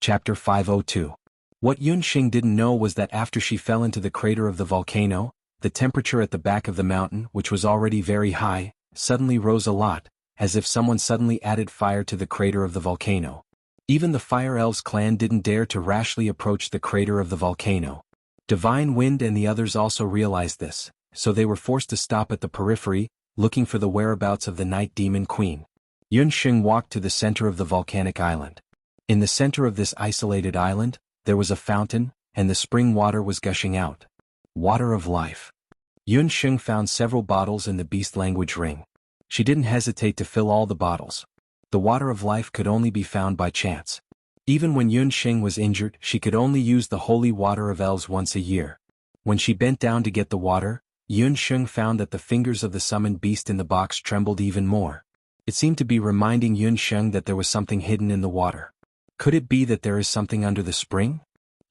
Chapter 502. What Yunxing didn't know was that after she fell into the crater of the volcano, the temperature at the back of the mountain, which was already very high, suddenly rose a lot, as if someone suddenly added fire to the crater of the volcano. Even the Fire Elves clan didn't dare to rashly approach the crater of the volcano. Divine Wind and the others also realized this, so they were forced to stop at the periphery, looking for the whereabouts of the Night Demon Queen. Yunxing walked to the center of the volcanic island. In the center of this isolated island, there was a fountain, and the spring water was gushing out. Water of life. Yunxing found several bottles in the beast language ring. She didn't hesitate to fill all the bottles. The water of life could only be found by chance. Even when Yunxing was injured, she could only use the holy water of elves once a year. When she bent down to get the water, Yunxing found that the fingers of the summoned beast in the box trembled even more. It seemed to be reminding Yunxing that there was something hidden in the water. Could it be that there is something under the spring?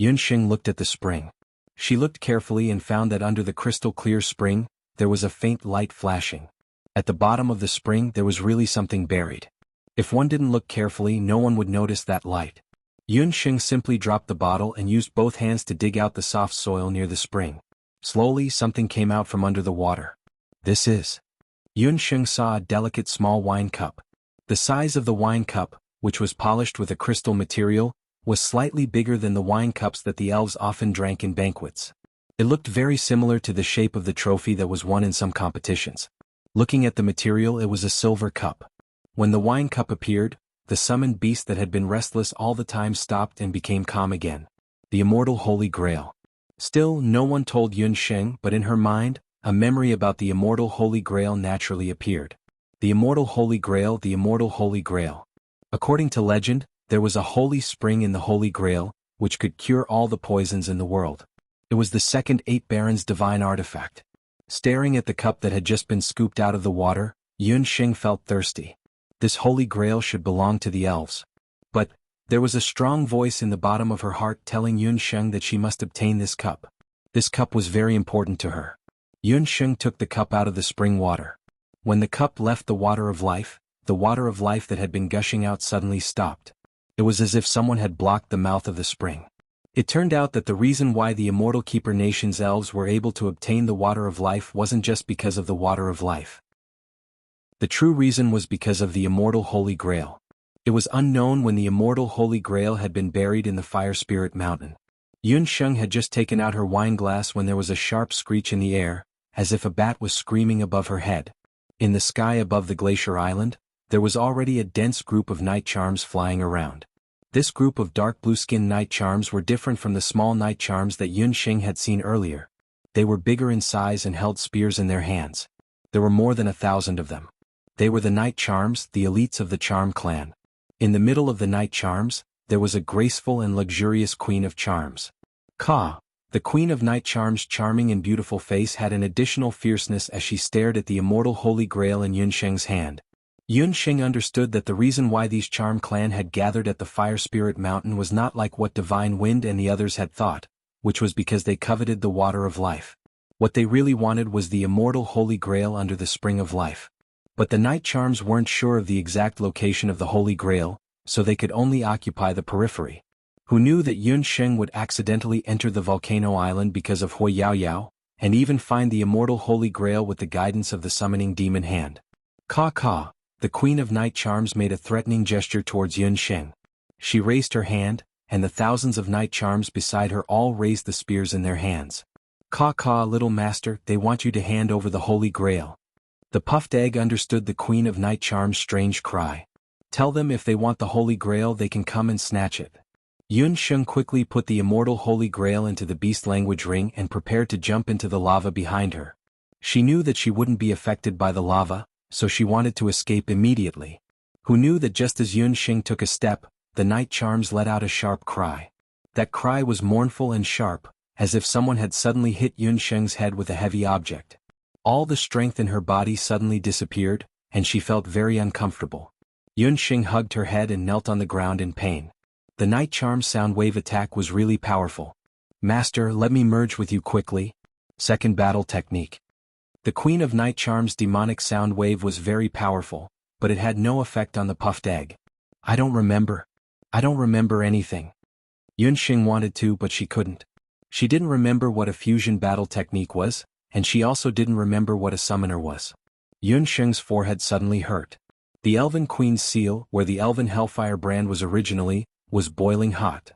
Yunxing looked at the spring. She looked carefully and found that under the crystal-clear spring, there was a faint light flashing. At the bottom of the spring there was really something buried. If one didn't look carefully, no one would notice that light. Yunxing simply dropped the bottle and used both hands to dig out the soft soil near the spring. Slowly something came out from under the water. This is... Yunxing saw a delicate small wine cup. The size of the wine cup, which was polished with a crystal material, was slightly bigger than the wine cups that the elves often drank in banquets. It looked very similar to the shape of the trophy that was won in some competitions. Looking at the material, it was a silver cup. When the wine cup appeared, the summoned beast that had been restless all the time stopped and became calm again. The immortal Holy Grail. Still, no one told Yunxing, but in her mind, a memory about the immortal Holy Grail naturally appeared. The immortal Holy Grail, the immortal Holy Grail. According to legend, there was a holy spring in the Holy Grail, which could cure all the poisons in the world. It was the second 8 Barons' divine artifact. Staring at the cup that had just been scooped out of the water, Yunxing felt thirsty. This Holy Grail should belong to the elves. But there was a strong voice in the bottom of her heart telling Yunxing that she must obtain this cup. This cup was very important to her. Yunxing took the cup out of the spring water. When the cup left the water of life that had been gushing out suddenly stopped. It was as if someone had blocked the mouth of the spring. It turned out that the reason why the Immortal Keeper Nation's elves were able to obtain the water of life wasn't just because of the water of life. The true reason was because of the immortal Holy Grail. It was unknown when the immortal Holy Grail had been buried in the Fire Spirit Mountain. Yunxing had just taken out her wine glass when there was a sharp screech in the air, as if a bat was screaming above her head. In the sky above the glacier island, there was already a dense group of night charms flying around. This group of dark blue-skinned night charms were different from the small night charms that Yunxing had seen earlier. They were bigger in size and held spears in their hands. There were more than 1,000 of them. They were the night charms, the elites of the charm clan. In the middle of the night charms, there was a graceful and luxurious queen of charms. Ka, the queen of night charms' charming and beautiful face had an additional fierceness as she stared at the immortal Holy Grail in Yunxing's hand. Yunxing understood that the reason why these charm clan had gathered at the Fire Spirit Mountain was not like what Divine Wind and the others had thought, which was because they coveted the water of life. What they really wanted was the immortal Holy Grail under the spring of life. But the night charms weren't sure of the exact location of the Holy Grail, so they could only occupy the periphery. Who knew that Yunxing would accidentally enter the volcano island because of Hui Yao Yao, and even find the immortal Holy Grail with the guidance of the summoning demon hand? Ka, the queen of night charms made a threatening gesture towards Yunxing. She raised her hand, and the thousands of night charms beside her all raised the spears in their hands. Ka, little master, they want you to hand over the Holy Grail. The puffed egg understood the queen of night charms' strange cry. Tell them if they want the Holy Grail they can come and snatch it. Yunxing quickly put the immortal Holy Grail into the beast language ring and prepared to jump into the lava behind her. She knew that she wouldn't be affected by the lava, so she wanted to escape immediately. Who knew that just as Yunxing took a step, the night charms let out a sharp cry. That cry was mournful and sharp, as if someone had suddenly hit Yunxing's head with a heavy object. All the strength in her body suddenly disappeared, and she felt very uncomfortable. Yunxing hugged her head and knelt on the ground in pain. The night charm's sound wave attack was really powerful. Master, let me merge with you quickly. Second battle technique. The Queen of Night Charm's demonic sound wave was very powerful, but it had no effect on the puffed egg. I don't remember anything. Yunxing wanted to, but she couldn't. She didn't remember what a fusion battle technique was, and she also didn't remember what a summoner was. Yunxing's forehead suddenly hurt. The Elven Queen's seal, where the Elven Hellfire brand was originally, was boiling hot.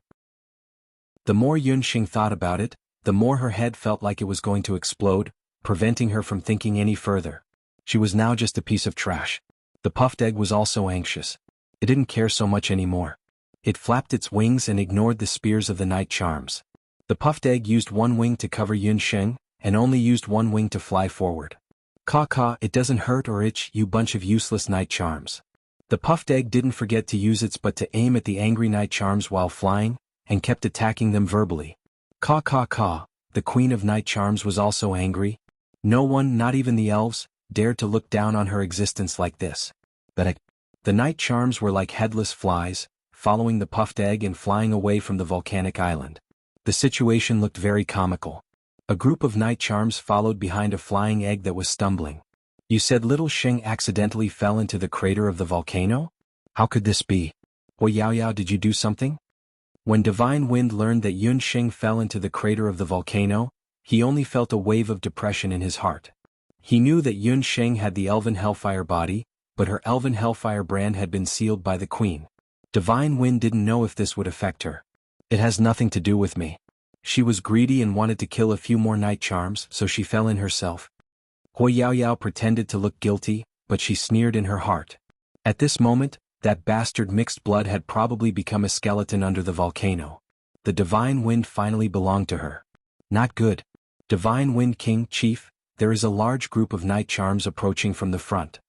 The more Yunxing thought about it, the more her head felt like it was going to explode, preventing her from thinking any further. She was now just a piece of trash. The puffed egg was also anxious. It didn't care so much anymore. It flapped its wings and ignored the spears of the night charms. The puffed egg used one wing to cover Yunxing, and only used one wing to fly forward. Caw, it doesn't hurt or itch, you bunch of useless night charms. The puffed egg didn't forget to use its butt to aim at the angry night charms while flying, and kept attacking them verbally. Caw. The Queen of Night Charms was also angry. No one, not even the elves, dared to look down on her existence like this. The night charms were like headless flies, following the puffed egg and flying away from the volcanic island. The situation looked very comical. A group of night charms followed behind a flying egg that was stumbling. You said little Sheng accidentally fell into the crater of the volcano? How could this be? Yao, did you do something? When Divine Wind learned that Yunxing fell into the crater of the volcano, he only felt a wave of depression in his heart. He knew that Yunxing had the Elven Hellfire body, but her Elven Hellfire brand had been sealed by the Queen. Divine Wind didn't know if this would affect her. It has nothing to do with me. She was greedy and wanted to kill a few more night charms, so she fell in herself. Yao pretended to look guilty, but she sneered in her heart. At this moment, that bastard mixed blood had probably become a skeleton under the volcano. The Divine Wind finally belonged to her. Not good. Divine Wind King, Chief, there is a large group of night charms approaching from the front.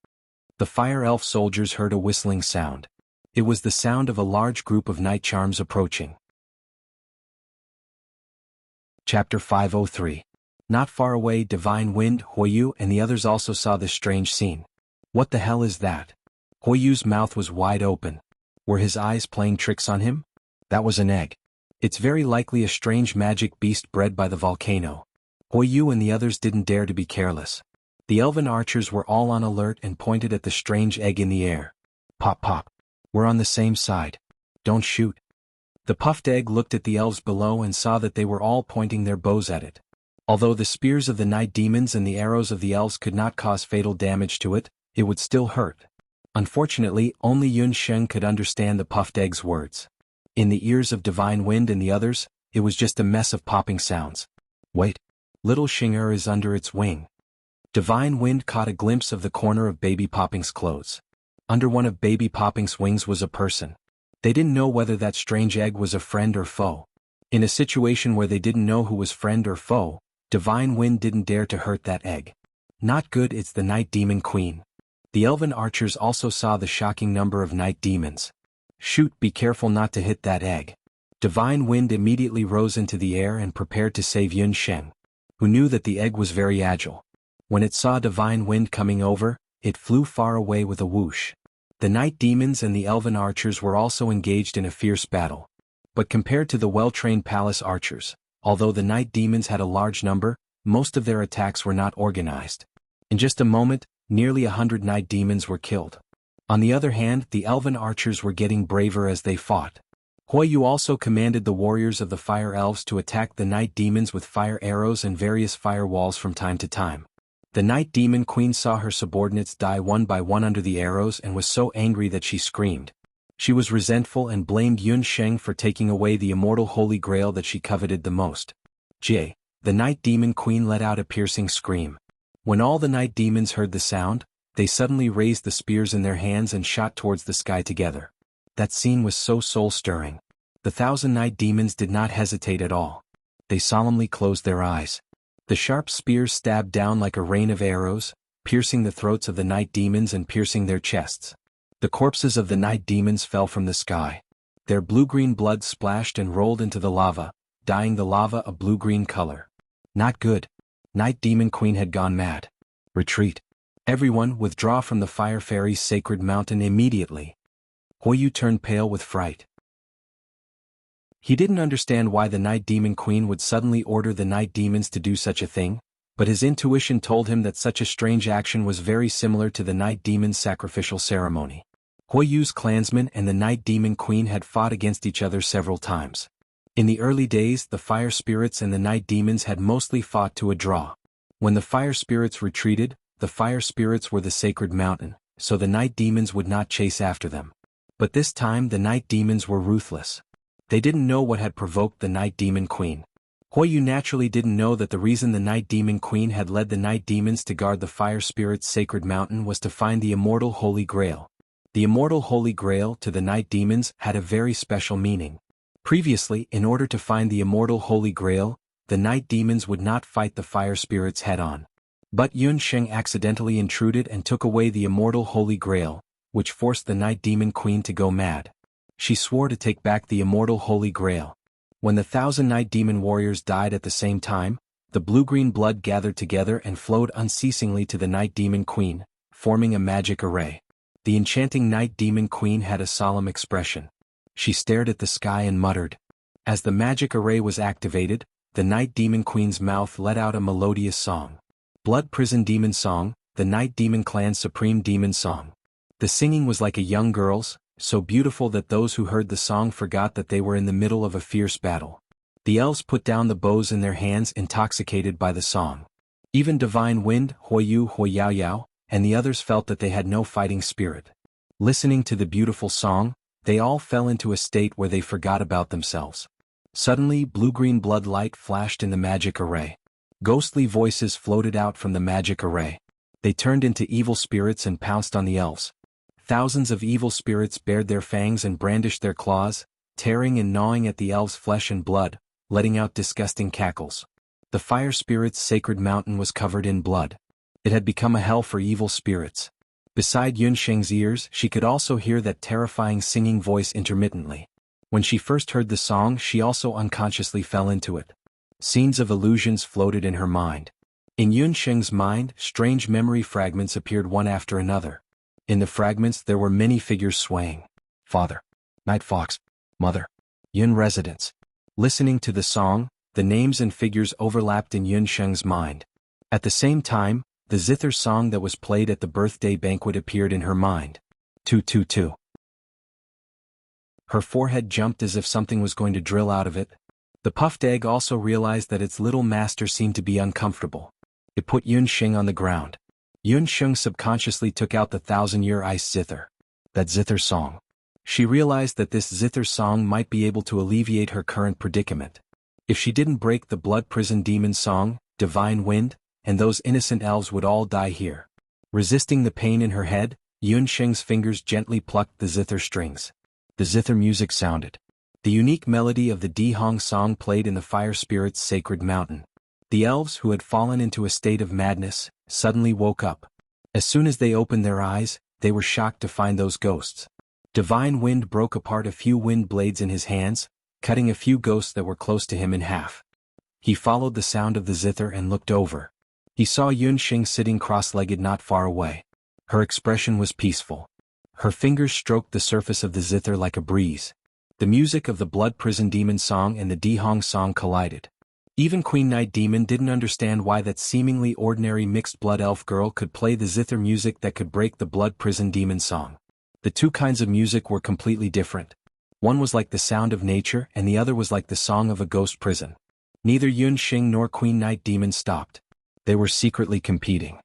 The Fire Elf soldiers heard a whistling sound. It was the sound of a large group of night charms approaching. Chapter 503. Not far away, Divine Wind, Huoyu and the others also saw this strange scene. What the hell is that? Huoyu's mouth was wide open. Were his eyes playing tricks on him? That was an egg. It's very likely a strange magic beast bred by the volcano. Huoyu and the others didn't dare to be careless. The elven archers were all on alert and pointed at the strange egg in the air. Pop. We're on the same side. Don't shoot. The puffed egg looked at the elves below and saw that they were all pointing their bows at it. Although the spears of the night demons and the arrows of the elves could not cause fatal damage to it, it would still hurt. Unfortunately, only Yunxing could understand the puffed egg's words. In the ears of Divine Wind and the others, it was just a mess of popping sounds. Wait. Little Xinger is under its wing. Divine Wind caught a glimpse of the corner of Baby Popping's clothes. Under one of Baby Popping's wings was a person. They didn't know whether that strange egg was a friend or foe. In a situation where they didn't know who was friend or foe, Divine Wind didn't dare to hurt that egg. Not good, it's the Night Demon Queen. The elven archers also saw the shocking number of night demons. Shoot, be careful not to hit that egg. Divine Wind immediately rose into the air and prepared to save Yunxing, who knew that the egg was very agile. When it saw Divine Wind coming over, it flew far away with a whoosh. The night demons and the elven archers were also engaged in a fierce battle. But compared to the well-trained palace archers, although the night demons had a large number, most of their attacks were not organized. In just a moment, nearly 100 night demons were killed. On the other hand, the elven archers were getting braver as they fought. Huoyu also commanded the warriors of the fire elves to attack the night demons with fire arrows and various fire walls from time to time. The Night Demon Queen saw her subordinates die one by one under the arrows and was so angry that she screamed. She was resentful and blamed Yunxing for taking away the immortal holy grail that she coveted the most. The Night Demon Queen let out a piercing scream. When all the night demons heard the sound, they suddenly raised the spears in their hands and shot towards the sky together. That scene was so soul-stirring. The 1,000 night demons did not hesitate at all. They solemnly closed their eyes. The sharp spears stabbed down like a rain of arrows, piercing the throats of the night demons and piercing their chests. The corpses of the night demons fell from the sky. Their blue-green blood splashed and rolled into the lava, dyeing the lava a blue-green color. Not good. Night Demon Queen had gone mad. Retreat. Everyone withdraw from the Fire Fairy's sacred mountain immediately. Huoyu turned pale with fright. He didn't understand why the Night Demon Queen would suddenly order the night demons to do such a thing, but his intuition told him that such a strange action was very similar to the night demon's sacrificial ceremony. Huoyu's clansmen and the Night Demon Queen had fought against each other several times. In the early days, the fire spirits and the night demons had mostly fought to a draw. When the fire spirits retreated, the fire spirits were the sacred mountain, so the night demons would not chase after them. But this time the night demons were ruthless. They didn't know what had provoked the night demon queen. Huoyu naturally didn't know that the reason the night demon queen had led the night demons to guard the fire spirits' sacred mountain was to find the immortal Holy Grail. The immortal Holy Grail to the night demons had a very special meaning. Previously, in order to find the immortal Holy Grail, the night demons would not fight the fire spirits head-on. But Yunsheng accidentally intruded and took away the immortal Holy Grail, which forced the night demon queen to go mad. She swore to take back the immortal Holy Grail. When the 1,000 night demon warriors died at the same time, the blue-green blood gathered together and flowed unceasingly to the night demon queen, forming a magic array. The enchanting night demon queen had a solemn expression. She stared at the sky and muttered. As the magic array was activated, the night demon queen's mouth let out a melodious song. Blood Prison Demon Song, the Night Demon Clan's supreme demon song. The singing was like a young girl's, so beautiful that those who heard the song forgot that they were in the middle of a fierce battle. The elves put down the bows in their hands, intoxicated by the song. Even Divine Wind, Huoyu, Huoyaoyao, and the others felt that they had no fighting spirit. Listening to the beautiful song, they all fell into a state where they forgot about themselves. Suddenly, blue-green blood light flashed in the magic array. Ghostly voices floated out from the magic array. They turned into evil spirits and pounced on the elves. Thousands of evil spirits bared their fangs and brandished their claws, tearing and gnawing at the elves' flesh and blood, letting out disgusting cackles. The fire spirits' sacred mountain was covered in blood. It had become a hell for evil spirits. Beside Yunsheng's ears, she could also hear that terrifying singing voice intermittently. When she first heard the song, she also unconsciously fell into it. Scenes of illusions floated in her mind. In Yunsheng's mind, strange memory fragments appeared one after another. In the fragments there were many figures swaying. Father. Night Fox. Mother. Yun residence. Listening to the song, the names and figures overlapped in Yunsheng's mind. At the same time, the zither song that was played at the birthday banquet appeared in her mind. 222. Her forehead jumped as if something was going to drill out of it. The puffed egg also realized that its little master seemed to be uncomfortable. It put Yunsheng on the ground. Yunsheng subconsciously took out the 1,000-year ice zither. That zither song. She realized that this zither song might be able to alleviate her current predicament. If she didn't break the blood prison demon song, Divine Wind, and those innocent elves would all die here. Resisting the pain in her head, Yunsheng's fingers gently plucked the zither strings. The zither music sounded. The unique melody of the Dihong song played in the fire spirit's sacred mountain. The elves, who had fallen into a state of madness, suddenly woke up. As soon as they opened their eyes, they were shocked to find those ghosts. Divine Wind broke apart a few wind blades in his hands, cutting a few ghosts that were close to him in half. He followed the sound of the zither and looked over. He saw Yunsheng sitting cross-legged not far away. Her expression was peaceful. Her fingers stroked the surface of the zither like a breeze. The music of the Blood Prison Demon song and the Dihong song collided. Even Queen Night Demon didn't understand why that seemingly ordinary mixed-blood elf girl could play the zither music that could break the Blood Prison Demon song. The two kinds of music were completely different. One was like the sound of nature and the other was like the song of a ghost prison. Neither Yunsheng nor Queen Night Demon stopped. They were secretly competing.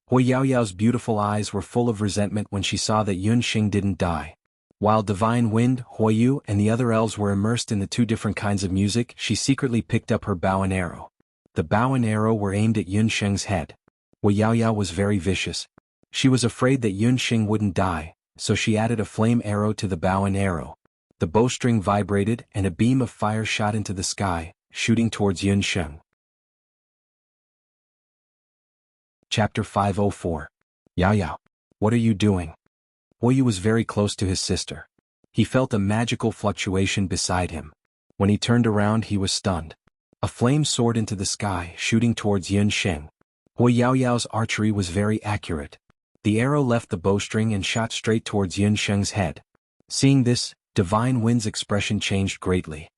Huoyaoyao's beautiful eyes were full of resentment when she saw that Yunsheng didn't die. While Divine Wind, Huoyu, and the other elves were immersed in the two different kinds of music, she secretly picked up her bow and arrow. The bow and arrow were aimed at Yunsheng's head. Huoyaoyao was very vicious. She was afraid that Yunsheng wouldn't die, so she added a flame arrow to the bow and arrow. The bowstring vibrated and a beam of fire shot into the sky, shooting towards Yunsheng. Chapter 504. Yao Yao. What are you doing? Huoyu was very close to his sister. He felt a magical fluctuation beside him. When he turned around he was stunned. A flame soared into the sky, shooting towards Yunsheng. Huoyaoyao's archery was very accurate. The arrow left the bowstring and shot straight towards Yunsheng's head. Seeing this, Divine Wind's expression changed greatly.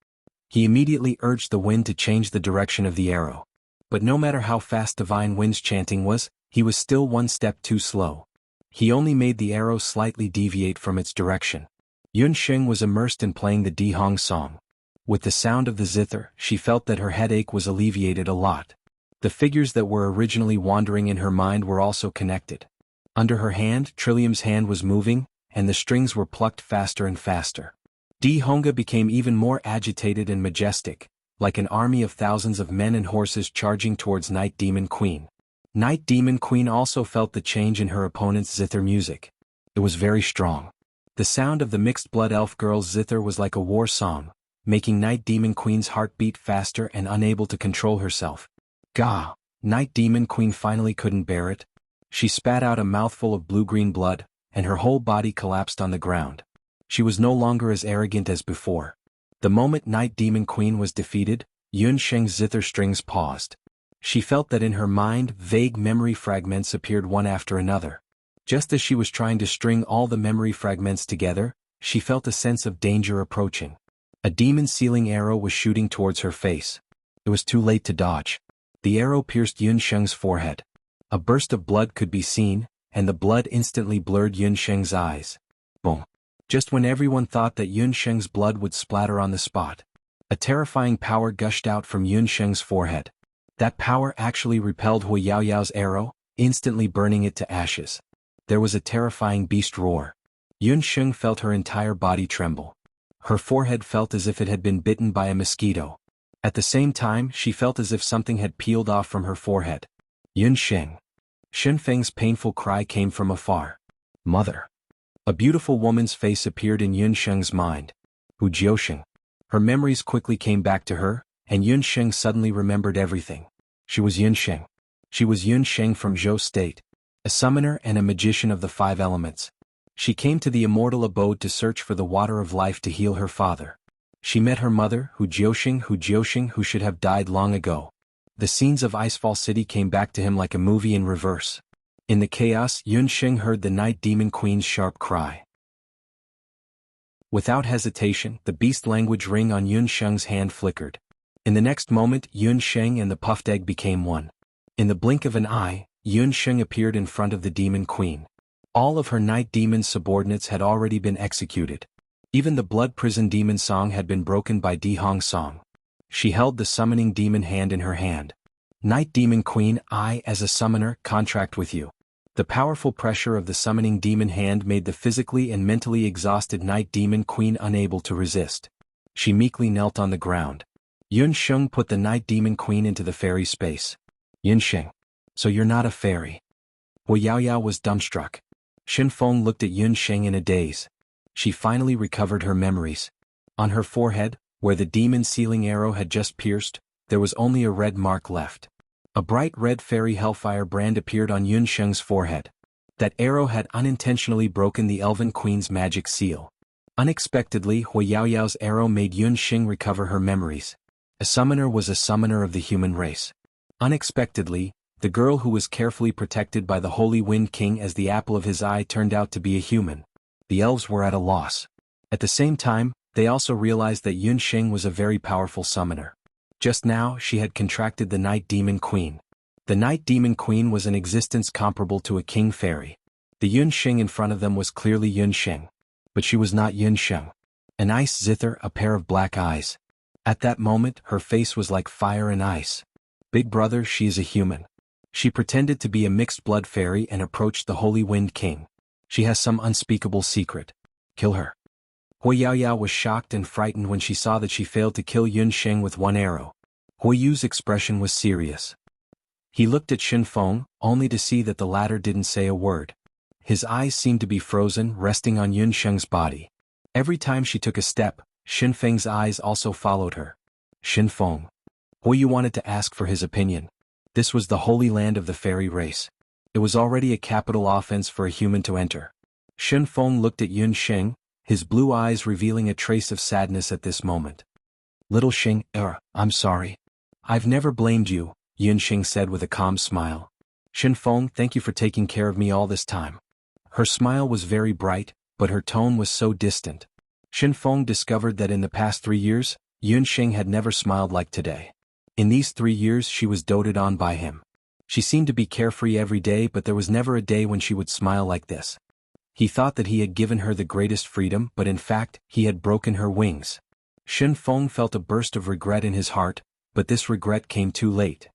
He immediately urged the wind to change the direction of the arrow. But no matter how fast Divine Wind's chanting was, he was still one step too slow. He only made the arrow slightly deviate from its direction. Yunsheng was immersed in playing the Dihong song. With the sound of the zither, she felt that her headache was alleviated a lot. The figures that were originally wandering in her mind were also connected. Under her hand, Trillium's hand was moving, and the strings were plucked faster and faster. Di Hongga became even more agitated and majestic, like an army of thousands of men and horses charging towards Night Demon Queen. Night Demon Queen also felt the change in her opponent's zither music. It was very strong. The sound of the mixed-blood elf girl's zither was like a war song, making Night Demon Queen's heart beat faster and unable to control herself. Gah! Night Demon Queen finally couldn't bear it. She spat out a mouthful of blue-green blood, and her whole body collapsed on the ground. She was no longer as arrogant as before. The moment Night Demon Queen was defeated, Yun Sheng's zither strings paused. She felt that in her mind vague memory fragments appeared one after another. Just as she was trying to string all the memory fragments together, she felt a sense of danger approaching. A demon-sealing arrow was shooting towards her face. It was too late to dodge. The arrow pierced Yun Sheng's forehead. A burst of blood could be seen, and the blood instantly blurred Yun Sheng's eyes. Boom! Just when everyone thought that Yun Sheng's blood would splatter on the spot, a terrifying power gushed out from Yun Sheng's forehead. That power actually repelled Hu Yaoyao's arrow, instantly burning it to ashes. There was a terrifying beast roar. Yun Sheng felt her entire body tremble. Her forehead felt as if it had been bitten by a mosquito. At the same time, she felt as if something had peeled off from her forehead. Yun Sheng. Shen Feng's painful cry came from afar. Mother. A beautiful woman's face appeared in Yun Sheng's mind. Hu Jiusheng. Her memories quickly came back to her, and Yun Sheng suddenly remembered everything. She was Yun Sheng. She was Yun Sheng from Zhou State, a summoner and a magician of the 5 elements. She came to the immortal abode to search for the water of life to heal her father. She met her mother, Hu Jiusheng, who should have died long ago. The scenes of Icefall City came back to him like a movie in reverse. In the chaos, Yun Sheng heard the Night Demon Queen's sharp cry. Without hesitation, the beast language ring on Yun Sheng's hand flickered. In the next moment, Yun Sheng and the puffed egg became one. In the blink of an eye, Yun Sheng appeared in front of the Demon Queen. All of her Night Demon subordinates had already been executed. Even the Blood Prison Demon Song had been broken by Di Hong Song. She held the summoning demon hand in her hand. Night Demon Queen, I, as a summoner, contract with you. The powerful pressure of the summoning demon hand made the physically and mentally exhausted Night Demon Queen unable to resist. She meekly knelt on the ground. Yun Sheng put the Night Demon Queen into the fairy space. Yun Sheng. So you're not a fairy. Hu Yaoyao was dumbstruck. Shen Feng looked at Yun Sheng in a daze. She finally recovered her memories. On her forehead, where the demon-sealing arrow had just pierced, there was only a red mark left. A bright red fairy hellfire brand appeared on Yun Sheng's forehead. That arrow had unintentionally broken the Elven Queen's magic seal. Unexpectedly, Hu Yaoyao's arrow made Yun Sheng recover her memories. A summoner was a summoner of the human race. Unexpectedly, the girl who was carefully protected by the Holy Wind King as the apple of his eye turned out to be a human. The elves were at a loss. At the same time, they also realized that Yun Sheng was a very powerful summoner. Just now, she had contracted the Night Demon Queen. The Night Demon Queen was an existence comparable to a king fairy. The Yun Sheng in front of them was clearly Yun Sheng. But she was not Yun Sheng. An ice zither, a pair of black eyes. At that moment, her face was like fire and ice. Big brother, she is a human. She pretended to be a mixed-blood fairy and approached the Holy Wind King. She has some unspeakable secret. Kill her. Hu Yaoyao was shocked and frightened when she saw that she failed to kill Yun Sheng with one arrow. Hu Yu's expression was serious. He looked at Shen Feng, only to see that the latter didn't say a word. His eyes seemed to be frozen, resting on Yun Sheng's body. Every time she took a step, Shen Feng's eyes also followed her. Shen Feng. Hu Yu wanted to ask for his opinion. This was the holy land of the fairy race. It was already a capital offense for a human to enter. Shen Feng looked at Yun Sheng, his blue eyes revealing a trace of sadness at this moment. Little Sheng, I'm sorry. I've never blamed you, Yun Sheng said with a calm smile. Shen Feng, thank you for taking care of me all this time. Her smile was very bright, but her tone was so distant. Shen Feng discovered that in the past 3 years, Yun Sheng had never smiled like today. In these 3 years she was doted on by him. She seemed to be carefree every day, but there was never a day when she would smile like this. He thought that he had given her the greatest freedom, but in fact, he had broken her wings. Shen Feng felt a burst of regret in his heart, but this regret came too late.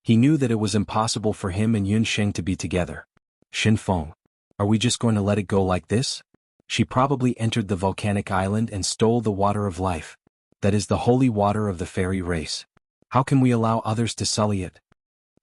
He knew that it was impossible for him and Yunsheng to be together. Shen Feng, are we just going to let it go like this? She probably entered the volcanic island and stole the water of life. That is the holy water of the fairy race. How can we allow others to sully it?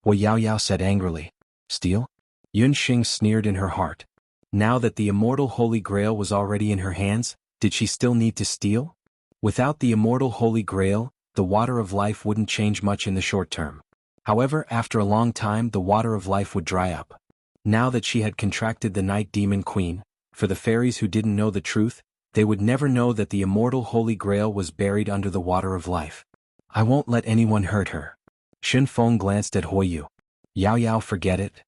Hu Yaoyao said angrily. Steal? Yunsheng sneered in her heart. Now that the immortal Holy Grail was already in her hands, did she still need to steal? Without the immortal Holy Grail, the water of life wouldn't change much in the short term. However, after a long time the water of life would dry up. Now that she had contracted the Night Demon Queen, for the fairies who didn't know the truth, they would never know that the immortal Holy Grail was buried under the water of life. I won't let anyone hurt her. Shen Feng glanced at Huoyu. Yaoyao, forget it.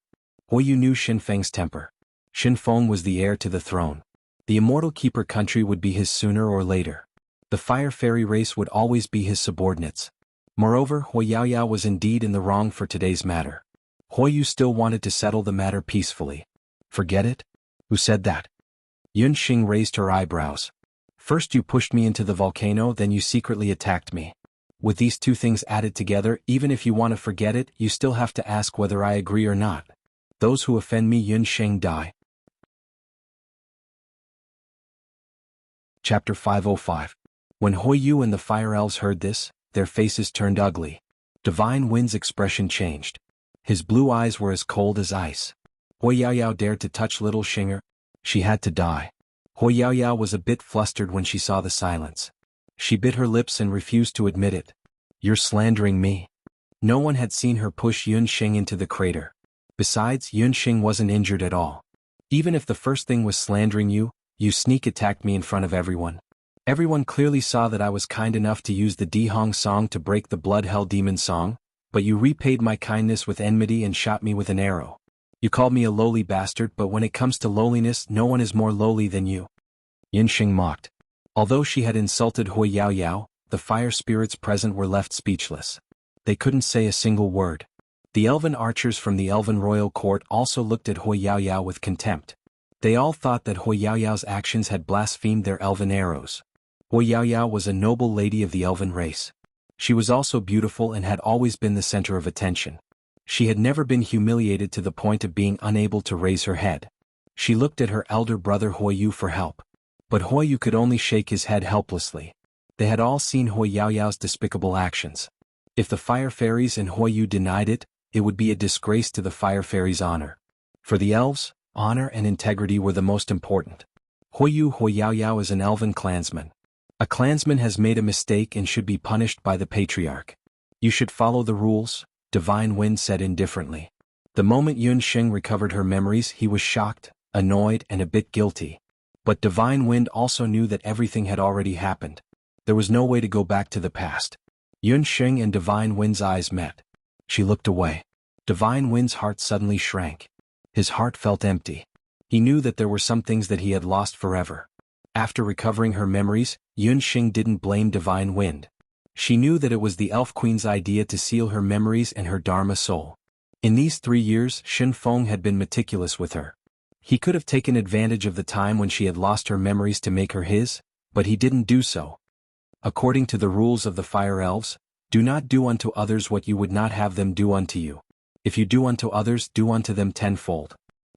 Huoyu knew Shen Feng's temper. Shen Feng was the heir to the throne. The immortal keeper country would be his sooner or later. The fire fairy race would always be his subordinates. Moreover, Hu Yaoyao was indeed in the wrong for today's matter. Huoyu still wanted to settle the matter peacefully. Forget it? Who said that? Yunsheng raised her eyebrows. First you pushed me into the volcano, then you secretly attacked me. With these two things added together, even if you want to forget it, you still have to ask whether I agree or not. Those who offend me, Yunsheng, die. Chapter 505. When Huoyu and the fire elves heard this, their faces turned ugly. Divine Wind's expression changed. His blue eyes were as cold as ice. Hu Yaoyao dared to touch little Shinger. She had to die. Hu Yaoyao was a bit flustered when she saw the silence. She bit her lips and refused to admit it. You're slandering me. No one had seen her push Yunsheng into the crater. Besides, Yunsheng wasn't injured at all. Even if the first thing was slandering you, you sneak attacked me in front of everyone. Everyone clearly saw that I was kind enough to use the Dihong song to break the Blood Hell Demon song, but you repaid my kindness with enmity and shot me with an arrow. You called me a lowly bastard, but when it comes to lowliness, no one is more lowly than you. Yunsheng mocked. Although she had insulted Hu Yaoyao, the fire spirits present were left speechless. They couldn't say a single word. The elven archers from the elven royal court also looked at Hu Yaoyao with contempt. They all thought that Hu Yaoyao's actions had blasphemed their elven arrows. Hu Yaoyao was a noble lady of the elven race. She was also beautiful and had always been the center of attention. She had never been humiliated to the point of being unable to raise her head. She looked at her elder brother Huoyu for help. But Huoyu could only shake his head helplessly. They had all seen Hu Yaoyao's despicable actions. If the fire fairies and Huoyu denied it, it would be a disgrace to the fire fairies' honor. For the elves, honor and integrity were the most important. Hu Yaoyao is an elven clansman. A clansman has made a mistake and should be punished by the patriarch. You should follow the rules, Divine Wind said indifferently. The moment Yunsheng recovered her memories, he was shocked, annoyed, and a bit guilty. But Divine Wind also knew that everything had already happened. There was no way to go back to the past. Yunsheng and Divine Wind's eyes met. She looked away. Divine Wind's heart suddenly shrank. His heart felt empty. He knew that there were some things that he had lost forever. After recovering her memories, Yunsheng didn't blame Divine Wind. She knew that it was the Elf Queen's idea to seal her memories and her Dharma soul. In these 3 years, Shen Feng had been meticulous with her. He could have taken advantage of the time when she had lost her memories to make her his, but he didn't do so. According to the rules of the Fire Elves, do not do unto others what you would not have them do unto you. If you do unto others, do unto them tenfold.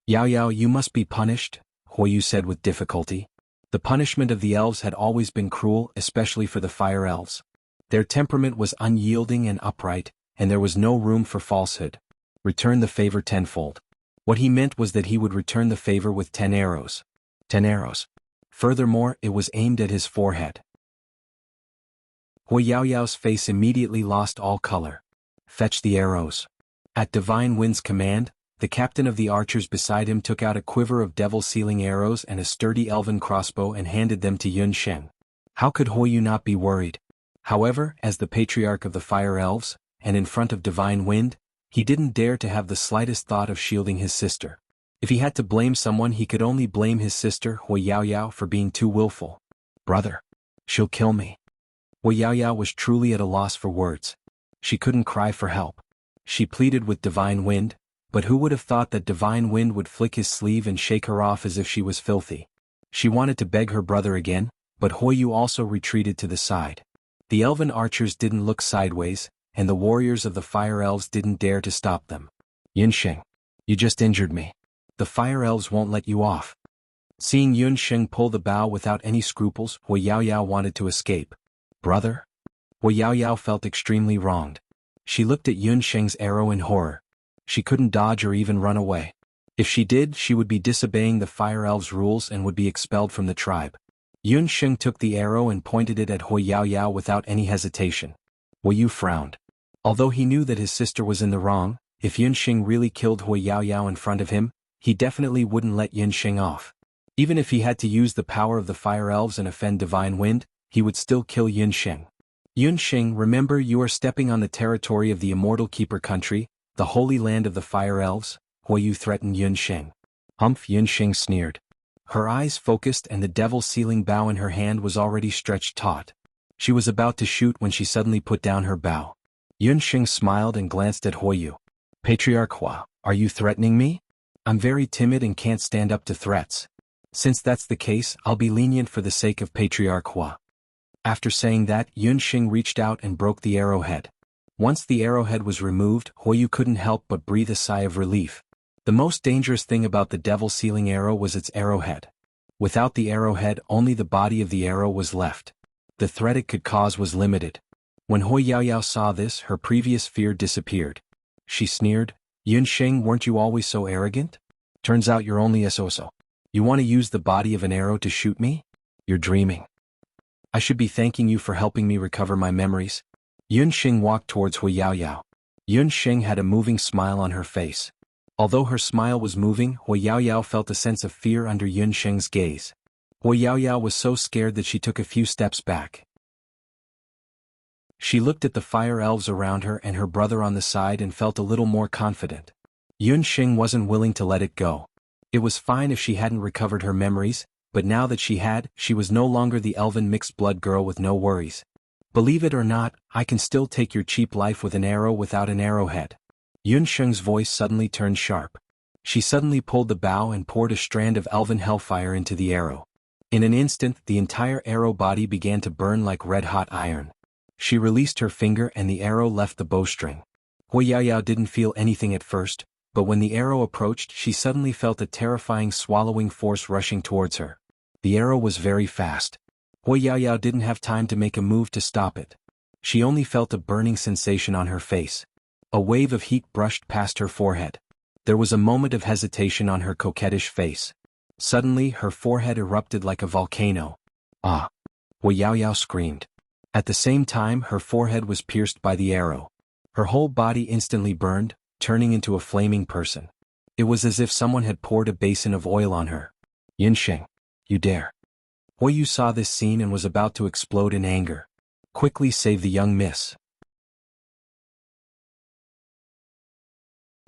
Yaoyao, you must be punished, Huoyu said with difficulty. The punishment of the elves had always been cruel, especially for the Fire Elves. Their temperament was unyielding and upright, and there was no room for falsehood. Return the favor tenfold. What he meant was that he would return the favor with 10 arrows. 10 arrows. Furthermore, it was aimed at his forehead. Hu Yaoyao's face immediately lost all color. Fetch the arrows. At Divine Wind's command, the captain of the archers beside him took out a quiver of devil-sealing arrows and a sturdy elven crossbow and handed them to Yunsheng. How could Huoyu not be worried? However, as the patriarch of the Fire Elves, and in front of Divine Wind, he didn't dare to have the slightest thought of shielding his sister. If he had to blame someone, he could only blame his sister, Hu Yaoyao, for being too willful. Brother. She'll kill me. Hu Yaoyao was truly at a loss for words. She couldn't cry for help. She pleaded with Divine Wind, but who would have thought that Divine Wind would flick his sleeve and shake her off as if she was filthy? She wanted to beg her brother again, but Huoyu also retreated to the side. The elven archers didn't look sideways, and the warriors of the fire elves didn't dare to stop them. Yunsheng, you just injured me. The fire elves won't let you off. Seeing Yunsheng pull the bow without any scruples, Hui Yaoyao wanted to escape. Brother? Hui Yaoyao felt extremely wronged. She looked at Yunsheng's arrow in horror. She couldn't dodge or even run away. If she did, she would be disobeying the fire elves' rules and would be expelled from the tribe. Yunsheng took the arrow and pointed it at Hui Yaoyao without any hesitation. Hui Yu frowned. Although he knew that his sister was in the wrong, if Yunsheng really killed Hui Yaoyao in front of him, he definitely wouldn't let Yunsheng off. Even if he had to use the power of the fire elves and offend divine wind, he would still kill Yunsheng. Yunsheng, remember, you are stepping on the territory of the Immortal Keeper country, the holy land of the fire elves. Huoyu threatened Yunsheng. Humph, Yunsheng sneered. Her eyes focused and the devil-sealing bow in her hand was already stretched taut. She was about to shoot when she suddenly put down her bow. Yunsheng smiled and glanced at Huoyu. Patriarch Hua, are you threatening me? I'm very timid and can't stand up to threats. Since that's the case, I'll be lenient for the sake of Patriarch Hua. After saying that, Yunsheng reached out and broke the arrowhead. Once the arrowhead was removed, Huoyu couldn't help but breathe a sigh of relief. The most dangerous thing about the devil-sealing arrow was its arrowhead. Without the arrowhead, only the body of the arrow was left. The threat it could cause was limited. When Hui Yaoyao saw this, her previous fear disappeared. She sneered, Yunsheng, weren't you always so arrogant? Turns out you're only a so-so. You want to use the body of an arrow to shoot me? You're dreaming. I should be thanking you for helping me recover my memories. Yunsheng walked towards Hui Yaoyao. Yunsheng had a moving smile on her face. Although her smile was moving, Hui Yaoyao felt a sense of fear under Yunsheng's gaze. Hui Yaoyao was so scared that she took a few steps back. She looked at the fire elves around her and her brother on the side and felt a little more confident. Yunsheng wasn't willing to let it go. It was fine if she hadn't recovered her memories, but now that she had, she was no longer the elven mixed-blood girl with no worries. Believe it or not, I can still take your cheap life with an arrow without an arrowhead. Yunsheng's voice suddenly turned sharp. She suddenly pulled the bow and poured a strand of elven hellfire into the arrow. In an instant, the entire arrow body began to burn like red-hot iron. She released her finger and the arrow left the bowstring. Hui Yaoyao didn't feel anything at first, but when the arrow approached, she suddenly felt a terrifying swallowing force rushing towards her. The arrow was very fast. Hui Yaoyao didn't have time to make a move to stop it. She only felt a burning sensation on her face. A wave of heat brushed past her forehead. There was a moment of hesitation on her coquettish face. Suddenly, her forehead erupted like a volcano. Ah! Hui Yaoyao screamed. At the same time, her forehead was pierced by the arrow. Her whole body instantly burned, turning into a flaming person. It was as if someone had poured a basin of oil on her. Yunsheng, you dare. Huoyu saw this scene and was about to explode in anger. Quickly save the young miss.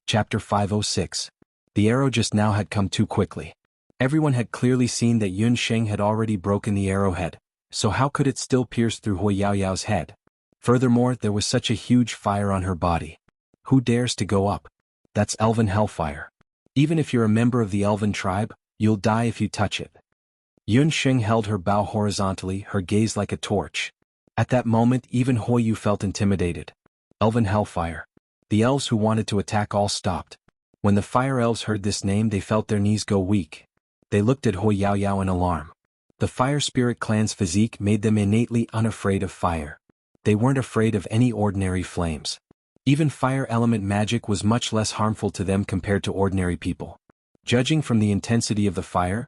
Chapter 506. The arrow just now had come too quickly. Everyone had clearly seen that Yunsheng had already broken the arrowhead, so how could it still pierce through Hui Yaoyao's head? Furthermore, there was such a huge fire on her body. Who dares to go up? That's elven hellfire. Even if you're a member of the elven tribe, you'll die if you touch it. Yunsheng held her bow horizontally, her gaze like a torch. At that moment, even Huoyu felt intimidated. Elven hellfire. The elves who wanted to attack all stopped. When the fire elves heard this name, they felt their knees go weak. They looked at Hui Yaoyao in alarm. The fire spirit clan's physique made them innately unafraid of fire. They weren't afraid of any ordinary flames. Even fire element magic was much less harmful to them compared to ordinary people. Judging from the intensity of the fire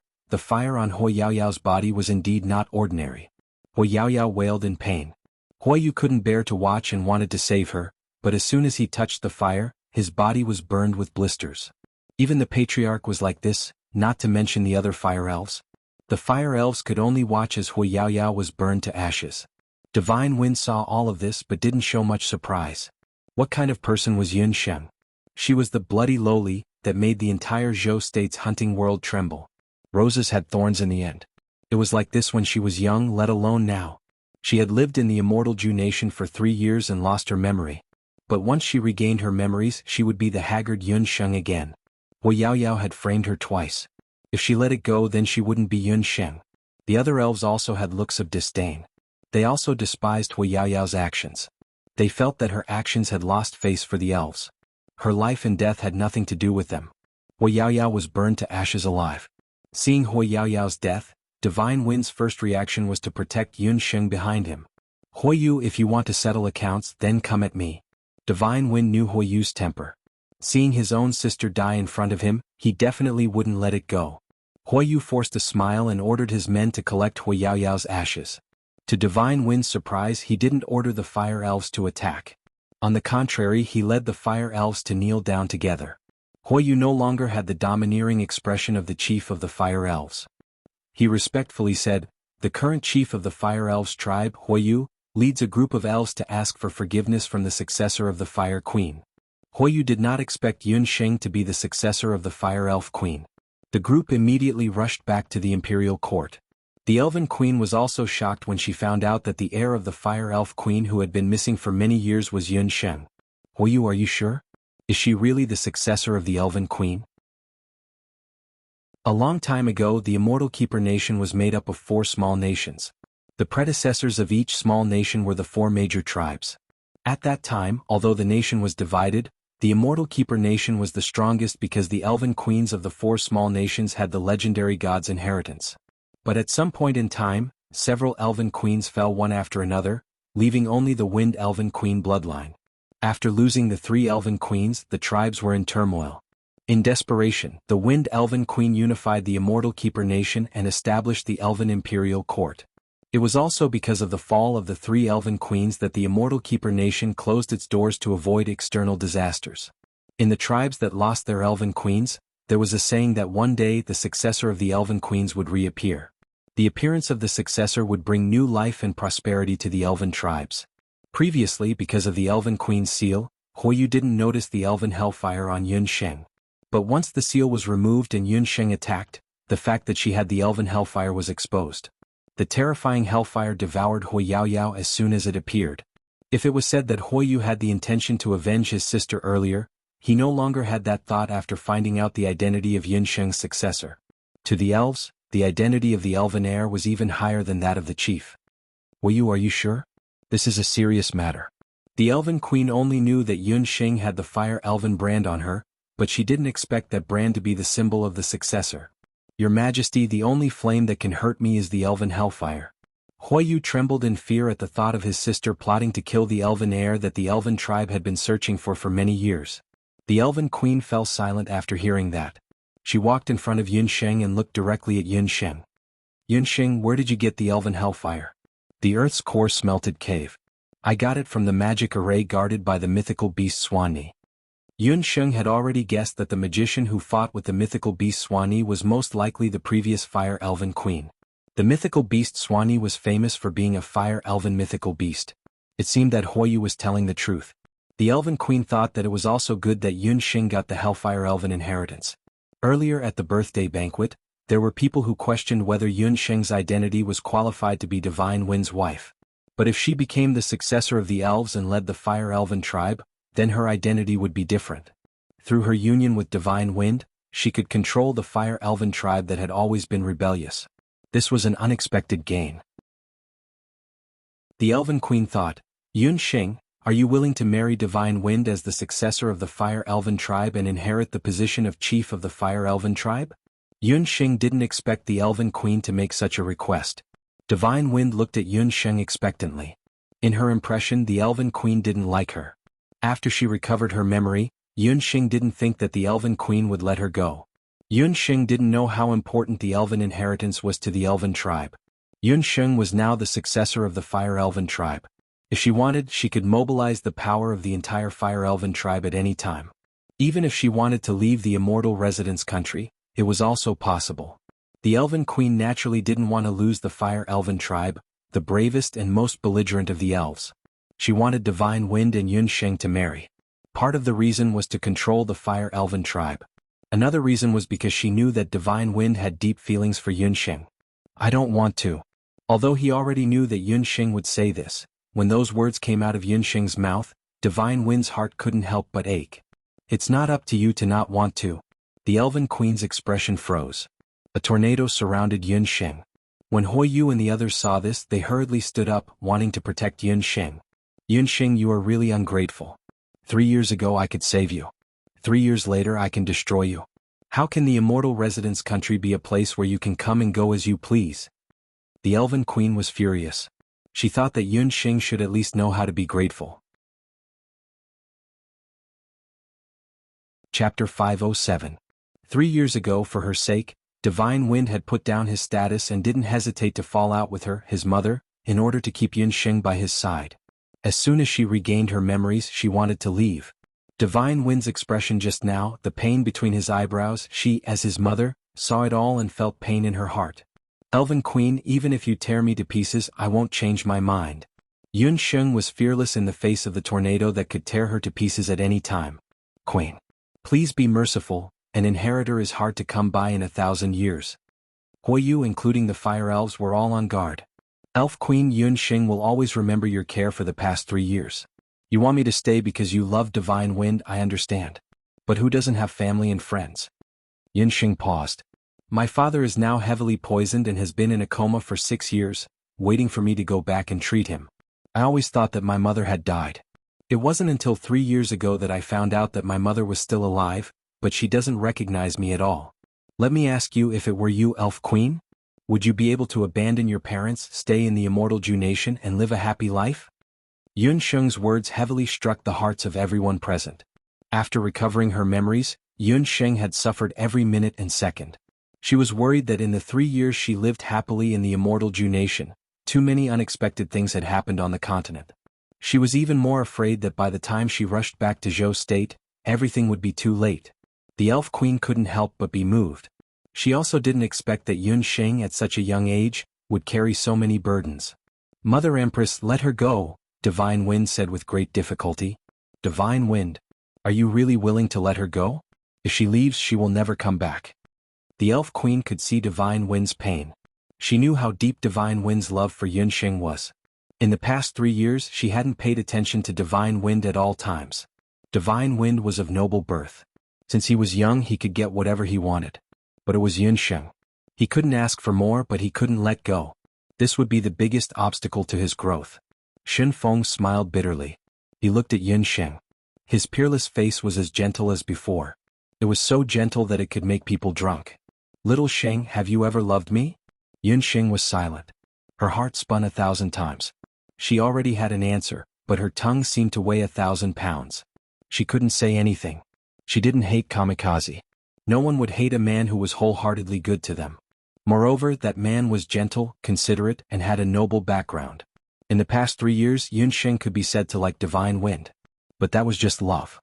on Hui Yaoyao's body was indeed not ordinary. Hui Yaoyao wailed in pain. Huoyu couldn't bear to watch and wanted to save her, but as soon as he touched the fire, his body was burned with blisters. Even the patriarch was like this, not to mention the other fire elves. The fire elves could only watch as Hui Yaoyao was burned to ashes. Divine Wind saw all of this but didn't show much surprise. What kind of person was Yunsheng? She was the bloody lowly that made the entire Zhou state's hunting world tremble. Roses had thorns in the end. It was like this when she was young, let alone now. She had lived in the immortal Zhou nation for 3 years and lost her memory. But once she regained her memories, she would be the haggard Yunsheng again. Hui Yaoyao had framed her twice. If she let it go, then she wouldn't be Yunsheng. The other elves also had looks of disdain. They also despised Huiyaoyao's actions. They felt that her actions had lost face for the elves. Her life and death had nothing to do with them. Huiyaoyao was burned to ashes alive. Seeing Huiyaoyao's death, Divine Wind's first reaction was to protect Yunsheng behind him. Huiyu, if you want to settle accounts, then come at me. Divine Wind knew Huiyu's temper. Seeing his own sister die in front of him, he definitely wouldn't let it go. Huiyu forced a smile and ordered his men to collect Huiyaoyao's ashes. To Divine Wind's surprise, he didn't order the fire elves to attack. On the contrary, he led the fire elves to kneel down together. Huiyu no longer had the domineering expression of the chief of the fire elves. He respectfully said, "The current chief of the fire elves tribe, Huiyu, leads a group of elves to ask for forgiveness from the successor of the fire queen." Huiyu did not expect Yunsheng to be the successor of the fire elf queen. The group immediately rushed back to the imperial court. The elven queen was also shocked when she found out that the heir of the fire elf queen who had been missing for many years was Yunsheng. "Huiyu, are you sure? Is she really the successor of the elven queen?" A long time ago, the Immortal Keeper nation was made up of 4 small nations. The predecessors of each small nation were the 4 major tribes. At that time, although the nation was divided, the Immortal Keeper nation was the strongest because the elven queens of the 4 small nations had the legendary god's inheritance. But at some point in time, several elven queens fell one after another, leaving only the Wind Elven Queen bloodline. After losing the 3 elven queens, the tribes were in turmoil. In desperation, the Wind Elven Queen unified the Immortal Keeper nation and established the Elven Imperial Court. It was also because of the fall of the 3 elven queens that the Immortal Keeper nation closed its doors to avoid external disasters. In the tribes that lost their elven queens, there was a saying that one day the successor of the elven queens would reappear. The appearance of the successor would bring new life and prosperity to the elven tribes. Previously, because of the elven queen's seal, Huiyu didn't notice the elven hellfire on Yunsheng. But once the seal was removed and Yunsheng attacked, the fact that she had the elven hellfire was exposed. The terrifying hellfire devoured Huiyaoyao as soon as it appeared. If it was said that Huiyu had the intention to avenge his sister earlier, he no longer had that thought after finding out the identity of Yunsheng's successor. To the elves, the identity of the elven heir was even higher than that of the chief. "Huiyu, are you sure? This is a serious matter." The elven queen only knew that Yunsheng had the fire elven brand on her, but she didn't expect that brand to be the symbol of the successor. "Your Majesty, the only flame that can hurt me is the elven hellfire." Huiyu trembled in fear at the thought of his sister plotting to kill the elven heir that the elven tribe had been searching for many years. The elven queen fell silent after hearing that. She walked in front of Yunsheng and looked directly at Yunsheng. "Yunsheng, where did you get the elven hellfire?" "The earth's core smelted cave. I got it from the magic array guarded by the mythical beast Swanee." Yunsheng had already guessed that the magician who fought with the mythical beast Swanee was most likely the previous fire elven queen. The mythical beast Swanee was famous for being a fire elven mythical beast. It seemed that Huiyu was telling the truth. The elven queen thought that it was also good that Yunsheng got the hellfire elven inheritance. Earlier at the birthday banquet, there were people who questioned whether Yunsheng's identity was qualified to be Divine Wind's wife. But if she became the successor of the elves and led the fire elven tribe, then her identity would be different. Through her union with Divine Wind, she could control the fire elven tribe that had always been rebellious. This was an unexpected gain. The elven queen thought, "Yunsheng, are you willing to marry Divine Wind as the successor of the fire elven tribe and inherit the position of chief of the fire elven tribe?" Yunsheng didn't expect the elven queen to make such a request. Divine Wind looked at Yunsheng expectantly. In her impression, the elven queen didn't like her. After she recovered her memory, Yunsheng didn't think that the elven queen would let her go. Yunsheng didn't know how important the elven inheritance was to the elven tribe. Yunsheng was now the successor of the fire elven tribe. If she wanted, she could mobilize the power of the entire fire elven tribe at any time. Even if she wanted to leave the immortal residence country, it was also possible. The elven queen naturally didn't want to lose the fire elven tribe, the bravest and most belligerent of the elves. She wanted Divine Wind and Yunsheng to marry. Part of the reason was to control the fire elven tribe. Another reason was because she knew that Divine Wind had deep feelings for Yunsheng. "I don't want to." Although he already knew that Yunsheng would say this, when those words came out of Yunsheng's mouth, Divine Wind's heart couldn't help but ache. "It's not up to you to not want to." The elven queen's expression froze. A tornado surrounded Yunsheng. When Yu and the others saw this, they hurriedly stood up, wanting to protect Yunxing. Yunxing, you are really ungrateful. 3 years ago I could save you. 3 years later I can destroy you. How can the immortal residence country be a place where you can come and go as you please? The Elven Queen was furious. She thought that Yunxing should at least know how to be grateful. Chapter 507. 3 years ago, for her sake, Divine Wind had put down his status and didn't hesitate to fall out with her, his mother, in order to keep Yunxing by his side. As soon as she regained her memories, she wanted to leave. Divine Wind's expression just now, the pain between his eyebrows, she, as his mother, saw it all and felt pain in her heart. Elven Queen, even if you tear me to pieces, I won't change my mind. Yunxing was fearless in the face of the tornado that could tear her to pieces at any time. Queen, please be merciful, an inheritor is hard to come by in 1,000 years. Yu, including the fire elves, were all on guard. Elf Queen Yunxing will always remember your care for the past 3 years. You want me to stay because you love Divine Wind, I understand. But who doesn't have family and friends? Yunxing paused. My father is now heavily poisoned and has been in a coma for 6 years, waiting for me to go back and treat him. I always thought that my mother had died. It wasn't until 3 years ago that I found out that my mother was still alive, but she doesn't recognize me at all. Let me ask you, if it were you, Elf Queen? Would you be able to abandon your parents, stay in the immortal Ju nation, and live a happy life? Yunxing's words heavily struck the hearts of everyone present. After recovering her memories, Yunxing had suffered every minute and second. She was worried that in the 3 years she lived happily in the immortal Ju nation, too many unexpected things had happened on the continent. She was even more afraid that by the time she rushed back to Zhou State, everything would be too late. The Elf Queen couldn't help but be moved. She also didn't expect that Yunxing at such a young age would carry so many burdens. Mother Empress, let her go, Divine Wind said with great difficulty. Divine Wind, are you really willing to let her go? If she leaves, she will never come back. The Elf Queen could see Divine Wind's pain. She knew how deep Divine Wind's love for Yunxing was. In the past 3 years, she hadn't paid attention to Divine Wind at all times. Divine Wind was of noble birth. Since he was young, he could get whatever he wanted. But it was Yunxing. He couldn't ask for more, but he couldn't let go. This would be the biggest obstacle to his growth. Shen Feng smiled bitterly. He looked at Yunxing. His peerless face was as gentle as before. It was so gentle that it could make people drunk. Little Sheng, have you ever loved me? Yunxing was silent. Her heart spun 1,000 times. She already had an answer, but her tongue seemed to weigh 1,000 pounds. She couldn't say anything. She didn't hate Kamikaze. No one would hate a man who was wholeheartedly good to them. Moreover, that man was gentle, considerate, and had a noble background. In the past 3 years, Yunxing could be said to like Divine Wind. But that was just love.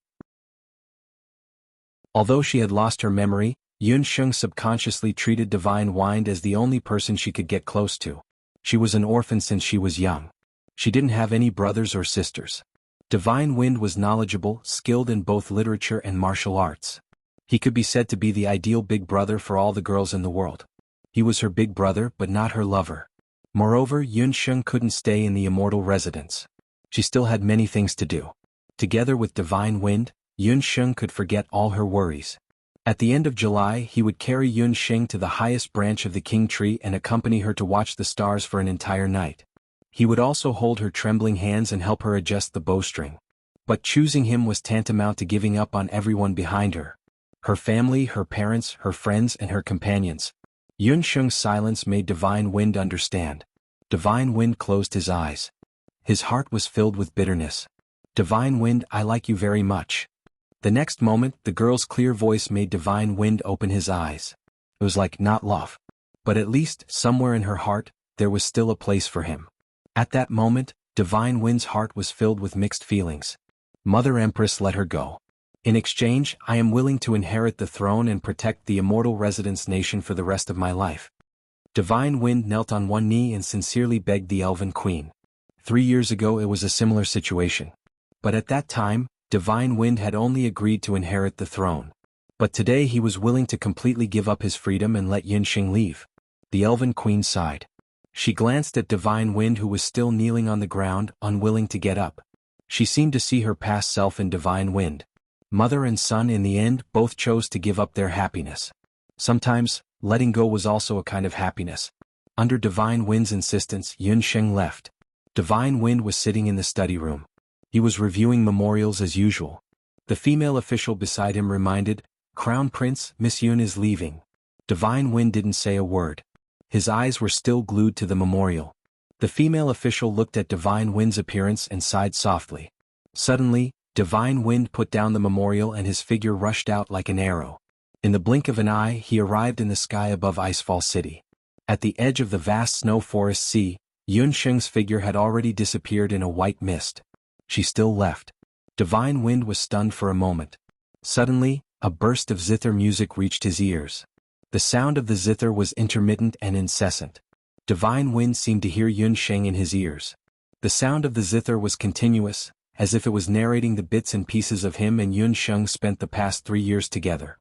Although she had lost her memory, Yunxing subconsciously treated Divine Wind as the only person she could get close to. She was an orphan since she was young. She didn't have any brothers or sisters. Divine Wind was knowledgeable, skilled in both literature and martial arts. He could be said to be the ideal big brother for all the girls in the world. He was her big brother, but not her lover. Moreover, Yunxing couldn't stay in the immortal residence. She still had many things to do. Together with Divine Wind, Yunxing could forget all her worries. At the end of July, he would carry Yunxing to the highest branch of the king tree and accompany her to watch the stars for an entire night. He would also hold her trembling hands and help her adjust the bowstring. But choosing him was tantamount to giving up on everyone behind her. Her family, her parents, her friends, and her companions. Yunxing's silence made Divine Wind understand. Divine Wind closed his eyes. His heart was filled with bitterness. Divine Wind, I like you very much. The next moment, the girl's clear voice made Divine Wind open his eyes. It was like not love. But at least, somewhere in her heart, there was still a place for him. At that moment, Divine Wind's heart was filled with mixed feelings. Mother Empress let her go. In exchange, I am willing to inherit the throne and protect the immortal residence nation for the rest of my life. Divine Wind knelt on one knee and sincerely begged the Elven Queen. 3 years ago it was a similar situation. But at that time, Divine Wind had only agreed to inherit the throne. But today he was willing to completely give up his freedom and let Yunxing leave. The Elven Queen sighed. She glanced at Divine Wind, who was still kneeling on the ground, unwilling to get up. She seemed to see her past self in Divine Wind. Mother and son in the end both chose to give up their happiness. Sometimes, letting go was also a kind of happiness. Under Divine Wind's insistence, Yunsheng left. Divine Wind was sitting in the study room. He was reviewing memorials as usual. The female official beside him reminded, "Crown Prince, Miss Yun is leaving." Divine Wind didn't say a word. His eyes were still glued to the memorial. The female official looked at Divine Wind's appearance and sighed softly. Suddenly, Divine Wind put down the memorial and his figure rushed out like an arrow. In the blink of an eye, he arrived in the sky above Icefall City. At the edge of the vast snow forest sea, Yunsheng's figure had already disappeared in a white mist. She still left. Divine Wind was stunned for a moment. Suddenly, a burst of zither music reached his ears. The sound of the zither was intermittent and incessant. Divine Wind seemed to hear Yunsheng in his ears. The sound of the zither was continuous, as if it was narrating the bits and pieces of him and Yunsheng spent the past 3 years together.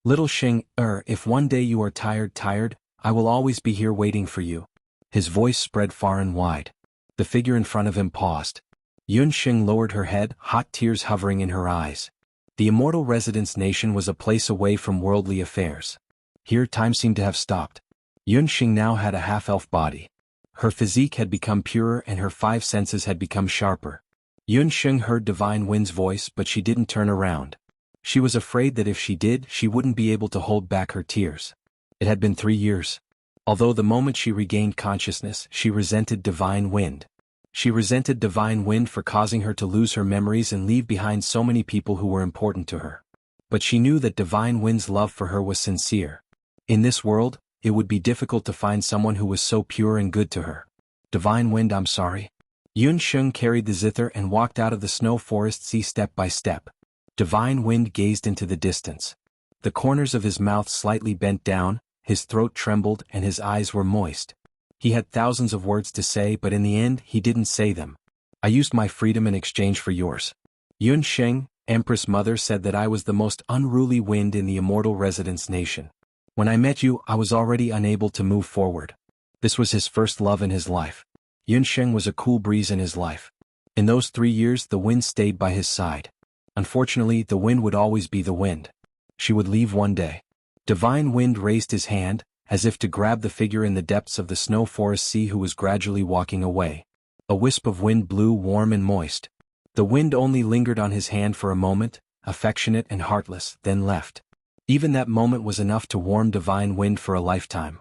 "Little Sheng, if one day you are tired, I will always be here waiting for you." His voice spread far and wide. The figure in front of him paused. Yunsheng lowered her head, hot tears hovering in her eyes. The Immortal Residence Nation was a place away from worldly affairs. Here time seemed to have stopped. Yunsheng now had a half-elf body. Her physique had become purer and her 5 senses had become sharper. Yunsheng heard Divine Wind's voice, but she didn't turn around. She was afraid that if she did, she wouldn't be able to hold back her tears. It had been 3 years. Although the moment she regained consciousness, she resented Divine Wind. She resented Divine Wind for causing her to lose her memories and leave behind so many people who were important to her. But she knew that Divine Wind's love for her was sincere. In this world, it would be difficult to find someone who was so pure and good to her. "Divine Wind, I'm sorry." Yunsheng carried the zither and walked out of the snow forest sea step by step. Divine Wind gazed into the distance. The corners of his mouth slightly bent down, his throat trembled and his eyes were moist. He had thousands of words to say, but in the end he didn't say them. "I used my freedom in exchange for yours. Yunsheng, Empress Mother, said that I was the most unruly wind in the Immortal Residence Nation. When I met you, I was already unable to move forward." This was his first love in his life. Yunsheng was a cool breeze in his life. In those 3 years the wind stayed by his side. Unfortunately, the wind would always be the wind. She would leave one day. Divine Wind raised his hand, as if to grab the figure in the depths of the snow forest sea who was gradually walking away. A wisp of wind blew warm and moist. The wind only lingered on his hand for a moment, affectionate and heartless, then left. Even that moment was enough to warm Divine Wind for a lifetime.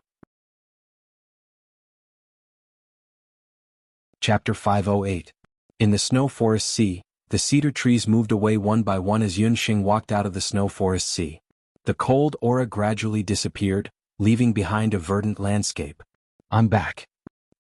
Chapter 508. In the snow forest sea, the cedar trees moved away one by one as Yunsheng walked out of the snow forest sea. The cold aura gradually disappeared, leaving behind a verdant landscape. "I'm back."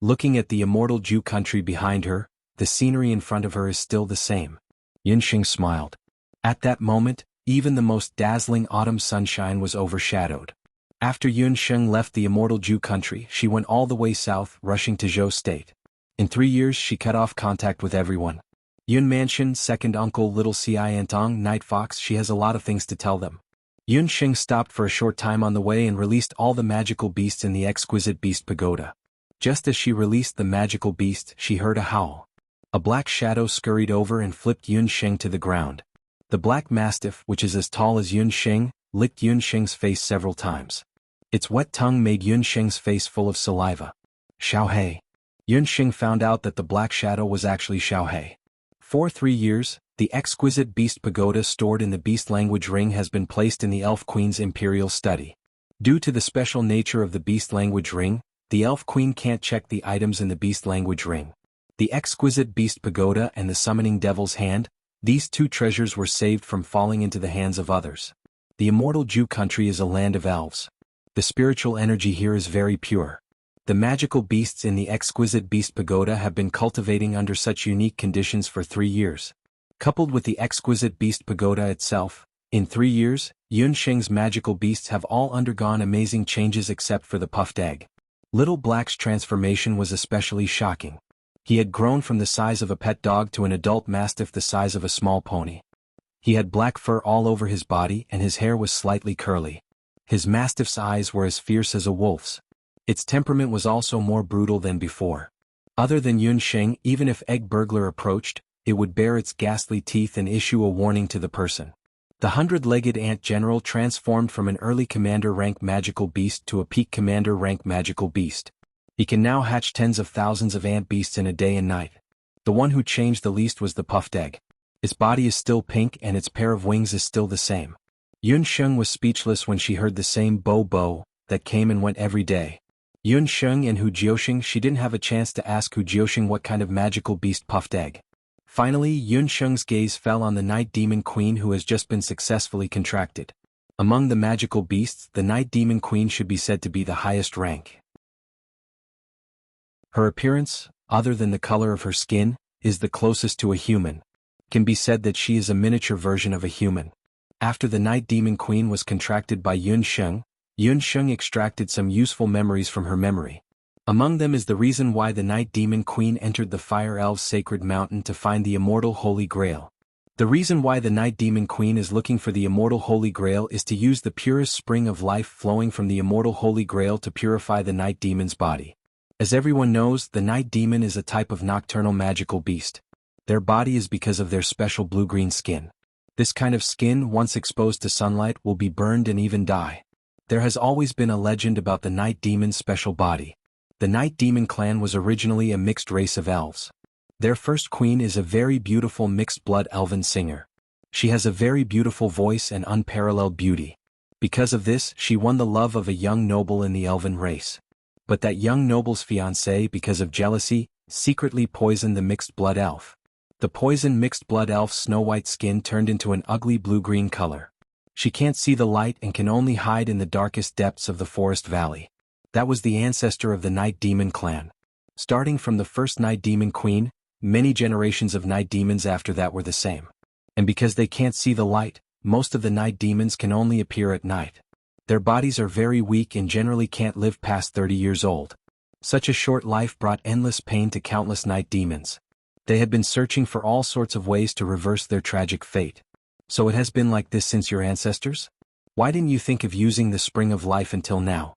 Looking at the immortal Jiu country behind her, the scenery in front of her is still the same. Yunsheng smiled. At that moment, even the most dazzling autumn sunshine was overshadowed. After Yunsheng left the immortal Jiu country, she went all the way south, rushing to Zhou State. In 3 years she cut off contact with everyone. Yun Mansion, second uncle Little Xiantong, Night Fox, she has a lot of things to tell them. Yunsheng stopped for a short time on the way and released all the magical beasts in the exquisite beast pagoda. Just as she released the magical beast, she heard a howl. A black shadow scurried over and flipped Yunsheng to the ground. The black mastiff, which is as tall as Yunsheng, licked Yunsheng's face several times. Its wet tongue made Yunsheng's face full of saliva. Xiaohei. Yunsheng found out that the black shadow was actually Xiaohei. For 3 years, the exquisite beast pagoda stored in the beast language ring has been placed in the Elf Queen's imperial study. Due to the special nature of the beast language ring, the Elf Queen can't check the items in the beast language ring. The exquisite beast pagoda and the summoning devil's hand, these 2 treasures were saved from falling into the hands of others. The immortal Jiu country is a land of elves. The spiritual energy here is very pure. The magical beasts in the exquisite beast pagoda have been cultivating under such unique conditions for 3 years. Coupled with the exquisite beast pagoda itself, in 3 years, Yunsheng's magical beasts have all undergone amazing changes except for the puffed egg. Little Black's transformation was especially shocking. He had grown from the size of a pet dog to an adult mastiff the size of a small pony. He had black fur all over his body and his hair was slightly curly. His mastiff's eyes were as fierce as a wolf's. Its temperament was also more brutal than before. Other than Yunsheng, even if Egg Burglar approached, it would bare its ghastly teeth and issue a warning to the person. The 100-legged ant general transformed from an early commander-rank magical beast to a peak commander-rank magical beast. He can now hatch tens of thousands of ant beasts in a day and night. The one who changed the least was the puffed egg. Its body is still pink and its pair of wings is still the same. Yunsheng was speechless when she heard the same bo-bo that came and went every day. Yunsheng and Hu Jiuxing, she didn't have a chance to ask Hu Jiuxing what kind of magical beast puffed egg. Finally, Yunsheng's gaze fell on the Night Demon Queen who has just been successfully contracted. Among the magical beasts, the Night Demon Queen should be said to be the highest rank. Her appearance, other than the color of her skin, is the closest to a human. Can be said that she is a miniature version of a human. After the Night Demon Queen was contracted by Yunsheng, Yunsheng extracted some useful memories from her memory. Among them is the reason why the Night Demon Queen entered the Fire Elves' sacred mountain to find the immortal Holy Grail. The reason why the Night Demon Queen is looking for the immortal Holy Grail is to use the purest spring of life flowing from the immortal Holy Grail to purify the Night Demon's body. As everyone knows, the Night Demon is a type of nocturnal magical beast. Their body is because of their special blue-green skin. This kind of skin, once exposed to sunlight, will be burned and even die. There has always been a legend about the Night Demon's special body. The Night Demon clan was originally a mixed race of elves. Their first queen is a very beautiful mixed-blood elven singer. She has a very beautiful voice and unparalleled beauty. Because of this, she won the love of a young noble in the elven race. But that young noble's fiancé, because of jealousy, secretly poisoned the mixed-blood elf. The poisoned mixed-blood elf's snow-white skin turned into an ugly blue-green color. She can't see the light and can only hide in the darkest depths of the forest valley. That was the ancestor of the Night Demon clan. Starting from the first Night Demon Queen, many generations of Night Demons after that were the same. And because they can't see the light, most of the Night Demons can only appear at night. Their bodies are very weak and generally can't live past 30 years old. Such a short life brought endless pain to countless Night Demons. They had been searching for all sorts of ways to reverse their tragic fate. So it has been like this since your ancestors? Why didn't you think of using the Spring of Life until now?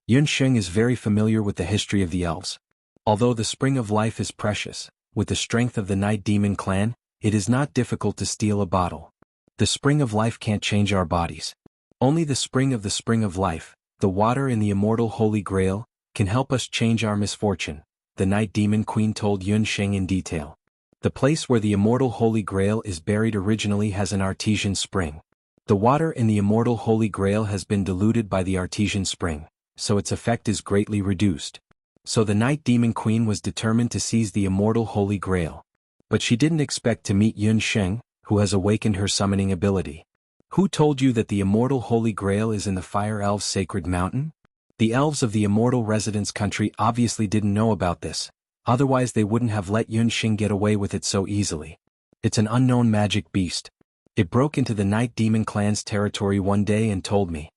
Yunsheng is very familiar with the history of the elves. Although the Spring of Life is precious, with the strength of the Night Demon clan, it is not difficult to steal a bottle. The Spring of Life can't change our bodies. Only the Spring of Life, the water in the immortal Holy Grail, can help us change our misfortune, the Night Demon Queen told Yunsheng in detail. The place where the immortal Holy Grail is buried originally has an artesian spring. The water in the immortal Holy Grail has been diluted by the artesian spring, so its effect is greatly reduced. So the Night Demon Queen was determined to seize the immortal Holy Grail. But she didn't expect to meet Yunsheng, who has awakened her summoning ability. Who told you that the immortal Holy Grail is in the Fire Elves' sacred mountain? The elves of the immortal residence country obviously didn't know about this, otherwise they wouldn't have let Yunsheng get away with it so easily. It's an unknown magic beast. It broke into the Night Demon clan's territory one day and told me.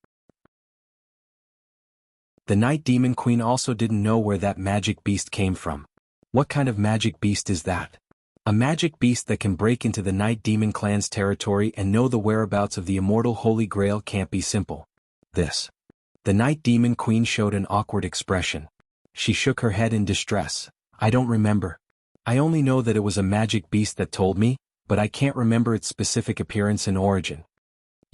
The Night Demon Queen also didn't know where that magic beast came from. What kind of magic beast is that? A magic beast that can break into the Night Demon clan's territory and know the whereabouts of the immortal Holy Grail can't be simple. This. The Night Demon Queen showed an awkward expression. She shook her head in distress. I don't remember. I only know that it was a magic beast that told me, but I can't remember its specific appearance and origin.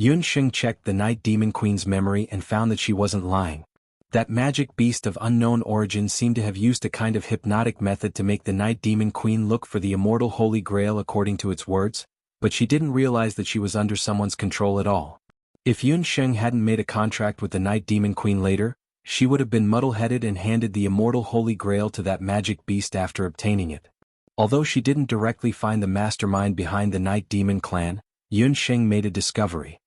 Yunsheng checked the Night Demon Queen's memory and found that she wasn't lying. That magic beast of unknown origin seemed to have used a kind of hypnotic method to make the Night Demon Queen look for the immortal Holy Grail according to its words, but she didn't realize that she was under someone's control at all. If Yunsheng hadn't made a contract with the Night Demon Queen later, she would have been muddle-headed and handed the immortal Holy Grail to that magic beast after obtaining it. Although she didn't directly find the mastermind behind the Night Demon clan, Yunsheng made a discovery.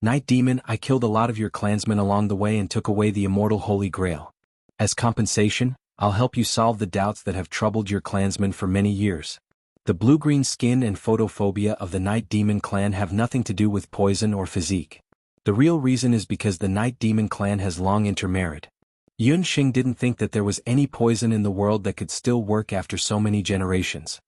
Night Demon, I killed a lot of your clansmen along the way and took away the immortal Holy Grail. As compensation, I'll help you solve the doubts that have troubled your clansmen for many years. The blue-green skin and photophobia of the Night Demon clan have nothing to do with poison or physique. The real reason is because the Night Demon clan has long intermarried. Yunsheng didn't think that there was any poison in the world that could still work after so many generations.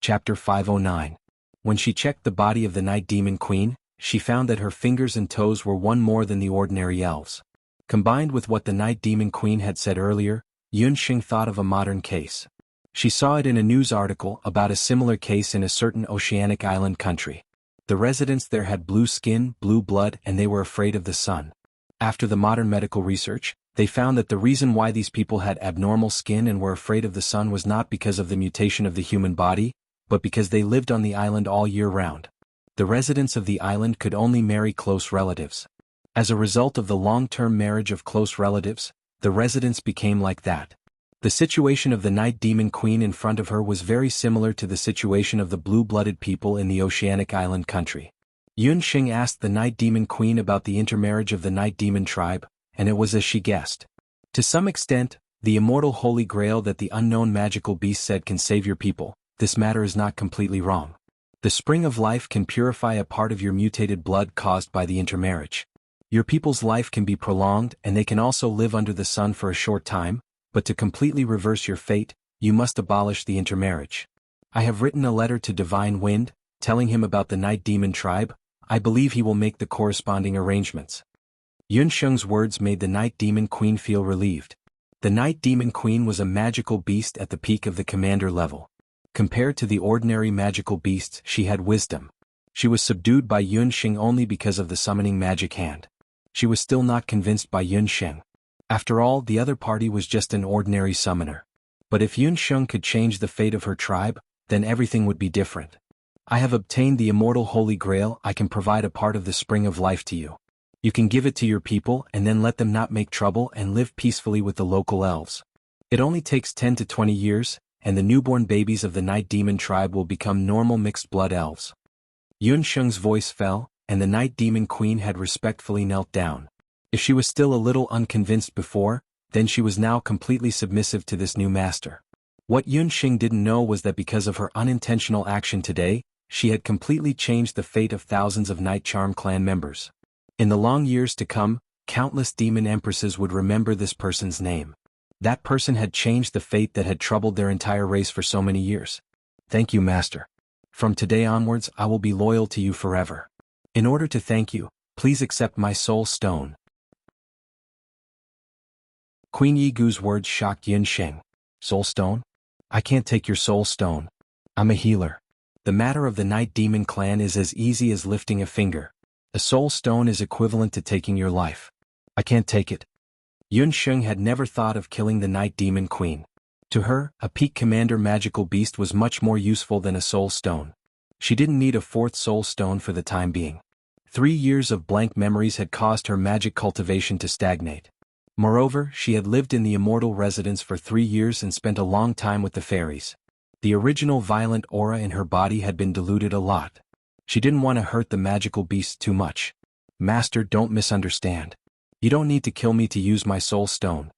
Chapter 509. When she checked the body of the Night Demon Queen, she found that her fingers and toes were one more than the ordinary elves. Combined with what the Night Demon Queen had said earlier, Yunsheng thought of a modern case. She saw it in a news article about a similar case in a certain oceanic island country. The residents there had blue skin, blue blood, and they were afraid of the sun. After the modern medical research, they found that the reason why these people had abnormal skin and were afraid of the sun was not because of the mutation of the human body, but because they lived on the island all year round. The residents of the island could only marry close relatives. As a result of the long-term marriage of close relatives, the residents became like that. The situation of the Night Demon Queen in front of her was very similar to the situation of the blue-blooded people in the oceanic island country. Yunxing asked the Night Demon Queen about the intermarriage of the Night Demon tribe, and it was as she guessed. To some extent, the immortal Holy Grail that the unknown magical beast said can save your people, this matter is not completely wrong. The spring of life can purify a part of your mutated blood caused by the intermarriage. Your people's life can be prolonged and they can also live under the sun for a short time, but to completely reverse your fate, you must abolish the intermarriage. I have written a letter to Divine Wind, telling him about the Night Demon tribe. I believe he will make the corresponding arrangements. Yunsheng's words made the Night Demon Queen feel relieved. The Night Demon Queen was a magical beast at the peak of the commander level. Compared to the ordinary magical beasts, she had wisdom. She was subdued by Yunsheng only because of the summoning magic hand. She was still not convinced by Yunsheng. After all, the other party was just an ordinary summoner. But if Yunsheng could change the fate of her tribe, then everything would be different. I have obtained the immortal Holy Grail. I can provide a part of the spring of life to you. You can give it to your people and then let them not make trouble and live peacefully with the local elves. It only takes 10 to 20 years, and the newborn babies of the Night Demon tribe will become normal mixed-blood elves. Yunsheng's voice fell, and the Night Demon Queen had respectfully knelt down. If she was still a little unconvinced before, then she was now completely submissive to this new master. What Yunsheng didn't know was that because of her unintentional action today, she had completely changed the fate of thousands of Night Charm clan members. In the long years to come, countless demon empresses would remember this person's name. That person had changed the fate that had troubled their entire race for so many years. Thank you, Master. From today onwards, I will be loyal to you forever. In order to thank you, please accept my soul stone. Queen Yigu's words shocked Yunsheng. Soul stone? I can't take your soul stone. I'm a healer. The matter of the Night Demon clan is as easy as lifting a finger. A soul stone is equivalent to taking your life. I can't take it. Yunsheng had never thought of killing the Night Demon Queen. To her, a peak commander magical beast was much more useful than a soul stone. She didn't need a fourth soul stone for the time being. 3 years of blank memories had caused her magic cultivation to stagnate. Moreover, she had lived in the immortal residence for 3 years and spent a long time with the fairies. The original violent aura in her body had been diluted a lot. She didn't want to hurt the magical beast too much. Master, don't misunderstand. You don't need to kill me to use my soul stone.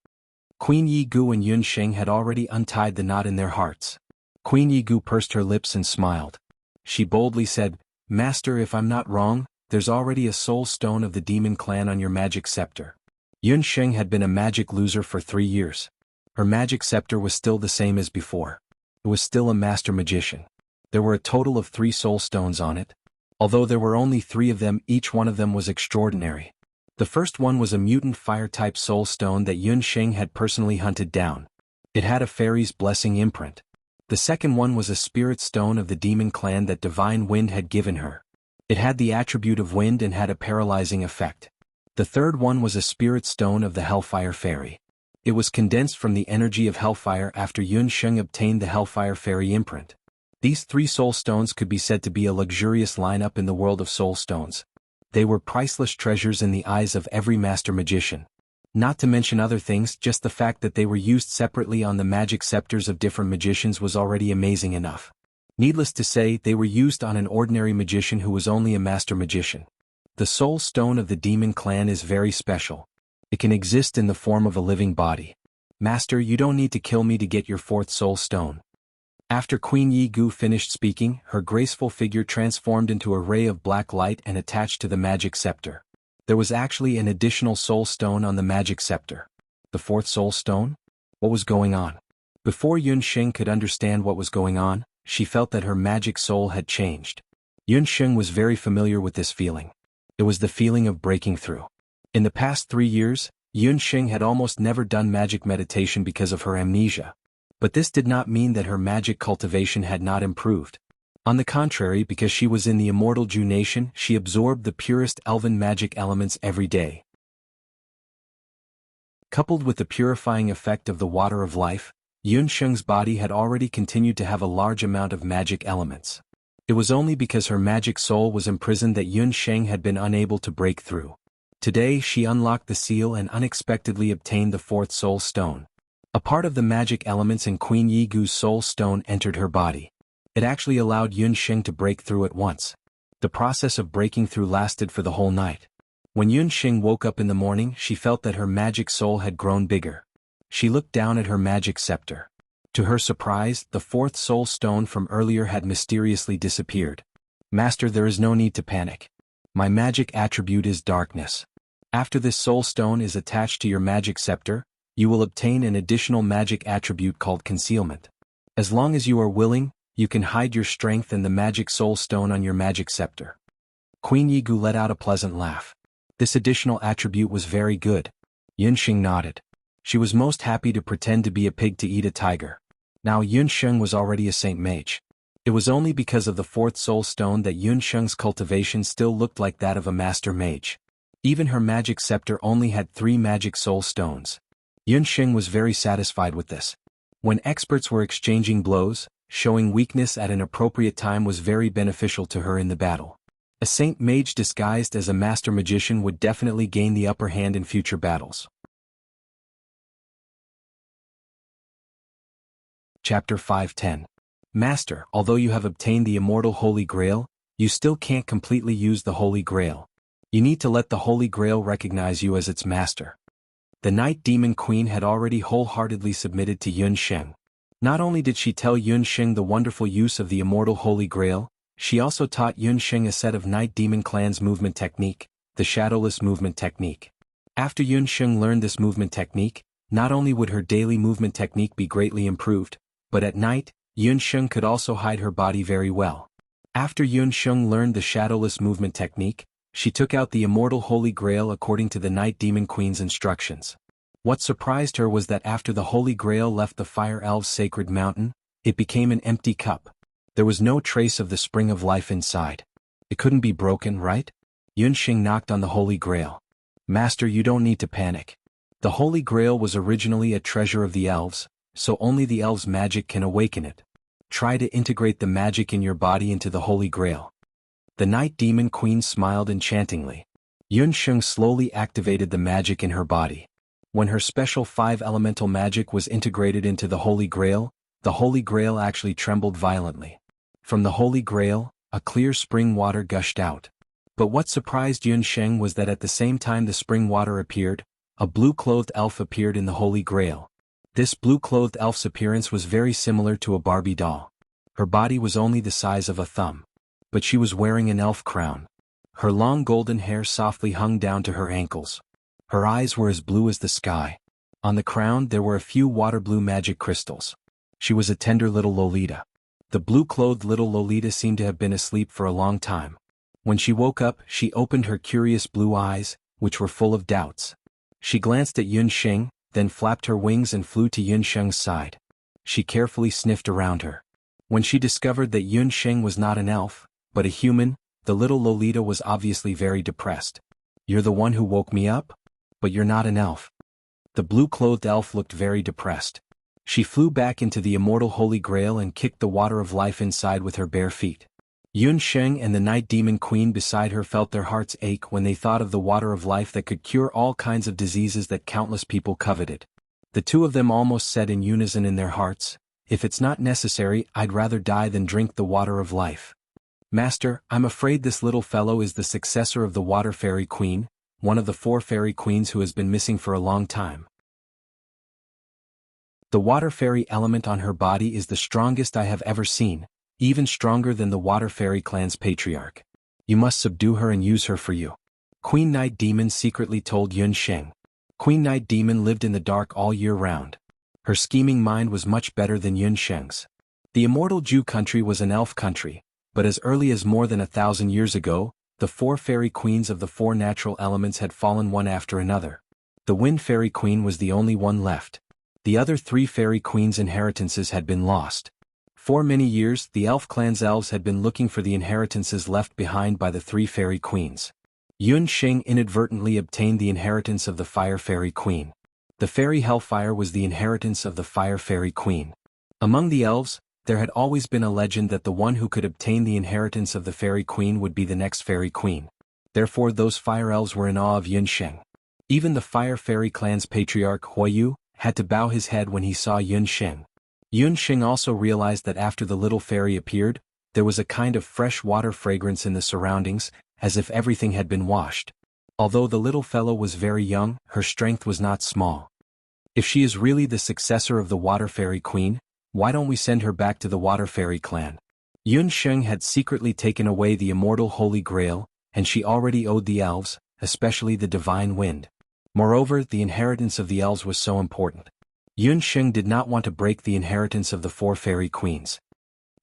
Queen Yigu and Yunsheng had already untied the knot in their hearts. Queen Yigu pursed her lips and smiled. She boldly said, Master, if I'm not wrong, there's already a soul stone of the demon clan on your magic scepter. Yunsheng had been a magic loser for 3 years. Her magic scepter was still the same as before. It was still a master magician. There were a total of 3 soul stones on it. Although there were only 3 of them, each one of them was extraordinary. The first one was a mutant fire-type soul stone that Yunsheng had personally hunted down. It had a fairy's blessing imprint. The second one was a spirit stone of the demon clan that Divine Wind had given her. It had the attribute of wind and had a paralyzing effect. The third one was a spirit stone of the Hellfire Fairy. It was condensed from the energy of Hellfire after Yunsheng obtained the Hellfire Fairy imprint. These 3 soul stones could be said to be a luxurious lineup in the world of soul stones. They were priceless treasures in the eyes of every master magician. Not to mention other things, just the fact that they were used separately on the magic scepters of different magicians was already amazing enough. Needless to say, they were used on an ordinary magician who was only a master magician. The soul stone of the demon clan is very special. It can exist in the form of a living body. Master, you don't need to kill me to get your 4th soul stone. After Queen Yigu finished speaking, her graceful figure transformed into a ray of black light and attached to the magic scepter. There was actually an additional soul stone on the magic scepter. The 4th soul stone? What was going on? Before Yunsheng could understand what was going on, she felt that her magic soul had changed. Yunsheng was very familiar with this feeling. It was the feeling of breaking through. In the past 3 years, Yunsheng had almost never done magic meditation because of her amnesia. But this did not mean that her magic cultivation had not improved. On the contrary, because she was in the immortal Jiu nation, she absorbed the purest elven magic elements every day. Coupled with the purifying effect of the water of life, Yunsheng's body had already continued to have a large amount of magic elements. It was only because her magic soul was imprisoned that Yunsheng had been unable to break through. Today she unlocked the seal and unexpectedly obtained the fourth soul stone. A part of the magic elements in Queen Yigu's soul stone entered her body. It actually allowed Yunsheng to break through at once. The process of breaking through lasted for the whole night. When Yunsheng woke up in the morning, she felt that her magic soul had grown bigger. She looked down at her magic scepter. To her surprise, the fourth soul stone from earlier had mysteriously disappeared. Master, there is no need to panic. My magic attribute is darkness. After this soul stone is attached to your magic scepter, you will obtain an additional magic attribute called concealment. As long as you are willing, you can hide your strength and the magic soul stone on your magic scepter. Queen Yigu let out a pleasant laugh. This additional attribute was very good. Yunsheng nodded. She was most happy to pretend to be a pig to eat a tiger. Now Yunsheng was already a saint mage. It was only because of the fourth soul stone that Yunsheng's cultivation still looked like that of a master mage. Even her magic scepter only had 3 magic soul stones. Yunsheng was very satisfied with this. When experts were exchanging blows, showing weakness at an appropriate time was very beneficial to her in the battle. A saint mage disguised as a master magician would definitely gain the upper hand in future battles. Chapter 5:10. Master, although you have obtained the immortal Holy Grail, you still can't completely use the Holy Grail. You need to let the Holy Grail recognize you as its master. The Night Demon Queen had already wholeheartedly submitted to Yunsheng. Not only did she tell Yunsheng the wonderful use of the immortal Holy Grail, she also taught Yunsheng a set of Night Demon Clan's movement technique, the Shadowless movement technique. After Yunsheng learned this movement technique, not only would her daily movement technique be greatly improved, but at night, Yunsheng could also hide her body very well. After Yunsheng learned the Shadowless movement technique, she took out the immortal Holy Grail according to the Night Demon Queen's instructions. What surprised her was that after the Holy Grail left the Fire Elves' sacred mountain, it became an empty cup. There was no trace of the spring of life inside. It couldn't be broken, right? Yunsheng knocked on the Holy Grail. Master, you don't need to panic. The Holy Grail was originally a treasure of the elves, so only the elves' magic can awaken it. Try to integrate the magic in your body into the Holy Grail. The Night Demon Queen smiled enchantingly. Yunsheng slowly activated the magic in her body. When her special 5 elemental magic was integrated into the Holy Grail actually trembled violently. From the Holy Grail, a clear spring water gushed out. But what surprised Yunsheng was that at the same time the spring water appeared, a blue-clothed elf appeared in the Holy Grail. This blue-clothed elf's appearance was very similar to a Barbie doll. Her body was only the size of a thumb. But she was wearing an elf crown. Her long golden hair softly hung down to her ankles. Her eyes were as blue as the sky. On the crown there were a few water-blue magic crystals. She was a tender little Lolita. The blue-clothed little Lolita seemed to have been asleep for a long time. When she woke up, she opened her curious blue eyes, which were full of doubts. She glanced at Yunsheng, then flapped her wings and flew to Yunsheng's side. She carefully sniffed around her. When she discovered that Yunsheng was not an elf, but a human, the little Lolita was obviously very depressed. You're the one who woke me up? But you're not an elf. The blue-clothed elf looked very depressed. She flew back into the immortal Holy Grail and kicked the water of life inside with her bare feet. Yunsheng and the Night Demon Queen beside her felt their hearts ache when they thought of the water of life that could cure all kinds of diseases that countless people coveted. The two of them almost said in unison in their hearts, "If it's not necessary, I'd rather die than drink the water of life." Master, I'm afraid this little fellow is the successor of the Water Fairy Queen, one of the 4 fairy queens who has been missing for a long time. The Water Fairy element on her body is the strongest I have ever seen, even stronger than the Water Fairy clan's patriarch. You must subdue her and use her for you. Queen Night Demon secretly told Yunsheng. Queen Night Demon lived in the dark all year round. Her scheming mind was much better than Yunsheng's. The immortal Jiu country was an elf country, but as early as more than 1,000 years ago, the 4 fairy queens of the 4 natural elements had fallen one after another. The Wind Fairy Queen was the only one left. The other 3 fairy queens' inheritances had been lost. For many years, the elf clan's elves had been looking for the inheritances left behind by the 3 fairy queens. Yun Xing inadvertently obtained the inheritance of the Fire Fairy Queen. The fairy Hellfire was the inheritance of the Fire Fairy Queen. Among the elves, there had always been a legend that the one who could obtain the inheritance of the Fairy Queen would be the next Fairy Queen. Therefore those fire elves were in awe of Yun Xing. Even the Fire Fairy clan's patriarch Huoyu had to bow his head when he saw Yun Xing. Yun Xing also realized that after the little fairy appeared, there was a kind of fresh water fragrance in the surroundings, as if everything had been washed. Although the little fellow was very young, her strength was not small. If she is really the successor of the Water Fairy Queen, why don't we send her back to the Water Fairy clan? Yun Xing had secretly taken away the immortal Holy Grail, and she already owed the elves, especially the Divine Wind. Moreover, the inheritance of the elves was so important. Yun Xing did not want to break the inheritance of the 4 fairy queens.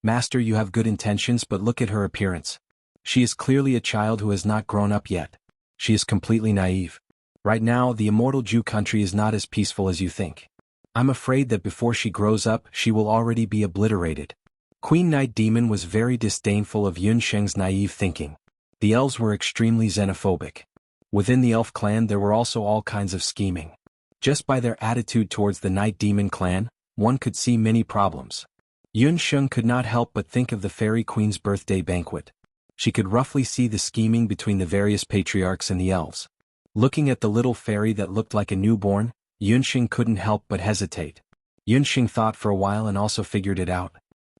Master, you have good intentions, but look at her appearance. She is clearly a child who has not grown up yet. She is completely naive. Right now, the immortal Jiu country is not as peaceful as you think. I'm afraid that before she grows up, she will already be obliterated. Queen Night Demon was very disdainful of Yun Xing's naive thinking. The elves were extremely xenophobic. Within the elf clan there were also all kinds of scheming. Just by their attitude towards the Night Demon clan, one could see many problems. Yun Xing could not help but think of the Fairy Queen's birthday banquet. She could roughly see the scheming between the various patriarchs and the elves. Looking at the little fairy that looked like a newborn, Yun Xing couldn't help but hesitate. Yun Xing thought for a while and also figured it out.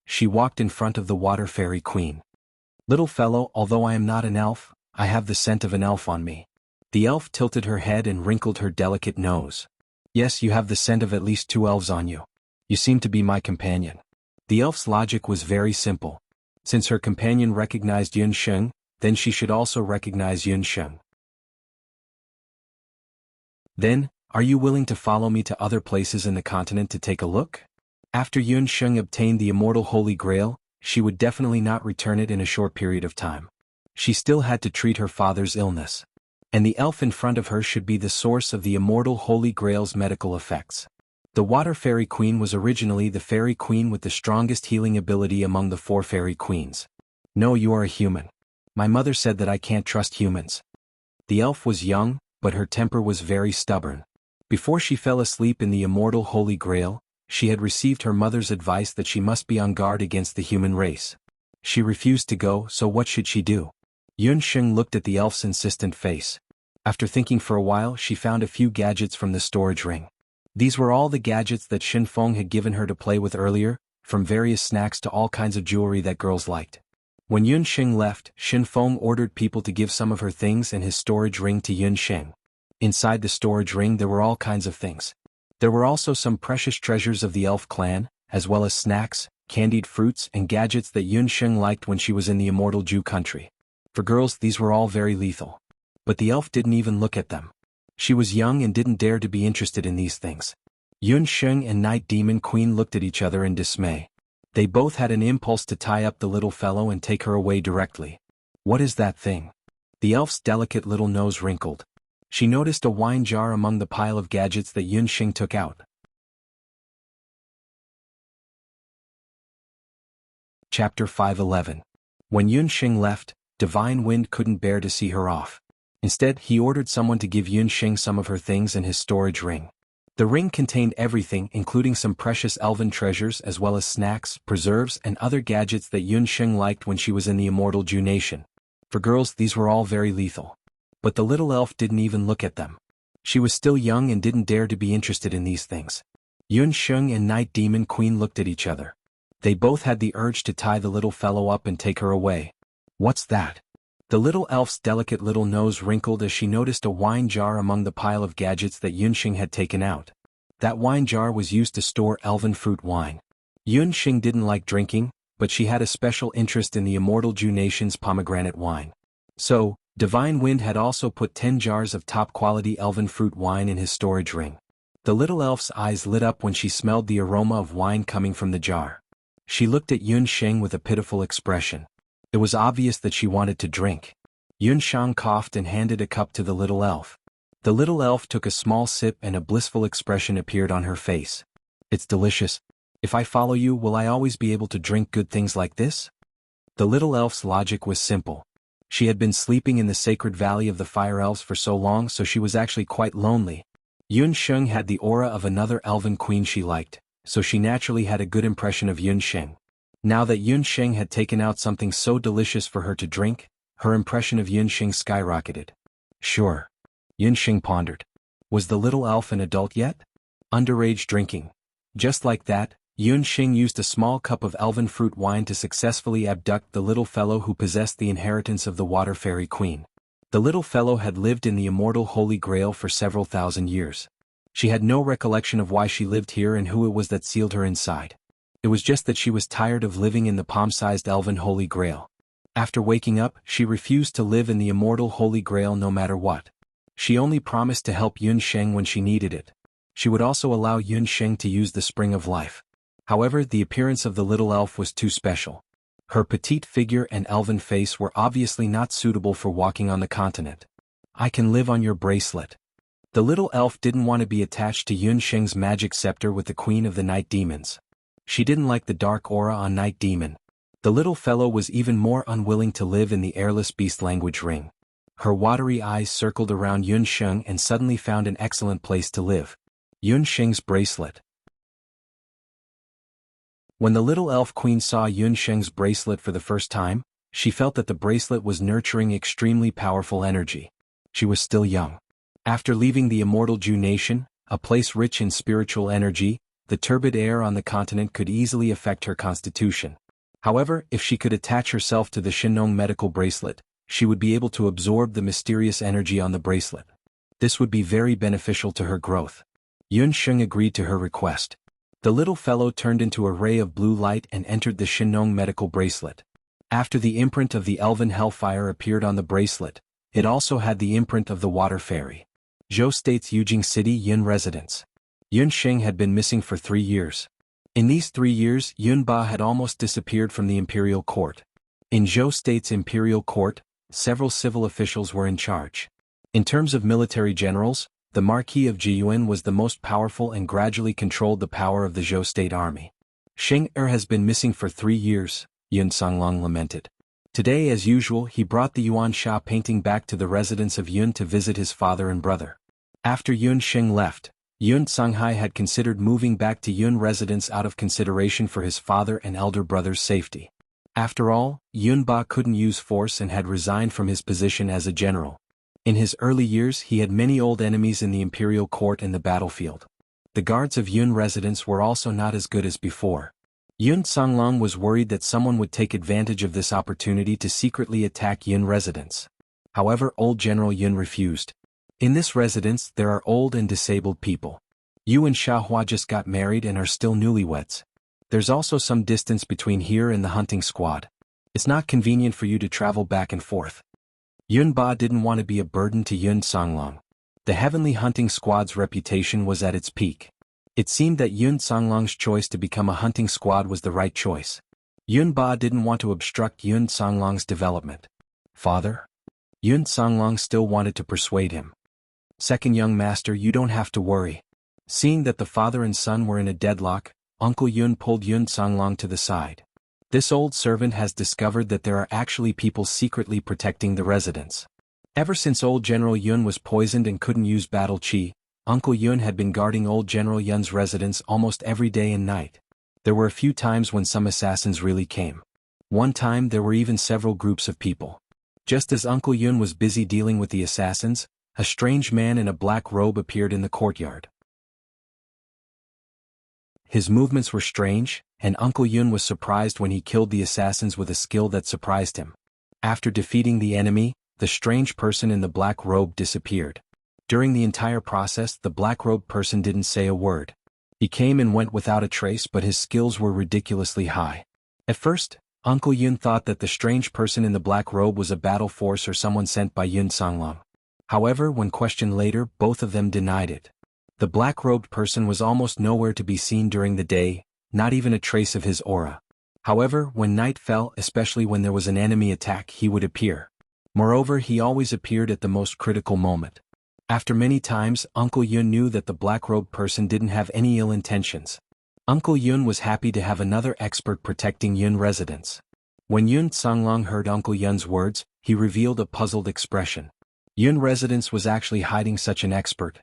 She walked in front of the Water Fairy Queen. Little fellow, although I am not an elf, I have the scent of an elf on me. The elf tilted her head and wrinkled her delicate nose. Yes, you have the scent of at least 2 elves on you. You seem to be my companion. The elf's logic was very simple. Since her companion recognized Yun Xing, then she should also recognize Yun Xing. Then, are you willing to follow me to other places in the continent to take a look? After Yun Xing obtained the immortal Holy Grail, she would definitely not return it in a short period of time. She still had to treat her father's illness. And the elf in front of her should be the source of the immortal Holy Grail's medical effects. The Water Fairy Queen was originally the fairy queen with the strongest healing ability among the 4 fairy queens. No, you are a human. My mother said that I can't trust humans. The elf was young, but her temper was very stubborn. Before she fell asleep in the immortal Holy Grail, she had received her mother's advice that she must be on guard against the human race. She refused to go, so what should she do? Yun Xing looked at the elf's insistent face. After thinking for a while, she found a few gadgets from the storage ring. These were all the gadgets that Xin Feng had given her to play with earlier, from various snacks to all kinds of jewelry that girls liked. When Yun Xing left, Xin Feng ordered people to give some of her things and his storage ring to Yun Xing. Inside the storage ring there were all kinds of things. There were also some precious treasures of the elf clan, as well as snacks, candied fruits and gadgets that Yun Xing liked when she was in the immortal Jiu country. For girls these were all very lethal. But the elf didn't even look at them. She was young and didn't dare to be interested in these things. Yun Xing and Night Demon Queen looked at each other in dismay. They both had an impulse to tie up the little fellow and take her away directly. What is that thing? The elf's delicate little nose wrinkled. She noticed a wine jar among the pile of gadgets that Yun Xing took out. Chapter 511. When Yun Xing left, Divine Wind couldn't bear to see her off. Instead, he ordered someone to give Yun Xing some of her things and his storage ring. The ring contained everything, including some precious elven treasures as well as snacks, preserves and other gadgets that Yun Xing liked when she was in the immortal Jiu nation. For girls these were all very lethal. But the little elf didn't even look at them. She was still young and didn't dare to be interested in these things. Yun Xing and Night Demon Queen looked at each other. They both had the urge to tie the little fellow up and take her away. What's that? The little elf's delicate little nose wrinkled as she noticed a wine jar among the pile of gadgets that Yun Xing had taken out. That wine jar was used to store elven fruit wine. Yun Xing didn't like drinking, but she had a special interest in the immortal Jiu nation's pomegranate wine. So, Divine Wind had also put 10 jars of top-quality elven fruit wine in his storage ring. The little elf's eyes lit up when she smelled the aroma of wine coming from the jar. She looked at Yun Xing with a pitiful expression. It was obvious that she wanted to drink. Yun Xing coughed and handed a cup to the little elf. The little elf took a small sip and a blissful expression appeared on her face. It's delicious. If I follow you, will I always be able to drink good things like this? The little elf's logic was simple. She had been sleeping in the sacred valley of the fire elves for so long, so she was actually quite lonely. Yun Sheng had the aura of another elven queen she liked, so she naturally had a good impression of Yun Sheng. Now that Yun Sheng had taken out something so delicious for her to drink, her impression of Yun Sheng skyrocketed. Sure. Yun Sheng pondered. Was the little elf an adult yet? Underage drinking. Just like that, Yun Sheng used a small cup of elven fruit wine to successfully abduct the little fellow who possessed the inheritance of the Water Fairy Queen. The little fellow had lived in the immortal Holy Grail for several thousand years. She had no recollection of why she lived here and who it was that sealed her inside. It was just that she was tired of living in the palm-sized elven Holy Grail. After waking up, she refused to live in the immortal Holy Grail no matter what. She only promised to help Yun Sheng when she needed it. She would also allow Yun Sheng to use the Spring of Life. However, the appearance of the little elf was too special. Her petite figure and elven face were obviously not suitable for walking on the continent. I can live on your bracelet. The little elf didn't want to be attached to Yun Sheng's magic scepter with the Queen of the Night Demons. She didn't like the dark aura on Night Demon. The little fellow was even more unwilling to live in the airless beast language ring. Her watery eyes circled around Yun Sheng and suddenly found an excellent place to live. Yun Sheng's bracelet. When the little elf queen saw Yun Sheng's bracelet for the first time, she felt that the bracelet was nurturing extremely powerful energy. She was still young. After leaving the immortal Ju nation, a place rich in spiritual energy, the turbid air on the continent could easily affect her constitution. However, if she could attach herself to the Shinong medical bracelet, she would be able to absorb the mysterious energy on the bracelet. This would be very beneficial to her growth. Yun Sheng agreed to her request. The little fellow turned into a ray of blue light and entered the Shinong medical bracelet. After the imprint of the elven hellfire appeared on the bracelet, it also had the imprint of the water fairy. Zhou State's Yujing City Yun residence. Yun Sheng had been missing for 3 years. In these 3 years, Yun Ba had almost disappeared from the imperial court. In Zhou State's imperial court, several civil officials were in charge. In terms of military generals, the Marquis of Jiyuan was the most powerful and gradually controlled the power of the Zhou State army. Sheng has been missing for 3 years, Yun Songlong lamented. Today, as usual, he brought the Yuan Sha painting back to the residence of Yun to visit his father and brother. After Yun Sheng left, Yun Songhai had considered moving back to Yun residence out of consideration for his father and elder brother's safety. After all, Yun Ba couldn't use force and had resigned from his position as a general. In his early years, he had many old enemies in the imperial court and the battlefield. The guards of Yun residence were also not as good as before. Yun Songlong was worried that someone would take advantage of this opportunity to secretly attack Yun residence. However, old General Yun refused. In this residence, there are old and disabled people. You and Xiahua just got married and are still newlyweds. There's also some distance between here and the hunting squad. It's not convenient for you to travel back and forth. Yun Ba didn't want to be a burden to Yun Songlong. The heavenly hunting squad's reputation was at its peak. It seemed that Yun Songlong's choice to become a hunting squad was the right choice. Yun Ba didn't want to obstruct Yun Songlong's development. Father? Yun Songlong still wanted to persuade him. Second young master, you don't have to worry. Seeing that the father and son were in a deadlock, Uncle Yun pulled Yun Songlong to the side. This old servant has discovered that there are actually people secretly protecting the residence. Ever since old General Yun was poisoned and couldn't use battle chi, Uncle Yun had been guarding old General Yun's residence almost every day and night. There were a few times when some assassins really came. One time there were even several groups of people. Just as Uncle Yun was busy dealing with the assassins, a strange man in a black robe appeared in the courtyard. His movements were strange, and Uncle Yun was surprised when he killed the assassins with a skill that surprised him. After defeating the enemy, the strange person in the black robe disappeared. During the entire process, the black-robed person didn't say a word. He came and went without a trace, but his skills were ridiculously high. At first, Uncle Yun thought that the strange person in the black robe was a battle force or someone sent by Yun Songlong. However, when questioned later, both of them denied it. The black-robed person was almost nowhere to be seen during the day, not even a trace of his aura. However, when night fell, especially when there was an enemy attack, he would appear. Moreover, he always appeared at the most critical moment. After many times, Uncle Yun knew that the black-robed person didn't have any ill intentions. Uncle Yun was happy to have another expert protecting Yun residence. When Yun Songlong heard Uncle Yun's words, he revealed a puzzled expression. Yun residence was actually hiding such an expert.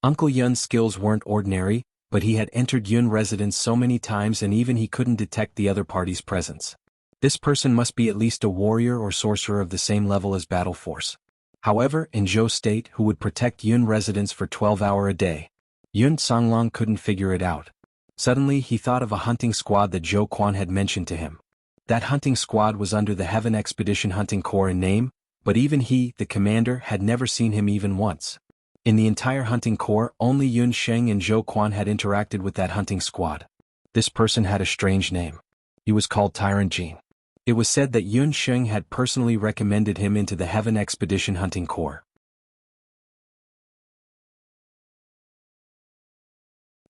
Uncle Yun's skills weren't ordinary, but he had entered Yun residence so many times and even he couldn't detect the other party's presence. This person must be at least a warrior or sorcerer of the same level as battle force. However, in Zhou State, who would protect Yun residence for 12 hours a day? Yun Songlong couldn't figure it out. Suddenly he thought of a hunting squad that Zhou Quan had mentioned to him. That hunting squad was under the Heaven Expedition Hunting Corps in name, but even he, the commander, had never seen him even once. In the entire hunting corps, only Yun Sheng and Zhou Quan had interacted with that hunting squad. This person had a strange name. He was called Tyrant Jean. It was said that Yun Sheng had personally recommended him into the Heaven Expedition Hunting Corps.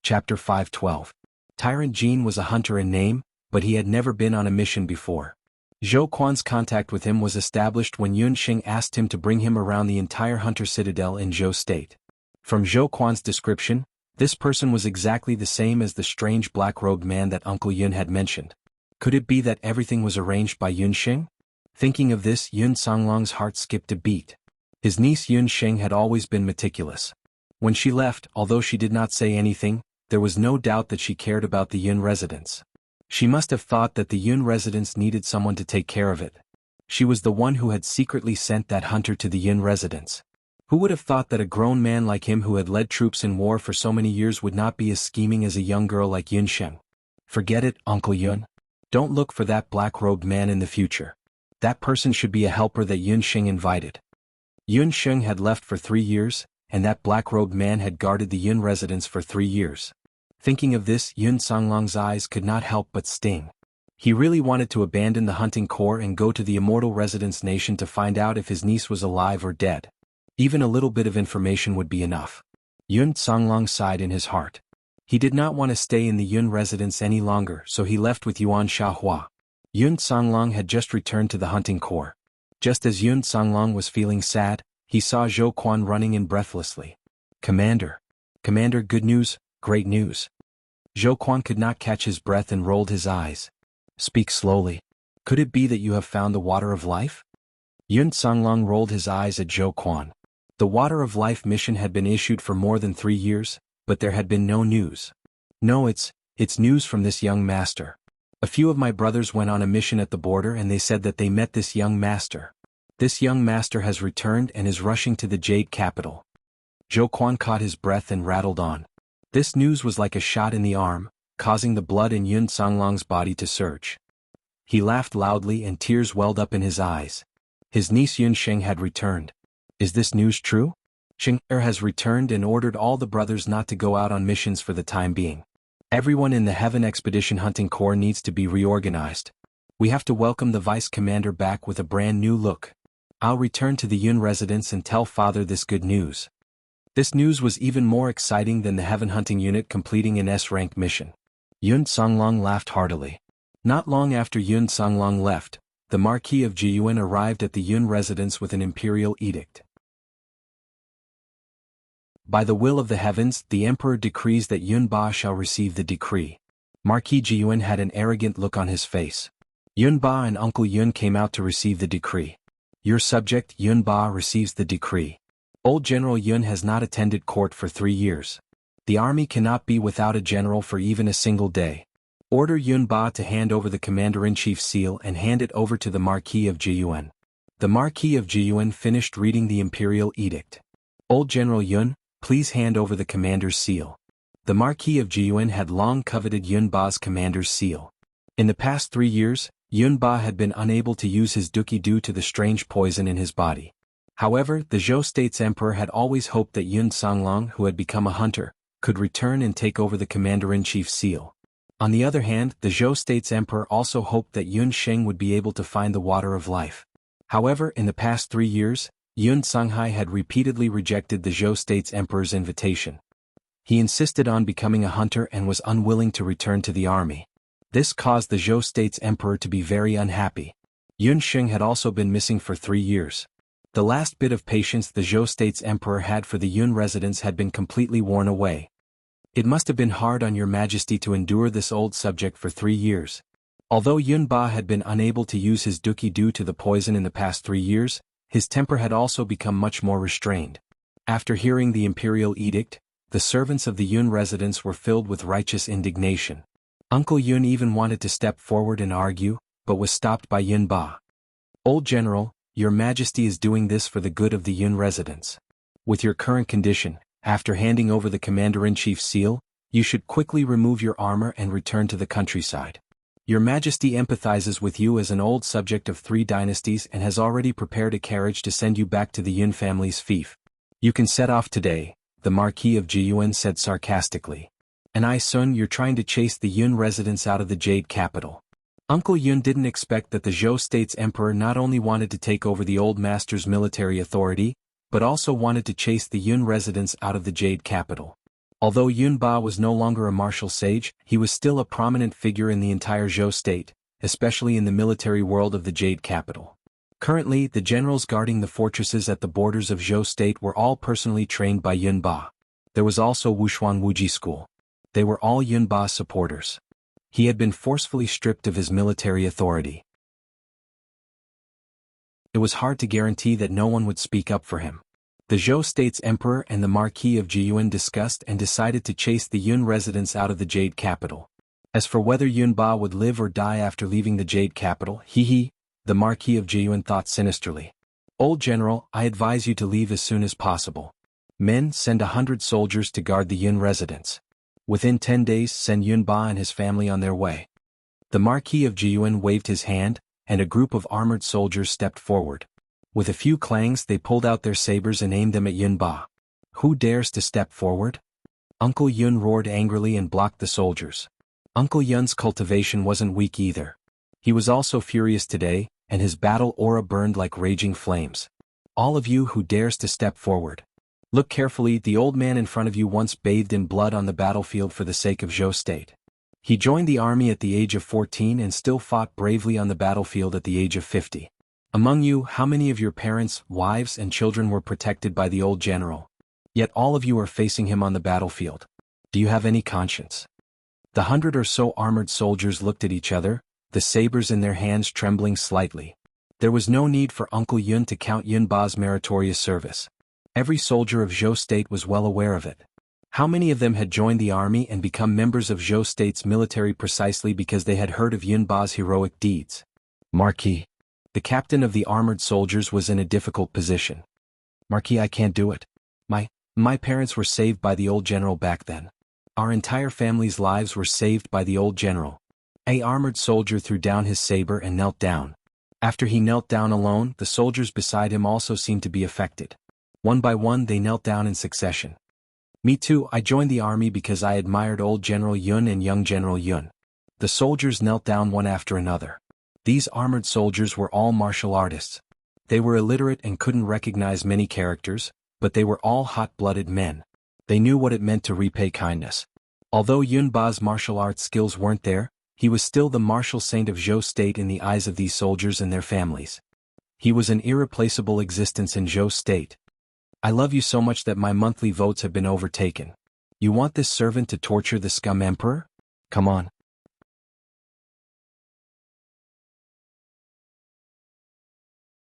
Chapter 5:12. Tyrant Jean was a hunter in name, but he had never been on a mission before. Zhou Quan's contact with him was established when Yun Sheng asked him to bring him around the entire hunter citadel in Zhou State. From Zhou Quan's description, this person was exactly the same as the strange black-robed man that Uncle Yun had mentioned. Could it be that everything was arranged by Yun Sheng? Thinking of this, Yun Songlong's heart skipped a beat. His niece Yun Sheng had always been meticulous. When she left, although she did not say anything, there was no doubt that she cared about the Yun residence. She must have thought that the Yun residence needed someone to take care of it. She was the one who had secretly sent that hunter to the Yun residence. Who would have thought that a grown man like him who had led troops in war for so many years would not be as scheming as a young girl like Yun Sheng? Forget it, Uncle Yun. Don't look for that black-robed man in the future. That person should be a helper that Yun Sheng invited. Yun Sheng had left for 3 years, and that black-robed man had guarded the Yun residence for 3 years. Thinking of this, Yun Songlong's eyes could not help but sting. He really wanted to abandon the hunting corps and go to the immortal residence nation to find out if his niece was alive or dead. Even a little bit of information would be enough. Yun Songlong sighed in his heart. He did not want to stay in the Yun residence any longer, so he left with Yuan Xiahua. Yun Songlong had just returned to the hunting corps. Just as Yun Songlong was feeling sad, he saw Zhou Quan running in breathlessly. Commander. Commander, good news, great news. Zhou Quan could not catch his breath and rolled his eyes. Speak slowly. Could it be that you have found the water of life? Yun Songlong rolled his eyes at Zhou Quan. The water of life mission had been issued for more than 3 years, but there had been no news. No, it's news from this young master. A few of my brothers went on a mission at the border and they said that they met this young master. This young master has returned and is rushing to the Jade capital. Zhou Quan caught his breath and rattled on. This news was like a shot in the arm, causing the blood in Yun Songlong's body to surge. He laughed loudly and tears welled up in his eyes. His niece Yun Sheng had returned. Is this news true? Sheng has returned and ordered all the brothers not to go out on missions for the time being. Everyone in the Heaven Expedition Hunting Corps needs to be reorganized. We have to welcome the vice commander back with a brand new look. I'll return to the Yun residence and tell father this good news. This news was even more exciting than the Heaven Hunting Unit completing an S-rank mission. Yun Songlong laughed heartily. Not long after Yun Songlong left, the Marquis of Jianghu arrived at the Yun residence with an imperial edict. By the will of the heavens, the emperor decrees that Yun Ba shall receive the decree. Marquis Jianghu had an arrogant look on his face. Yun Ba and Uncle Yun came out to receive the decree. Your subject Yun Ba receives the decree. Old General Yun has not attended court for 3 years. The army cannot be without a general for even a single day. Order Yun Ba to hand over the Commander-in-Chief's seal and hand it over to the Marquis of Jianghu. The Marquis of Jianghu finished reading the imperial edict. Old General Yun, please hand over the commander's seal. The Marquis of Jianghu had long coveted Yun Ba's commander's seal. In the past 3 years, Yun Ba had been unable to use his duki due to the strange poison in his body. However, the Zhou State's emperor had always hoped that Yun Songlong, who had become a hunter, could return and take over the Commander-in-Chief's seal. On the other hand, the Zhou State's emperor also hoped that Yun Sheng would be able to find the water of life. However, in the past 3 years, Yun Songhai had repeatedly rejected the Zhou State's emperor's invitation. He insisted on becoming a hunter and was unwilling to return to the army. This caused the Zhou State's emperor to be very unhappy. Yun Sheng had also been missing for 3 years. The last bit of patience the Zhou State's emperor had for the Yun residents had been completely worn away. It must have been hard on your majesty to endure this old subject for 3 years. Although Yun Ba had been unable to use his duki due to the poison in the past 3 years, his temper had also become much more restrained. After hearing the imperial edict, the servants of the Yun residence were filled with righteous indignation. Uncle Yun even wanted to step forward and argue, but was stopped by Yun Ba. Old General, your majesty is doing this for the good of the Yun residence. With your current condition, after handing over the commander-in-chief's seal, you should quickly remove your armor and return to the countryside. Your majesty empathizes with you as an old subject of 3 dynasties and has already prepared a carriage to send you back to the Yun family's fief. You can set off today, the Marquis of Jiyuan said sarcastically. And Sun, you're trying to chase the Yun residents out of the Jade capital. Uncle Yun didn't expect that the Zhou state's emperor not only wanted to take over the old master's military authority, but also wanted to chase the Yun residents out of the Jade capital. Although Yun Ba was no longer a martial sage, he was still a prominent figure in the entire Zhou state, especially in the military world of the Jade capital. Currently, the generals guarding the fortresses at the borders of Zhou state were all personally trained by Yun Ba. There was also Wushuan Wuji School. They were all Yun Ba's supporters. He had been forcefully stripped of his military authority. It was hard to guarantee that no one would speak up for him. The Zhou state's emperor and the Marquis of Jiyuan discussed and decided to chase the Yun residents out of the Jade capital. As for whether Yun Ba would live or die after leaving the Jade capital, the Marquis of Jiyuan thought sinisterly. Old General, I advise you to leave as soon as possible. Men, send 100 soldiers to guard the Yun residents. Within 10 days, send Yun Ba and his family on their way. The Marquis of Jiyuan waved his hand, and a group of armored soldiers stepped forward. With a few clangs they pulled out their sabers and aimed them at Yun Ba. Who dares to step forward? Uncle Yun roared angrily and blocked the soldiers. Uncle Yun's cultivation wasn't weak either. He was also furious today, and his battle aura burned like raging flames. All of you who dares to step forward. Look carefully, the old man in front of you once bathed in blood on the battlefield for the sake of Zhou state. He joined the army at the age of 14 and still fought bravely on the battlefield at the age of 50. Among you, how many of your parents, wives and children were protected by the old general? Yet all of you are facing him on the battlefield. Do you have any conscience? The 100 or so armored soldiers looked at each other, the sabers in their hands trembling slightly. There was no need for Uncle Yun to count Yun Ba's meritorious service. Every soldier of Zhou state was well aware of it. How many of them had joined the army and become members of Zhou state's military precisely because they had heard of Yun Ba's heroic deeds? Marquis. The captain of the armored soldiers was in a difficult position. Marquis, I can't do it. My parents were saved by the old general back then. Our entire family's lives were saved by the old general. A armored soldier threw down his saber and knelt down. After he knelt down alone, the soldiers beside him also seemed to be affected. One by one they knelt down in succession. Me too, I joined the army because I admired old General Yun and young General Yun. The soldiers knelt down one after another. These armored soldiers were all martial artists. They were illiterate and couldn't recognize many characters, but they were all hot-blooded men. They knew what it meant to repay kindness. Although Yun Ba's martial arts skills weren't there, he was still the martial saint of Zhou state in the eyes of these soldiers and their families. He was an irreplaceable existence in Zhou state. I love you so much that my monthly votes have been overtaken. You want this servant to torture the scum emperor? Come on.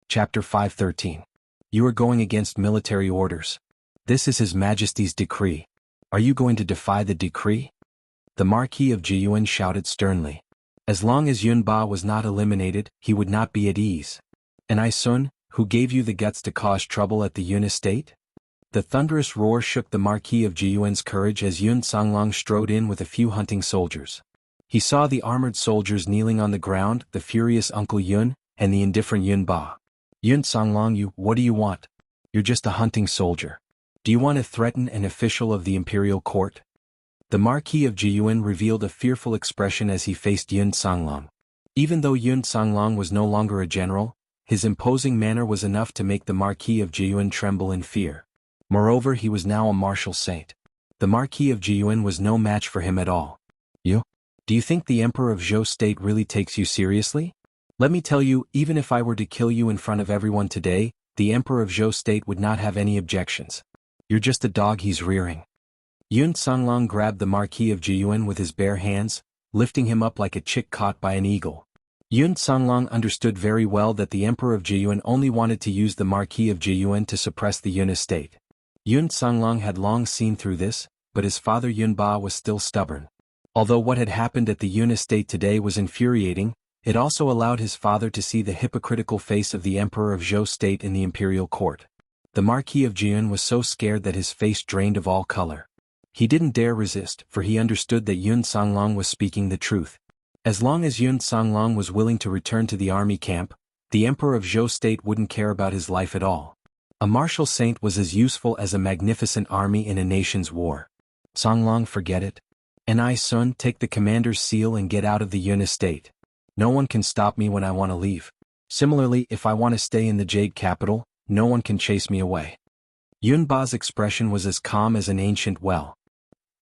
Chapter 513. You are going against military orders. This is His Majesty's decree. Are you going to defy the decree? The Marquis of Jiyuan shouted sternly. As long as Yun Ba was not eliminated, he would not be at ease. And Sun, who gave you the guts to cause trouble at the Yun estate? The thunderous roar shook the Marquis of Jiyuan's courage as Yun Songlong strode in with a few hunting soldiers. He saw the armored soldiers kneeling on the ground, the furious Uncle Yun, and the indifferent Yun Ba. Yun Songlong, what do you want? You're just a hunting soldier. Do you want to threaten an official of the imperial court? The Marquis of Jiyuan revealed a fearful expression as he faced Yun Songlong. Even though Yun Songlong was no longer a general, his imposing manner was enough to make the Marquis of Jiyuan tremble in fear. Moreover, he was now a martial saint. The Marquis of Jiyuan was no match for him at all. Do you think the Emperor of Zhou state really takes you seriously? Let me tell you, even if I were to kill you in front of everyone today, the Emperor of Zhou state would not have any objections. You're just a dog he's rearing. Yun Songlong grabbed the Marquis of Jiyuan with his bare hands, lifting him up like a chick caught by an eagle. Yun Songlong understood very well that the Emperor of Jiyuan only wanted to use the Marquis of Jiyuan to suppress the Yun estate. Yun Songlong had long seen through this, but his father Yun Ba was still stubborn. Although what had happened at the Yun estate today was infuriating, it also allowed his father to see the hypocritical face of the Emperor of Zhou state in the imperial court. The Marquis of Jiyuan was so scared that his face drained of all color. He didn't dare resist, for he understood that Yun Songlong was speaking the truth. As long as Yun Songlong was willing to return to the army camp, the Emperor of Zhou state wouldn't care about his life at all. A martial saint was as useful as a magnificent army in a nation's war. Songlong, forget it. And I, son, take the commander's seal and get out of the Yun estate. No one can stop me when I want to leave. Similarly, if I want to stay in the Jade capital, no one can chase me away. Yun Ba's expression was as calm as an ancient well.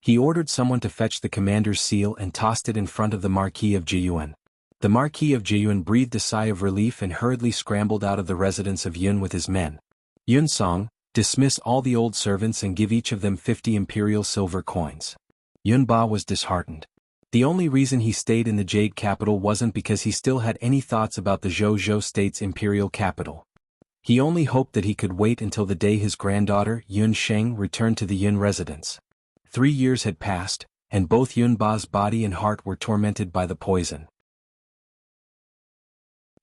He ordered someone to fetch the commander's seal and tossed it in front of the Marquis of Jiyuan. The Marquis of Jiyuan breathed a sigh of relief and hurriedly scrambled out of the residence of Yun with his men. Yun Song, dismiss all the old servants and give each of them 50 imperial silver coins. Yun Ba was disheartened. The only reason he stayed in the Jade capital wasn't because he still had any thoughts about the Zhou state's imperial capital. He only hoped that he could wait until the day his granddaughter, Yun Sheng, returned to the Yun residence. 3 years had passed, and both Yun Ba's body and heart were tormented by the poison.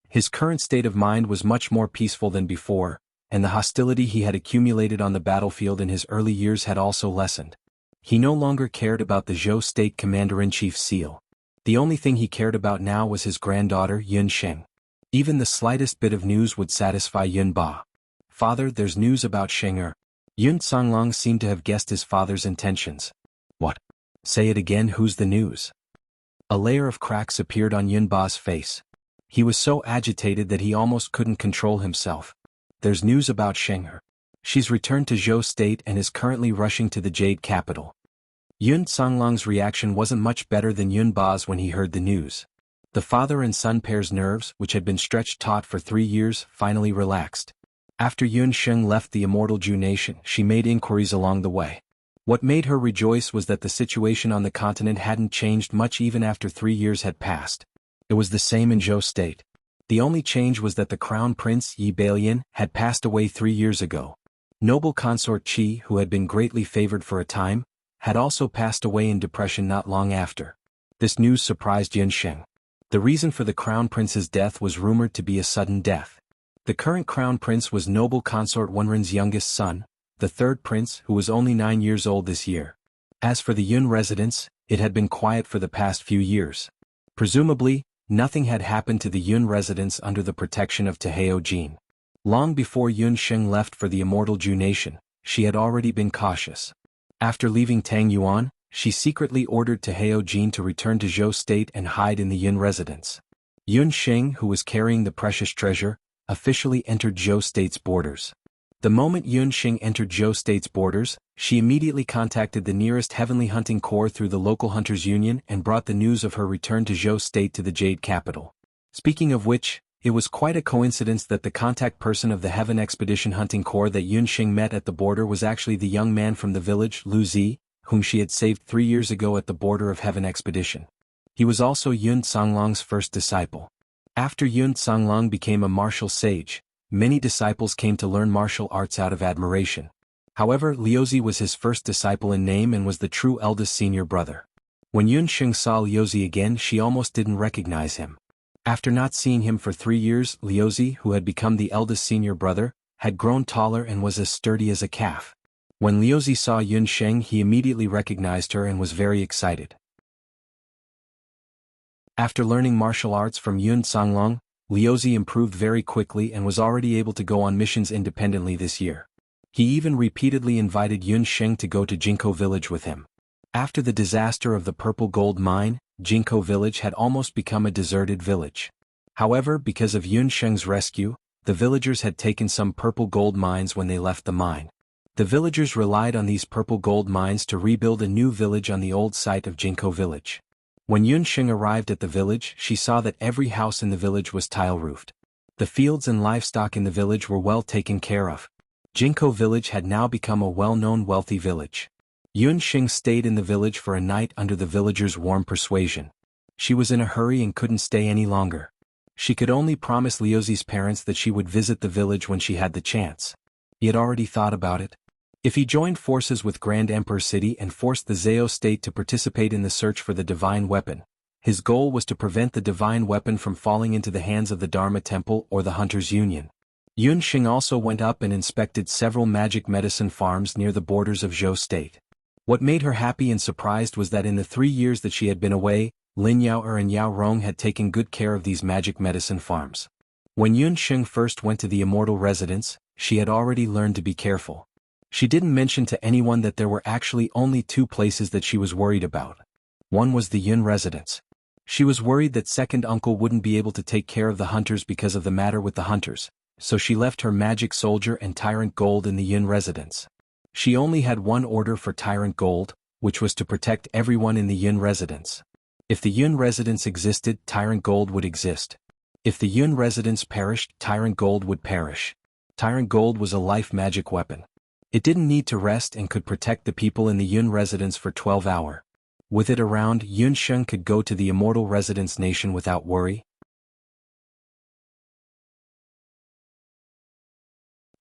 His current state of mind was much more peaceful than before, and the hostility he had accumulated on the battlefield in his early years had also lessened. He no longer cared about the Zhou state commander-in-chief's seal. The only thing he cared about now was his granddaughter, Yun Sheng. Even the slightest bit of news would satisfy Yun Ba. Father, there's news about Sheng'er. Yun Songlong seemed to have guessed his father's intentions. What? Say it again, who's the news? A layer of cracks appeared on Yun Ba's face. He was so agitated that he almost couldn't control himself. There's news about Sheng'er. She's returned to Zhou state and is currently rushing to the Jade capital. Yun Songlong's reaction wasn't much better than Yun Ba's when he heard the news. The father and son pair's nerves, which had been stretched taut for 3 years, finally relaxed. After Yun Sheng left the immortal Zhu nation, she made inquiries along the way. What made her rejoice was that the situation on the continent hadn't changed much even after 3 years had passed. It was the same in Zhou state. The only change was that the crown prince, Yi Balian, had passed away 3 years ago. Noble consort Qi, who had been greatly favored for a time, had also passed away in depression not long after. This news surprised Yun Sheng. The reason for the crown prince's death was rumored to be a sudden death. The current crown prince was noble consort Wenren's youngest son, the third prince, who was only 9 years old this year. As for the Yun residence, it had been quiet for the past few years. Presumably, nothing had happened to the Yun residence under the protection of Taheo Jin. Long before Yun Sheng left for the immortal Zhu nation, she had already been cautious. After leaving Tang Yuan, she secretly ordered Taheo Jin to return to Zhou state and hide in the Yun residence. Yun Sheng, who was carrying the precious treasure, officially entered Zhou state's borders. The moment Yun Sheng entered Zhou state's borders, she immediately contacted the nearest heavenly hunting corps through the local hunters' union and brought the news of her return to Zhou state to the Jade capital. Speaking of which, it was quite a coincidence that the contact person of the Heaven Expedition Hunting Corps that Yun Sheng met at the border was actually the young man from the village, Lu Zi, whom she had saved 3 years ago at the border of Heaven Expedition. He was also Yun Songlong's first disciple. After Yun Songlong became a martial sage, many disciples came to learn martial arts out of admiration. However, Liuzi was his first disciple in name and was the true eldest senior brother. When Yun Sheng saw Liuzi again, she almost didn't recognize him. After not seeing him for 3 years, Liuzi, who had become the eldest senior brother, had grown taller and was as sturdy as a calf. When Liuzi saw Yun Sheng, he immediately recognized her and was very excited. After learning martial arts from Yun Songlong, Liuzi improved very quickly and was already able to go on missions independently this year. He even repeatedly invited Yun Sheng to go to Jianghu village with him. After the disaster of the purple gold mine, Jianghu village had almost become a deserted village. However, because of Yun Sheng's rescue, the villagers had taken some purple gold mines when they left the mine. The villagers relied on these purple gold mines to rebuild a new village on the old site of Jianghu village. When Yun Sheng arrived at the village, she saw that every house in the village was tile-roofed. The fields and livestock in the village were well taken care of. Jianghu village had now become a well-known wealthy village. Yun Xing stayed in the village for a night under the villagers' warm persuasion. She was in a hurry and couldn't stay any longer. She could only promise Liuzi's parents that she would visit the village when she had the chance. He had already thought about it. If he joined forces with Grand Emperor City and forced the Zhao state to participate in the search for the divine weapon, his goal was to prevent the divine weapon from falling into the hands of the Dharma Temple or the Hunters' Union. Yun Xing also went up and inspected several magic medicine farms near the borders of Zhou state. What made her happy and surprised was that in the 3 years that she had been away, Lin Yao and Yao Rong had taken good care of these magic medicine farms. When Yun Xing first went to the immortal residence, she had already learned to be careful. She didn't mention to anyone that there were actually only 2 places that she was worried about. One was the Yun residence. She was worried that second uncle wouldn't be able to take care of the hunters because of the matter with the hunters, so she left her magic soldier and tyrant gold in the Yun residence. She only had one order for tyrant gold, which was to protect everyone in the Yun residence. If the Yun residence existed, tyrant gold would exist. If the Yun residence perished, tyrant gold would perish. Tyrant gold was a life magic weapon. It didn't need to rest and could protect the people in the Yun residence for 12 hours. With it around, Yun Xing could go to the immortal residence nation without worry.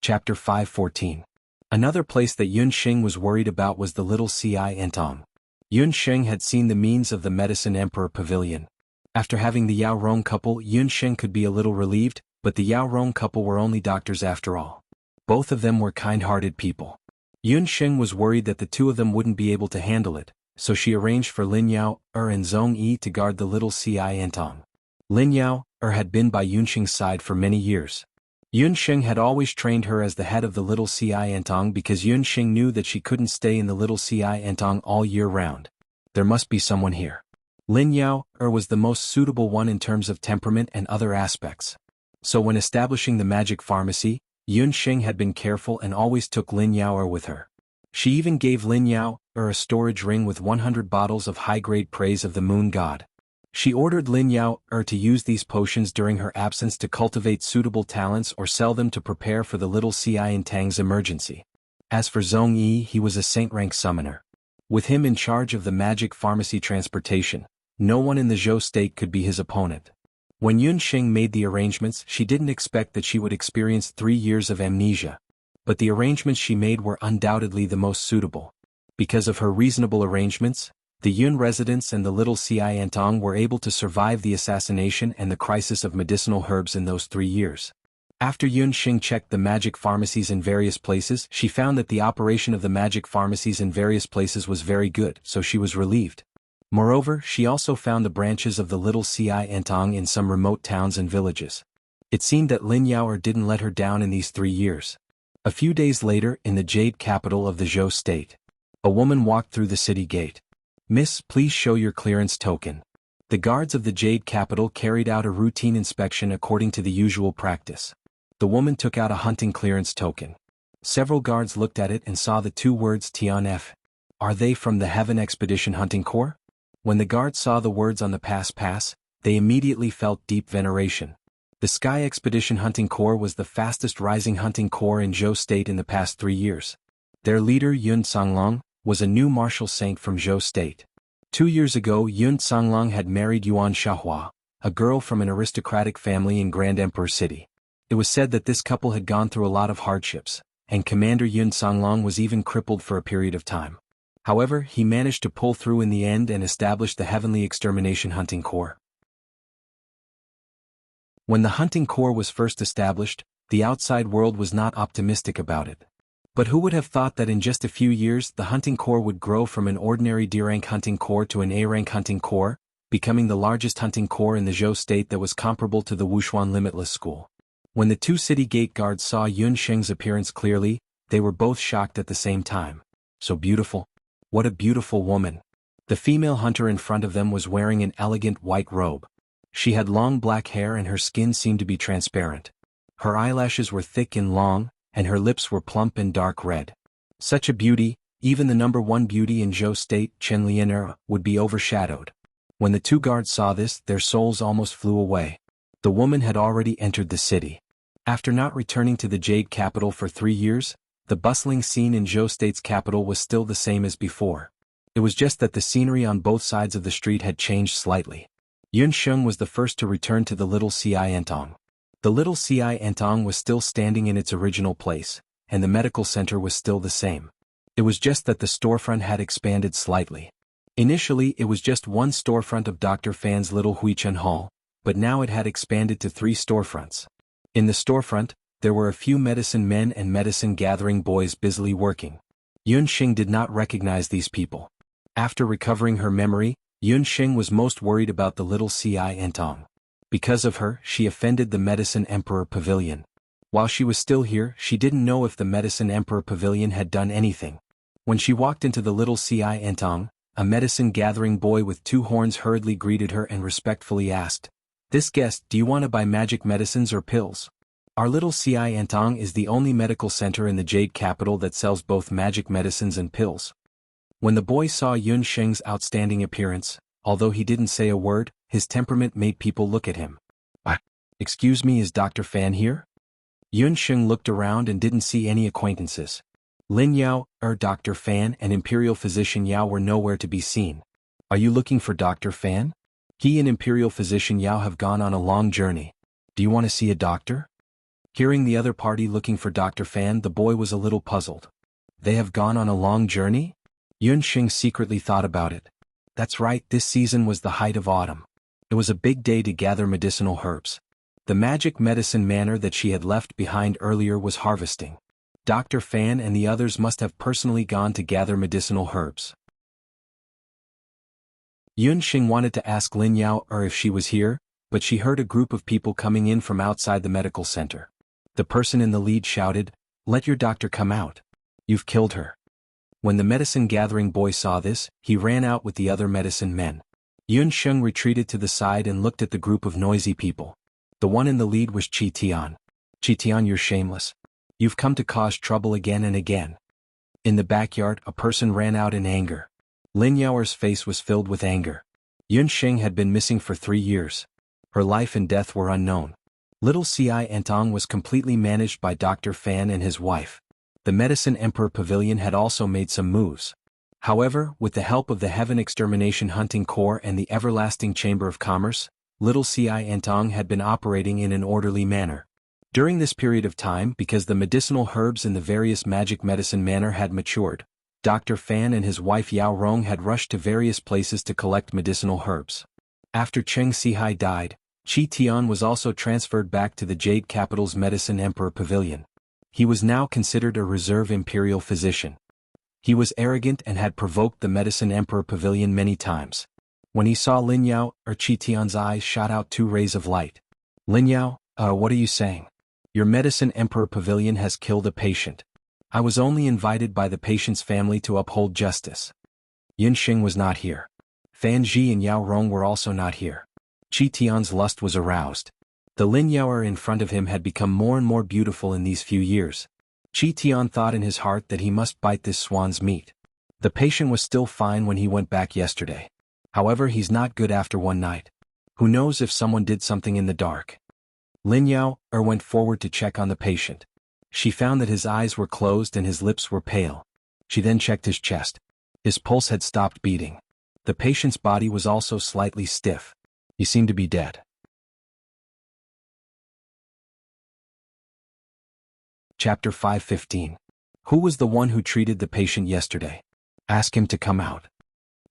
Chapter 5:14. Another place that Yun Xing was worried about was the little Ci Entong. Yun Xing had seen the means of the Medicine Emperor Pavilion. After having the Yao Rong couple, Yun Xing could be a little relieved, but the Yao Rong couple were only doctors after all. Both of them were kind-hearted people. Yun Xing was worried that the 2 of them wouldn't be able to handle it, so she arranged for Lin Yao and Zhong Yi to guard the little Ci Entong. Lin Yao had been by Yun Xing's side for many years. Yun Xing had always trained her as the head of the little Ci Entong because Yun Xing knew that she couldn't stay in the little Ci Entong all year round. There must be someone here. Lin Yao was the most suitable one in terms of temperament and other aspects. So when establishing the magic pharmacy, Yun Xing had been careful and always took Lin Yao with her. She even gave Lin Yao a storage ring with 100 bottles of high-grade praise of the moon god. She ordered Lin Yao to use these potions during her absence to cultivate suitable talents or sell them to prepare for the little Ci Entang's emergency. As for Zhong Yi, he was a saint-rank summoner. With him in charge of the magic pharmacy transportation, no one in the Zhou state could be his opponent. When Yun Xing made the arrangements, she didn't expect that she would experience 3 years of amnesia. But the arrangements she made were undoubtedly the most suitable. Because of her reasonable arrangements, the Yun residents and the little Ci Entong were able to survive the assassination and the crisis of medicinal herbs in those 3 years. After Yun Xing checked the magic pharmacies in various places, she found that the operation of the magic pharmacies in various places was very good, so she was relieved. Moreover, she also found the branches of the little Ci Entong in some remote towns and villages. It seemed that Lin Yao didn't let her down in these 3 years. A few days later, in the jade capital of the Zhou state, a woman walked through the city gate. "Miss, please show your clearance token." The guards of the jade capital carried out a routine inspection according to the usual practice. The woman took out a hunting clearance token. Several guards looked at it and saw the 2 words TNF. Are they from the Heaven Expedition Hunting Corps? When the guards saw the words on the pass, they immediately felt deep veneration. The Sky Expedition Hunting Corps was the fastest rising hunting corps in Zhou state in the past 3 years. Their leader Yun Songlong was a new martial saint from Zhou state. 2 years ago, Yun Songlong had married Yuan Shahua, a girl from an aristocratic family in Grand Emperor City. It was said that this couple had gone through a lot of hardships, and Commander Yun Songlong was even crippled for a period of time. However, he managed to pull through in the end and establish the Heavenly Extermination Hunting Corps. When the Hunting Corps was first established, the outside world was not optimistic about it. But who would have thought that in just a few years the Hunting Corps would grow from an ordinary D-rank hunting corps to an A-rank hunting corps, becoming the largest hunting corps in the Zhou state that was comparable to the Wushuan Limitless School. When the 2 city gate guards saw Yun Xing's appearance clearly, they were both shocked at the same time. So beautiful. What a beautiful woman. The female hunter in front of them was wearing an elegant white robe. She had long black hair and her skin seemed to be transparent. Her eyelashes were thick and long, and her lips were plump and dark red. Such a beauty, even the number 1 beauty in Zhou state, Chen Lianer, would be overshadowed. When the 2 guards saw this, their souls almost flew away. The woman had already entered the city. After not returning to the jade capital for 3 years, The bustling scene in Zhou State's capital was still the same as before. It was just that the scenery on both sides of the street had changed slightly. Yun Sheng was the first to return to the little Cientong. The little Cientong was still standing in its original place, and the medical center was still the same. It was just that the storefront had expanded slightly. Initially it was just one storefront of Dr. Fan's little Huichen Hall, but now it had expanded to 3 storefronts. In the storefront, there were a few medicine men and medicine gathering boys busily working. Yun Xing did not recognize these people. After recovering her memory, Yun Xing was most worried about the little Cientong. Because of her, she offended the Medicine Emperor Pavilion. While she was still here, she didn't know if the Medicine Emperor Pavilion had done anything. When she walked into the little Cientong, a medicine gathering boy with 2 horns hurriedly greeted her and respectfully asked, "This guest, do you want to buy magic medicines or pills?" Our little Cientong is the only medical center in the Jade capital that sells both magic medicines and pills. When the boy saw Yun Sheng's outstanding appearance, although he didn't say a word, his temperament made people look at him. "Excuse me, is Dr. Fan here?" Yun Sheng looked around and didn't see any acquaintances. Lin Yao, Dr. Fan and Imperial Physician Yao were nowhere to be seen. "Are you looking for Dr. Fan? He and Imperial Physician Yao have gone on a long journey. Do you want to see a doctor?" Hearing the other party looking for Dr. Fan, the boy was a little puzzled. They have gone on a long journey? Yun Xing secretly thought about it. That's right, this season was the height of autumn. It was a big day to gather medicinal herbs. The magic medicine manor that she had left behind earlier was harvesting. Dr. Fan and the others must have personally gone to gather medicinal herbs. Yun Xing wanted to ask Lin Yao if she was here, but she heard a group of people coming in from outside the medical center. The person in the lead shouted, "Let your doctor come out. You've killed her." When the medicine gathering boy saw this, he ran out with the other medicine men. Yun Sheng retreated to the side and looked at the group of noisy people. The one in the lead was Qi Tian. "Qi Tian, you're shameless. You've come to cause trouble again and again." In the backyard, a person ran out in anger. Lin Yao's face was filled with anger. Yun Sheng had been missing for 3 years. Her life and death were unknown. Little Cientong was completely managed by Dr. Fan and his wife. The Medicine Emperor Pavilion had also made some moves. However, with the help of the Heaven Extermination Hunting Corps and the Everlasting Chamber of Commerce, Little Cientong had been operating in an orderly manner. During this period of time, because the medicinal herbs in the various magic medicine manor had matured, Dr. Fan and his wife Yao Rong had rushed to various places to collect medicinal herbs. After Cheng Sihai died, Qi Tian was also transferred back to the Jade capital's Medicine Emperor Pavilion. He was now considered a reserve imperial physician. He was arrogant and had provoked the Medicine Emperor Pavilion many times. When he saw Lin Yao, Qi Tian's eyes shot out 2 rays of light. "Lin Yao, what are you saying? Your Medicine Emperor Pavilion has killed a patient. I was only invited by the patient's family to uphold justice." Yun Xing was not here. Fan Zhi and Yao Rong were also not here. Qi Tian's lust was aroused. The Lin Yaoer in front of him had become more and more beautiful in these few years. Qi Tian thought in his heart that he must bite this swan's meat. The patient was still fine when he went back yesterday. However, he's not good after one night. Who knows if someone did something in the dark. Lin Yao went forward to check on the patient. She found that his eyes were closed and his lips were pale. She then checked his chest. His pulse had stopped beating. The patient's body was also slightly stiff. He seemed to be dead. Chapter 5:15. Who was the one who treated the patient yesterday? Ask him to come out.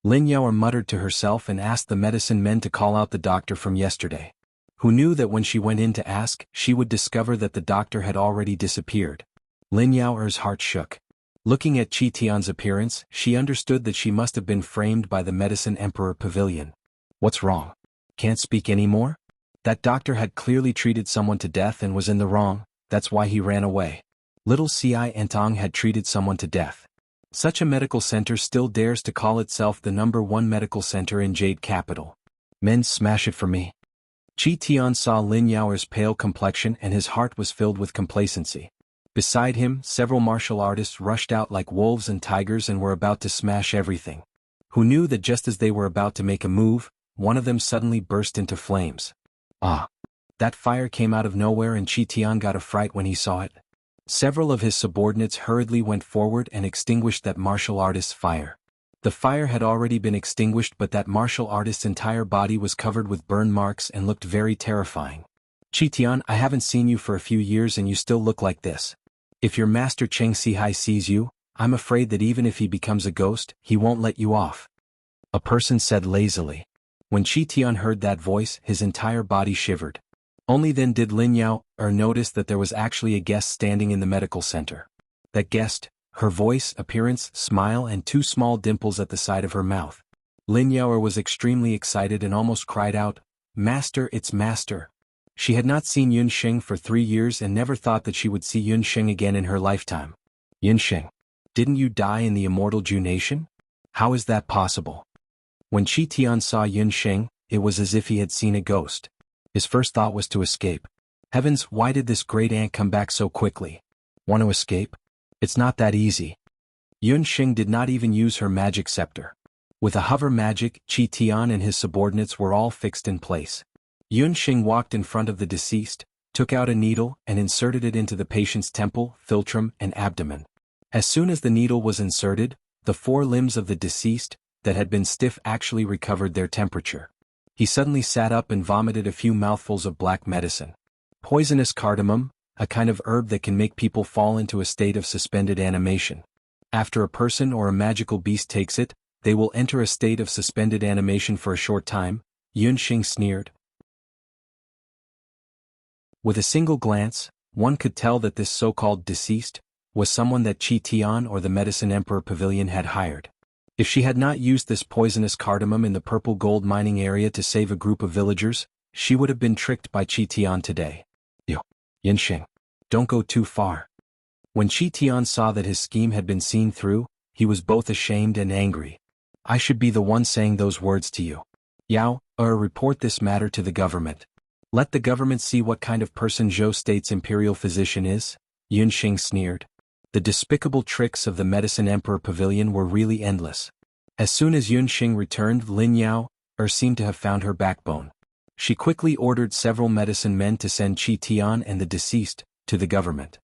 Lin Yao muttered to herself and asked the medicine men to call out the doctor from yesterday. Who knew that when she went in to ask, she would discover that the doctor had already disappeared. Lin Yao's heart shook. Looking at Qi Tian's appearance, she understood that she must have been framed by the Medicine Emperor Pavilion. What's wrong? Can't speak anymore? That doctor had clearly treated someone to death and was in the wrong, that's why he ran away. Little Cientong had treated someone to death. Such a medical center still dares to call itself the #1 medical center in Jade Capital. Men, smash it for me. Qi Tian saw Lin Yao's pale complexion and his heart was filled with complacency. Beside him, several martial artists rushed out like wolves and tigers and were about to smash everything. Who knew that just as they were about to make a move, one of them suddenly burst into flames. That fire came out of nowhere and Qi Tian got a fright when he saw it. Several of his subordinates hurriedly went forward and extinguished that martial artist's fire. The fire had already been extinguished, but that martial artist's entire body was covered with burn marks and looked very terrifying. "Qitian, I haven't seen you for a few years and you still look like this. If your master Cheng Sihai sees you, I'm afraid that even if he becomes a ghost, he won't let you off," a person said lazily. When Qitian heard that voice, his entire body shivered. Only then did Lin Yao notice that there was actually a guest standing in the medical center. That guest, her voice, appearance, smile and two small dimples at the side of her mouth. Lin Yao was extremely excited and almost cried out, "Master, it's Master." She had not seen Yunsheng for 3 years and never thought that she would see Yunsheng again in her lifetime. "Yunsheng, didn't you die in the immortal Ju nation? How is that possible?" When Qitian saw Yunsheng, it was as if he had seen a ghost. His first thought was to escape. Heavens, why did this great ant come back so quickly? Want to escape? It's not that easy. Yunsheng did not even use her magic scepter. With a hover magic, Qitian and his subordinates were all fixed in place. Yunsheng walked in front of the deceased, took out a needle and inserted it into the patient's temple, philtrum, and abdomen. As soon as the needle was inserted, the 4 limbs of the deceased, that had been stiff, actually recovered their temperature. He suddenly sat up and vomited a few mouthfuls of black medicine. Poisonous cardamom, a kind of herb that can make people fall into a state of suspended animation. After a person or a magical beast takes it, they will enter a state of suspended animation for a short time, Yunsheng sneered. With a single glance, one could tell that this so-called deceased was someone that Qitian or the Medicine Emperor Pavilion had hired. If she had not used this poisonous cardamom in the purple gold mining area to save a group of villagers, she would have been tricked by Qitian today. Yunsheng, don't go too far. When Qitian saw that his scheme had been seen through, he was both ashamed and angry. I should be the one saying those words to you. Yao, report this matter to the government. Let the government see what kind of person Zhou State's imperial physician is, Yunsheng sneered. The despicable tricks of the Medicine Emperor Pavilion were really endless. As soon as Yunsheng returned, Lin Yao seemed to have found her backbone. She quickly ordered several medicine men to send Qitian and the deceased to the government.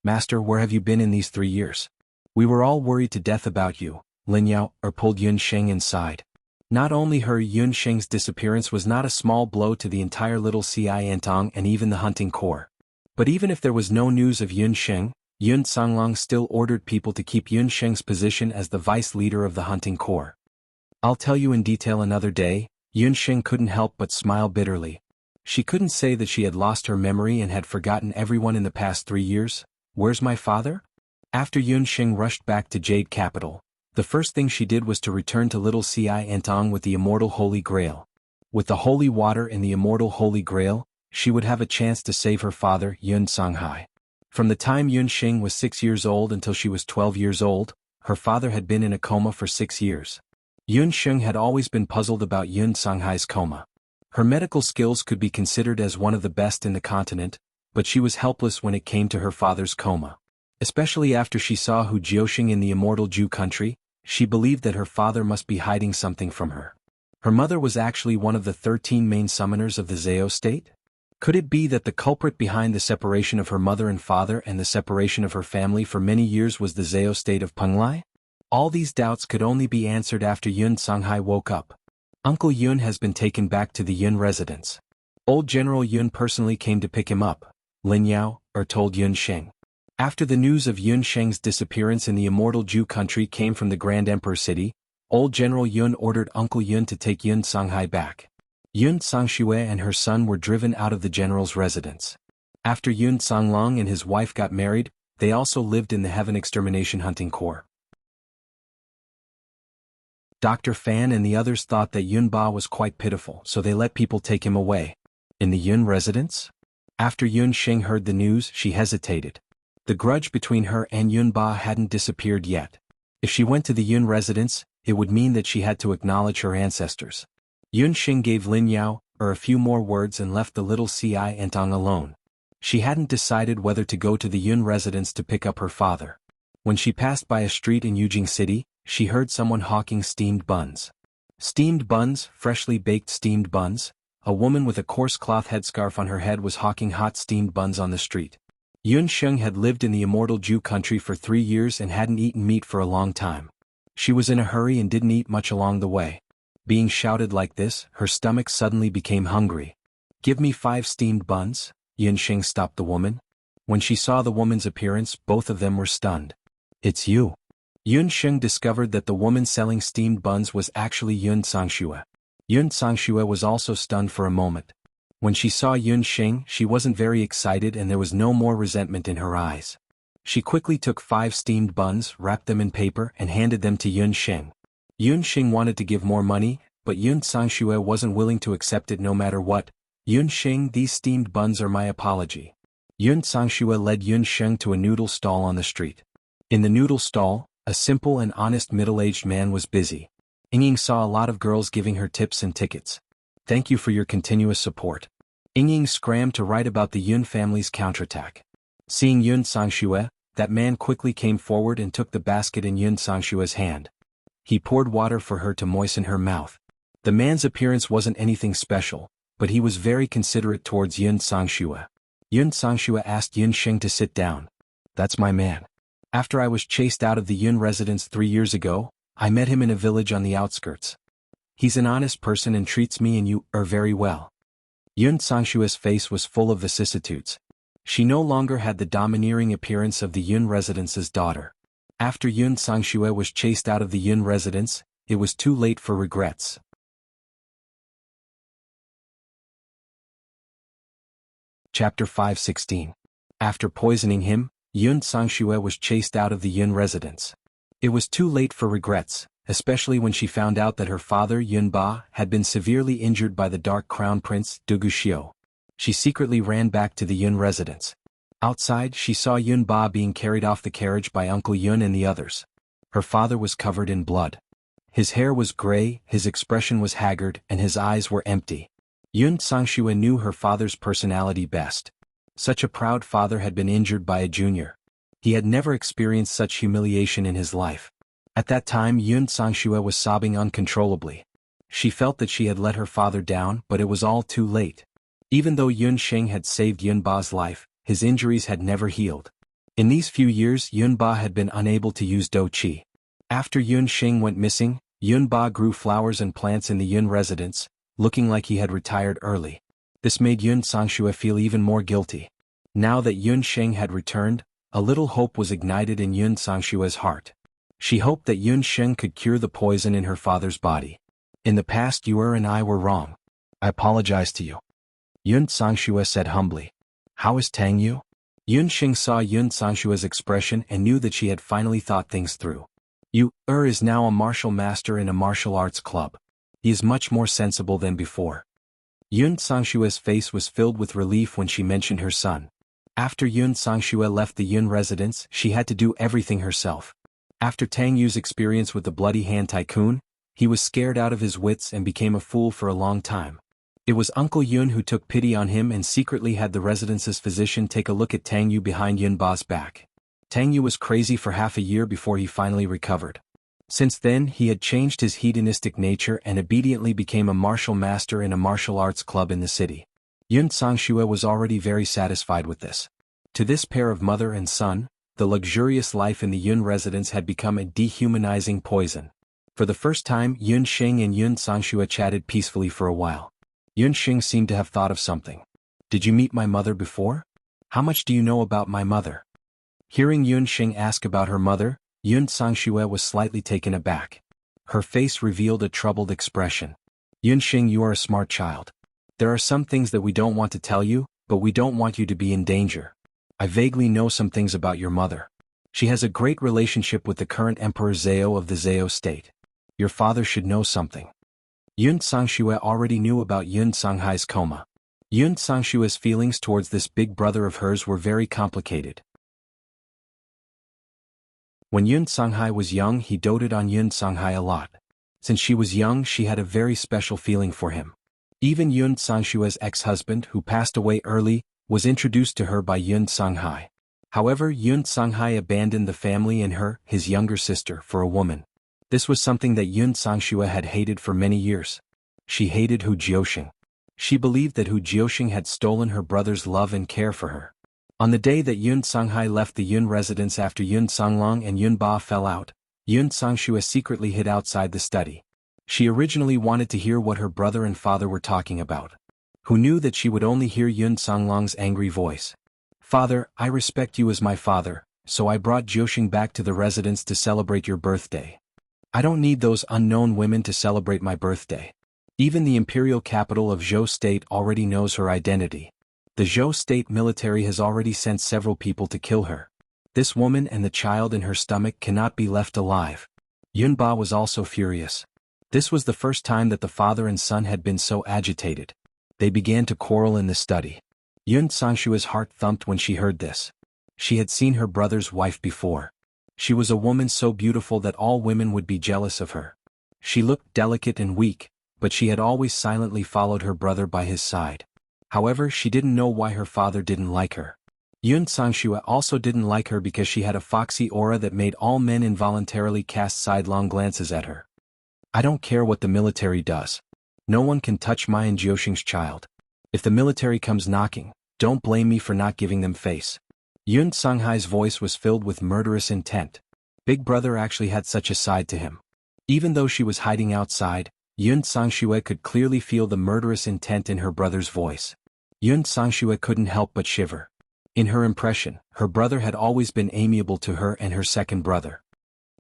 Master, where have you been in these 3 years? We were all worried to death about you, Lin Yao pulled Yunsheng inside. Not only her, Yunsheng's disappearance was not a small blow to the entire Little Xiantong and even the hunting corps. But even if there was no news of Yunsheng, Yun Songlong still ordered people to keep Yunsheng's position as the vice leader of the hunting corps. I'll tell you in detail another day. Yunsheng couldn't help but smile bitterly. She couldn't say that she had lost her memory and had forgotten everyone in the past 3 years. Where's my father? After Yunsheng rushed back to Jade Capital, the first thing she did was to return to Little Xiantong with the immortal Holy Grail. With the holy water in the immortal Holy Grail, she would have a chance to save her father, Yun Songhai. From the time Yunsheng was 6 years old until she was 12 years old, her father had been in a coma for 6 years. Yunsheng had always been puzzled about Yun Songhai's coma. Her medical skills could be considered as one of the best in the continent, but she was helpless when it came to her father's coma. Especially after she saw Hu Jiuxing in the immortal Ju country, she believed that her father must be hiding something from her. Her mother was actually one of the 13 main summoners of the Zhao state? Could it be that the culprit behind the separation of her mother and father and the separation of her family for many years was the Zhao state of Penglai? All these doubts could only be answered after Yun Songhai woke up. Uncle Yun has been taken back to the Yun residence. Old General Yun personally came to pick him up, Lin Yao told Yunsheng. After the news of Yunsheng's disappearance in the immortal Ju country came from the Grand Emperor city, old General Yun ordered Uncle Yun to take Yun Songhai back. Yun Songxue and her son were driven out of the general's residence. After Yun Songlong and his wife got married, they also lived in the Heaven Extermination Hunting Corps. Dr. Fan and the others thought that Yun Ba was quite pitiful, so they let people take him away. In the Yun residence? After Yunsheng heard the news, she hesitated. The grudge between her and Yun Ba hadn't disappeared yet. If she went to the Yun residence, it would mean that she had to acknowledge her ancestors. Yunsheng gave Lin Yao a few more words and left the Little Xiantong alone. She hadn't decided whether to go to the Yun residence to pick up her father. When she passed by a street in Yujing City, she heard someone hawking steamed buns. Steamed buns, freshly baked steamed buns. A woman with a coarse cloth headscarf on her head was hawking hot steamed buns on the street. Yun Sheng had lived in the immortal Jew country for 3 years and hadn't eaten meat for a long time. She was in a hurry and didn't eat much along the way. Being shouted like this, her stomach suddenly became hungry. "Give me 5 steamed buns," Yun Sheng stopped the woman. When she saw the woman's appearance, both of them were stunned. "It's you." Yun Sheng discovered that the woman selling steamed buns was actually Yun Sangxue. Yun Sangxue was also stunned for a moment. When she saw Yun Sheng, she wasn't very excited and there was no more resentment in her eyes. She quickly took 5 steamed buns, wrapped them in paper, and handed them to Yun Sheng. Yun Sheng wanted to give more money, but Yun Sangxue wasn't willing to accept it no matter what. "Yun Sheng, these steamed buns are my apology." Yun Sangxue led Yun Sheng to a noodle stall on the street. In the noodle stall, a simple and honest middle-aged man was busy. Ying saw a lot of girls giving her tips and tickets. "Thank you for your continuous support." Ying scrammed to write about the Yun family's counterattack. Seeing Yun Sangxue, that man quickly came forward and took the basket in Yun Sangxue's hand. He poured water for her to moisten her mouth. The man's appearance wasn't anything special, but he was very considerate towards Yun Sangxue. Yun Sangxue asked Yun Sheng to sit down. "That's my man. After I was chased out of the Yun residence 3 years ago, I met him in a village on the outskirts. He's an honest person and treats me and you very well." Yun Sangxue's face was full of vicissitudes. She no longer had the domineering appearance of the Yun residence's daughter. After Yun Sangxue was chased out of the Yun residence, it was too late for regrets. Chapter 5:16. After poisoning him, Yun Sangxue was chased out of the Yun residence. It was too late for regrets, especially when she found out that her father Yun Ba had been severely injured by the Dark Crown Prince Du Guxiu. She secretly ran back to the Yun residence. Outside, she saw Yun Ba being carried off the carriage by Uncle Yun and the others. Her father was covered in blood. His hair was gray, his expression was haggard, and his eyes were empty. Yun Sangxue knew her father's personality best. Such a proud father had been injured by a junior. He had never experienced such humiliation in his life. At that time Yun Sangxue was sobbing uncontrollably. She felt that she had let her father down, but it was all too late. Even though Yun Sheng had saved Yun Ba's life, his injuries had never healed. In these few years Yun Ba had been unable to use Do Qi. After Yun Sheng went missing, Yun Ba grew flowers and plants in the Yun residence, looking like he had retired early. This made Yun Sangxue feel even more guilty. Now that Yun Sheng had returned, a little hope was ignited in Yun Sangxue's heart. She hoped that Yun Sheng could cure the poison in her father's body. "In the past you and I were wrong. I apologize to you," Yun Sangxue said humbly. "How is Tang Yu?" Yun Sheng saw Yun Sangxue's expression and knew that she had finally thought things through. Yu is now a martial master in a martial arts club. He is much more sensible than before. Yun Sangxue's face was filled with relief when she mentioned her son. After Yun Sangxue left the Yun residence, she had to do everything herself. After Tang Yu's experience with the Bloody Hand Tycoon, he was scared out of his wits and became a fool for a long time. It was Uncle Yun who took pity on him and secretly had the residence's physician take a look at Tang Yu behind Yun Ba's back. Tang Yu was crazy for half a year before he finally recovered. Since then he had changed his hedonistic nature and obediently became a martial master in a martial arts club in the city. Yun Sangxue was already very satisfied with this. To this pair of mother and son, the luxurious life in the Yun residence had become a dehumanizing poison. For the first time Yun Sheng and Yun Sangxue chatted peacefully for a while. Yun Sheng seemed to have thought of something. "Did you meet my mother before? How much do you know about my mother?" Hearing Yun Sheng ask about her mother, Yun Sangxue was slightly taken aback. Her face revealed a troubled expression. "Yun Sheng, you are a smart child. There are some things that we don't want to tell you, but we don't want you to be in danger. I vaguely know some things about your mother. She has a great relationship with the current Emperor Zhao of the Zhao state. Your father should know something." Yun Sangxue already knew about Yun Sanghai's coma. Yun Sangshue's feelings towards this big brother of hers were very complicated. When Yun Sanghai was young he doted on Yun Sanghai a lot. Since she was young she had a very special feeling for him. Even Yun Sangshue's ex-husband, who passed away early, was introduced to her by Yun Sanghai. However, Yun Sanghai abandoned the family and her, his younger sister, for a woman. This was something that Yun Sangxue had hated for many years. She hated Hu Jiuxing. She believed that Hu Jiuxing had stolen her brother's love and care for her. On the day that Yun Songhai left the Yun residence after Yun Songlong and Yun Ba fell out, Yun Songshua secretly hid outside the study. She originally wanted to hear what her brother and father were talking about. Who knew that she would only hear Yun Songlong's angry voice. "Father, I respect you as my father, so I brought Jiuxing back to the residence to celebrate your birthday. I don't need those unknown women to celebrate my birthday. Even the imperial capital of Zhou State already knows her identity. The Zhou State military has already sent several people to kill her. This woman and the child in her stomach cannot be left alive." Yun Ba was also furious. This was the first time that the father and son had been so agitated. They began to quarrel in the study. Yun Songshua's heart thumped when she heard this. She had seen her brother's wife before. She was a woman so beautiful that all women would be jealous of her. She looked delicate and weak, but she had always silently followed her brother by his side. However, she didn't know why her father didn't like her. Yun Songshua also didn't like her because she had a foxy aura that made all men involuntarily cast sidelong glances at her. "I don't care what the military does. No one can touch my and Jiuxing's child. If the military comes knocking, don't blame me for not giving them face." Yun Songhai's voice was filled with murderous intent. Big brother actually had such a side to him. Even though she was hiding outside, Yun Songshua could clearly feel the murderous intent in her brother's voice. Yun Songshua couldn't help but shiver. In her impression, her brother had always been amiable to her and her second brother.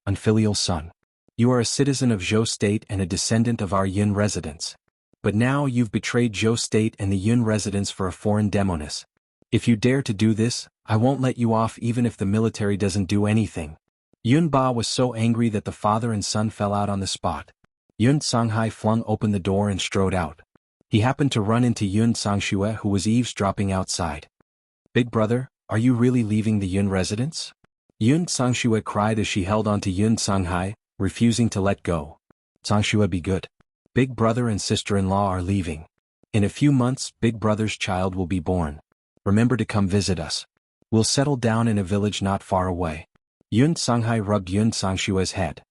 "Unfilial son. You are a citizen of Zhou State and a descendant of our Yun residence. But now you've betrayed Zhou State and the Yun residence for a foreign demoness. If you dare to do this, I won't let you off even if the military doesn't do anything." Yun Ba was so angry that the father and son fell out on the spot. Yun Songhai flung open the door and strode out. He happened to run into Yun Songshua, who was eavesdropping outside. "Big brother, are you really leaving the Yun residence?" Yun Songshua cried as she held on to Yun Songhai, refusing to let go. "Songshua, be good. Big brother and sister-in-law are leaving. In a few months, big brother's child will be born. Remember to come visit us. We'll settle down in a village not far away." Yun Songhai rubbed Yun Songshua's head.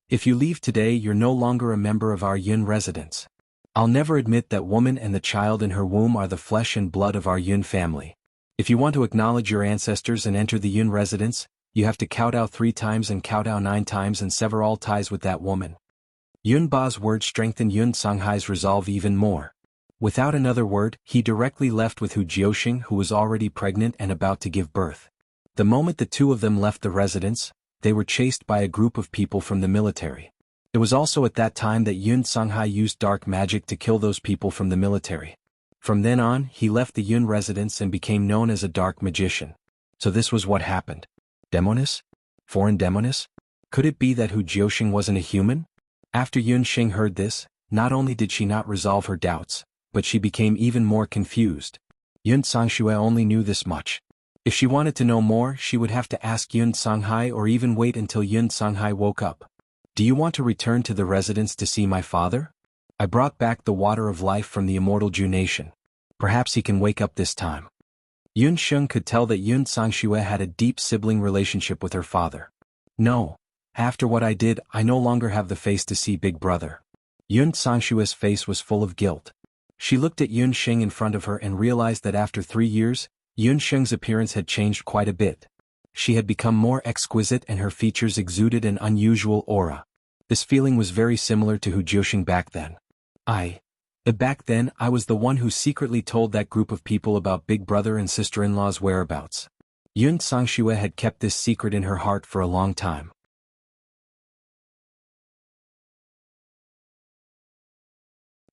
"If you leave today, you're no longer a member of our Yun residence. I'll never admit that woman and the child in her womb are the flesh and blood of our Yun family. If you want to acknowledge your ancestors and enter the Yun residence, you have to kowtow 3 times and kowtow 9 times and sever all ties with that woman." Yun Ba's words strengthened Yun Songhai's resolve even more. Without another word, he directly left with Hu Jiuxing, who was already pregnant and about to give birth. The moment the two of them left the residence, they were chased by a group of people from the military. It was also at that time that Yun Songhai used dark magic to kill those people from the military. From then on, he left the Yun residence and became known as a dark magician. So this was what happened. Demoness? Foreign demoness? Could it be that Hu Jiuxing wasn't a human? After Yun Xing heard this, not only did she not resolve her doubts, but she became even more confused. Yun Songshua only knew this much. If she wanted to know more, she would have to ask Yun Songhai or even wait until Yun Songhai woke up. "Do you want to return to the residence to see my father? I brought back the water of life from the immortal Zhu nation. Perhaps he can wake up this time." Yun Sheng could tell that Yun Songshua had a deep sibling relationship with her father. "No. After what I did, I no longer have the face to see big brother." Yun Songshua's face was full of guilt. She looked at Yun Sheng in front of her and realized that after 3 years, Yun Sheng's appearance had changed quite a bit. She had become more exquisite and her features exuded an unusual aura. This feeling was very similar to Hu Jiuxing back then. Back then I was the one who secretly told that group of people about big brother and sister-in-law's whereabouts. Yun Songshua had kept this secret in her heart for a long time.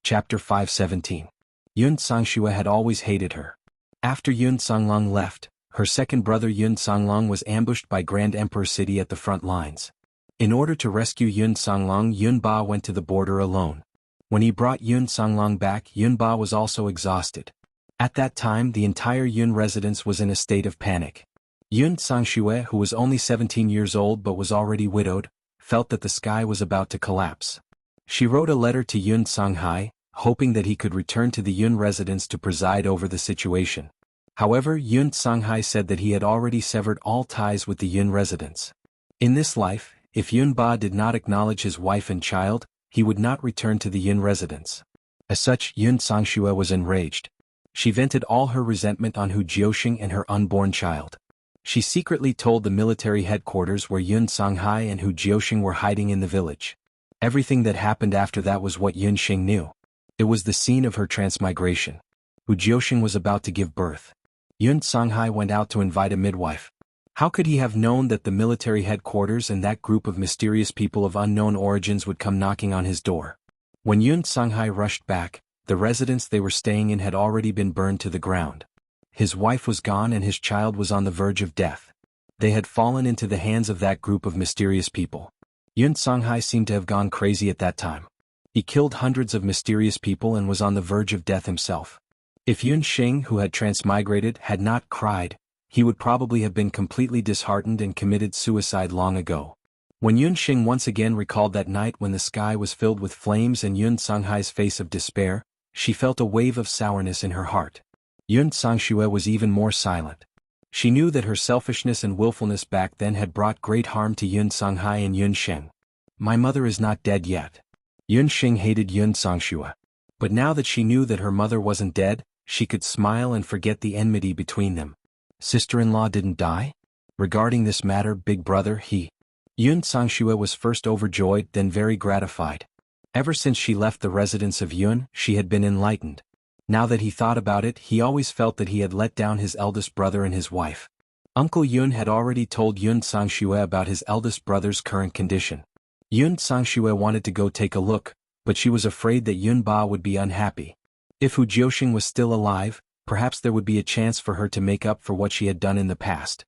Chapter 517. Yun Songshua had always hated her. After Yun Songlong left, her second brother Yun Songlong was ambushed by Grand Emperor City at the front lines. In order to rescue Yun Songlong, Yun Ba went to the border alone. When he brought Yun Songlong back, Yun Ba was also exhausted. At that time, the entire Yun residence was in a state of panic. Yun Songshua, who was only 17 years old but was already widowed, felt that the sky was about to collapse. She wrote a letter to Yun Songhai, hoping that he could return to the Yun residence to preside over the situation. However, Yun Songhai said that he had already severed all ties with the Yun residence. In this life, if Yun Ba did not acknowledge his wife and child, he would not return to the Yun residence. As such, Yun Songshua was enraged. She vented all her resentment on Hu Jiuxing and her unborn child. She secretly told the military headquarters where Yun Songhai and Hu Jiuxing were hiding in the village. Everything that happened after that was what Yun Xing knew. It was the scene of her transmigration. Hu Jiuxing was about to give birth. Yun Songhai went out to invite a midwife. How could he have known that the military headquarters and that group of mysterious people of unknown origins would come knocking on his door? When Yun Songhai rushed back, the residence they were staying in had already been burned to the ground. His wife was gone and his child was on the verge of death. They had fallen into the hands of that group of mysterious people. Yun Songhai seemed to have gone crazy at that time. He killed hundreds of mysterious people and was on the verge of death himself. If Yun Xing, who had transmigrated, had not cried, he would probably have been completely disheartened and committed suicide long ago. When Yun Xing once again recalled that night when the sky was filled with flames and Yun Songhai's face of despair, she felt a wave of sourness in her heart. Yun Songxue was even more silent. She knew that her selfishness and willfulness back then had brought great harm to Yun Songhai and Yun Xing. My mother is not dead yet. Yun Xing hated Yun Songxue. But now that she knew that her mother wasn't dead, she could smile and forget the enmity between them. Sister-in-law didn't die? Regarding this matter, big brother, Yun Songxue was first overjoyed, then very gratified. Ever since she left the residence of Yun, she had been enlightened. Now that he thought about it, he always felt that he had let down his eldest brother and his wife. Uncle Yun had already told Yun Songxue about his eldest brother's current condition. Yun Songxue wanted to go take a look, but she was afraid that Yun Ba would be unhappy. If Hu Jiuxing was still alive, perhaps there would be a chance for her to make up for what she had done in the past.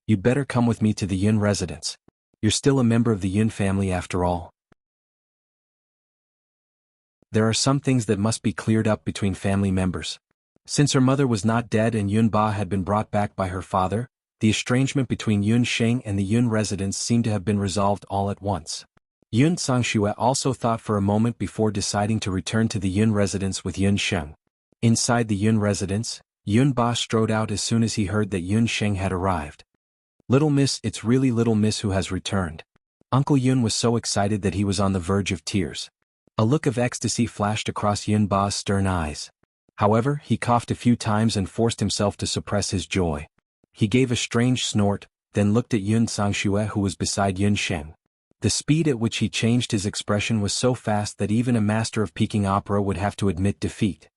You'd better come with me to the Yun residence. You're still a member of the Yun family after all. There are some things that must be cleared up between family members. Since her mother was not dead and Yun Ba had been brought back by her father, the estrangement between Yun Xing and the Yun residents seemed to have been resolved all at once. Yun Songxue also thought for a moment before deciding to return to the Yun residence with Yun Sheng. Inside the Yun residence, Yun Ba strode out as soon as he heard that Yun Sheng had arrived. Little miss, it's really little miss who has returned. Uncle Yun was so excited that he was on the verge of tears. A look of ecstasy flashed across Yun Ba's stern eyes. However, he coughed a few times and forced himself to suppress his joy. He gave a strange snort, then looked at Yun Songxue who was beside Yun Sheng. The speed at which he changed his expression was so fast that even a master of Peking opera would have to admit defeat.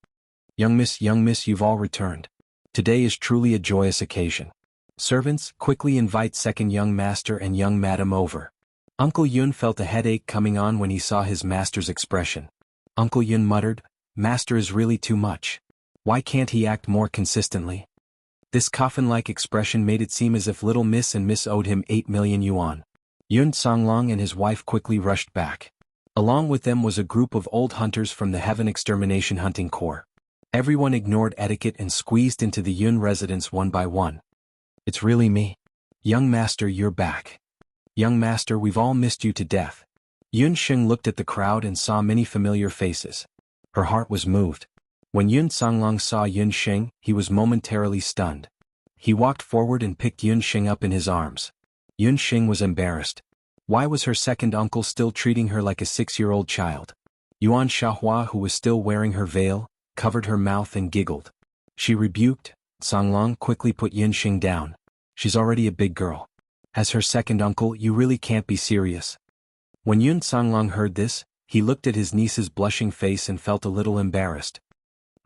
Young miss, you've all returned. Today is truly a joyous occasion. Servants, quickly invite second young master and young madam over. Uncle Yun felt a headache coming on when he saw his master's expression. Uncle Yun muttered, Master is really too much. Why can't he act more consistently? This coffin-like expression made it seem as if little miss and miss owed him 8 million yuan. Yun Songlong and his wife quickly rushed back. Along with them was a group of old hunters from the Heaven Extermination Hunting Corps. Everyone ignored etiquette and squeezed into the Yun residence one by one. It's really me. Young master, you're back. Young master, we've all missed you to death. Yun Sheng looked at the crowd and saw many familiar faces. Her heart was moved. When Yun Songlong saw Yun Sheng, he was momentarily stunned. He walked forward and picked Yun Sheng up in his arms. Yun Sheng was embarrassed. Why was her second uncle still treating her like a 6-year-old child? Yuan Xiaohua, who was still wearing her veil, covered her mouth and giggled. She rebuked. Songlong quickly put Yun Sheng down. She's already a big girl. As her second uncle, you really can't be serious. When Yun Songlong heard this, he looked at his niece's blushing face and felt a little embarrassed.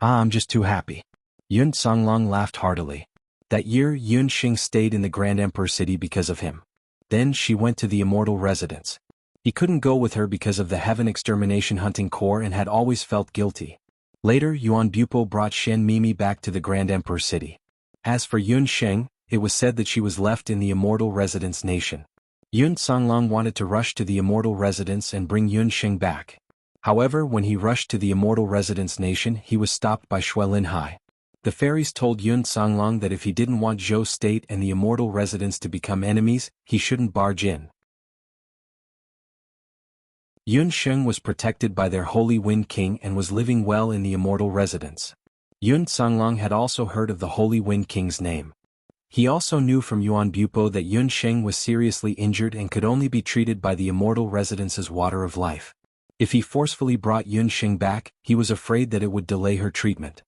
I'm just too happy. Yun Songlong laughed heartily. That year Yun Xing stayed in the Grand Emperor city because of him. Then she went to the Immortal residence. He couldn't go with her because of the Heaven Extermination Hunting Corps and had always felt guilty. Later Yuan Bupo brought Shen Mimi back to the Grand Emperor city. As for Yun Sheng, it was said that she was left in the Immortal residence nation. Yun Songlong wanted to rush to the Immortal residence and bring Yun Sheng back. However, when he rushed to the Immortal residence nation, he was stopped by Xue Linhai. The fairies told Yun Songlong that if he didn't want Zhou State and the Immortal residence to become enemies, he shouldn't barge in. Yun Sheng was protected by their Holy Wind King and was living well in the Immortal residence. Yun Songlong had also heard of the Holy Wind King's name. He also knew from Yuan Bupo that Yun Sheng was seriously injured and could only be treated by the Immortal residence's water of life. If he forcefully brought Yun Sheng back, he was afraid that it would delay her treatment.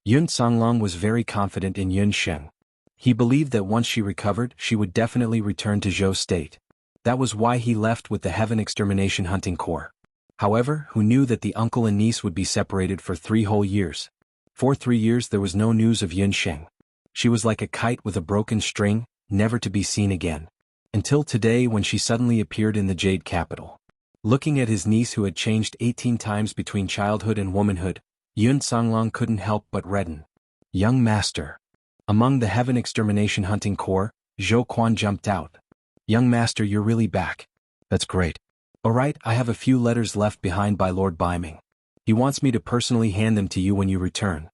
Yun Songlong was very confident in Yun Sheng. He believed that once she recovered, she would definitely return to Zhou State. That was why he left with the Heaven Extermination Hunting Corps. However, who knew that the uncle and niece would be separated for 3 whole years? For 3 years there was no news of Yun Sheng. She was like a kite with a broken string, never to be seen again. Until today when she suddenly appeared in the Jade Capital. Looking at his niece who had changed 18 times between childhood and womanhood, Yun Songlong couldn't help but redden. Young master. Among the Heaven Extermination Hunting Corps, Zhou Quan jumped out. Young master, you're really back. That's great. Alright, I have a few letters left behind by Lord Biming. He wants me to personally hand them to you when you return.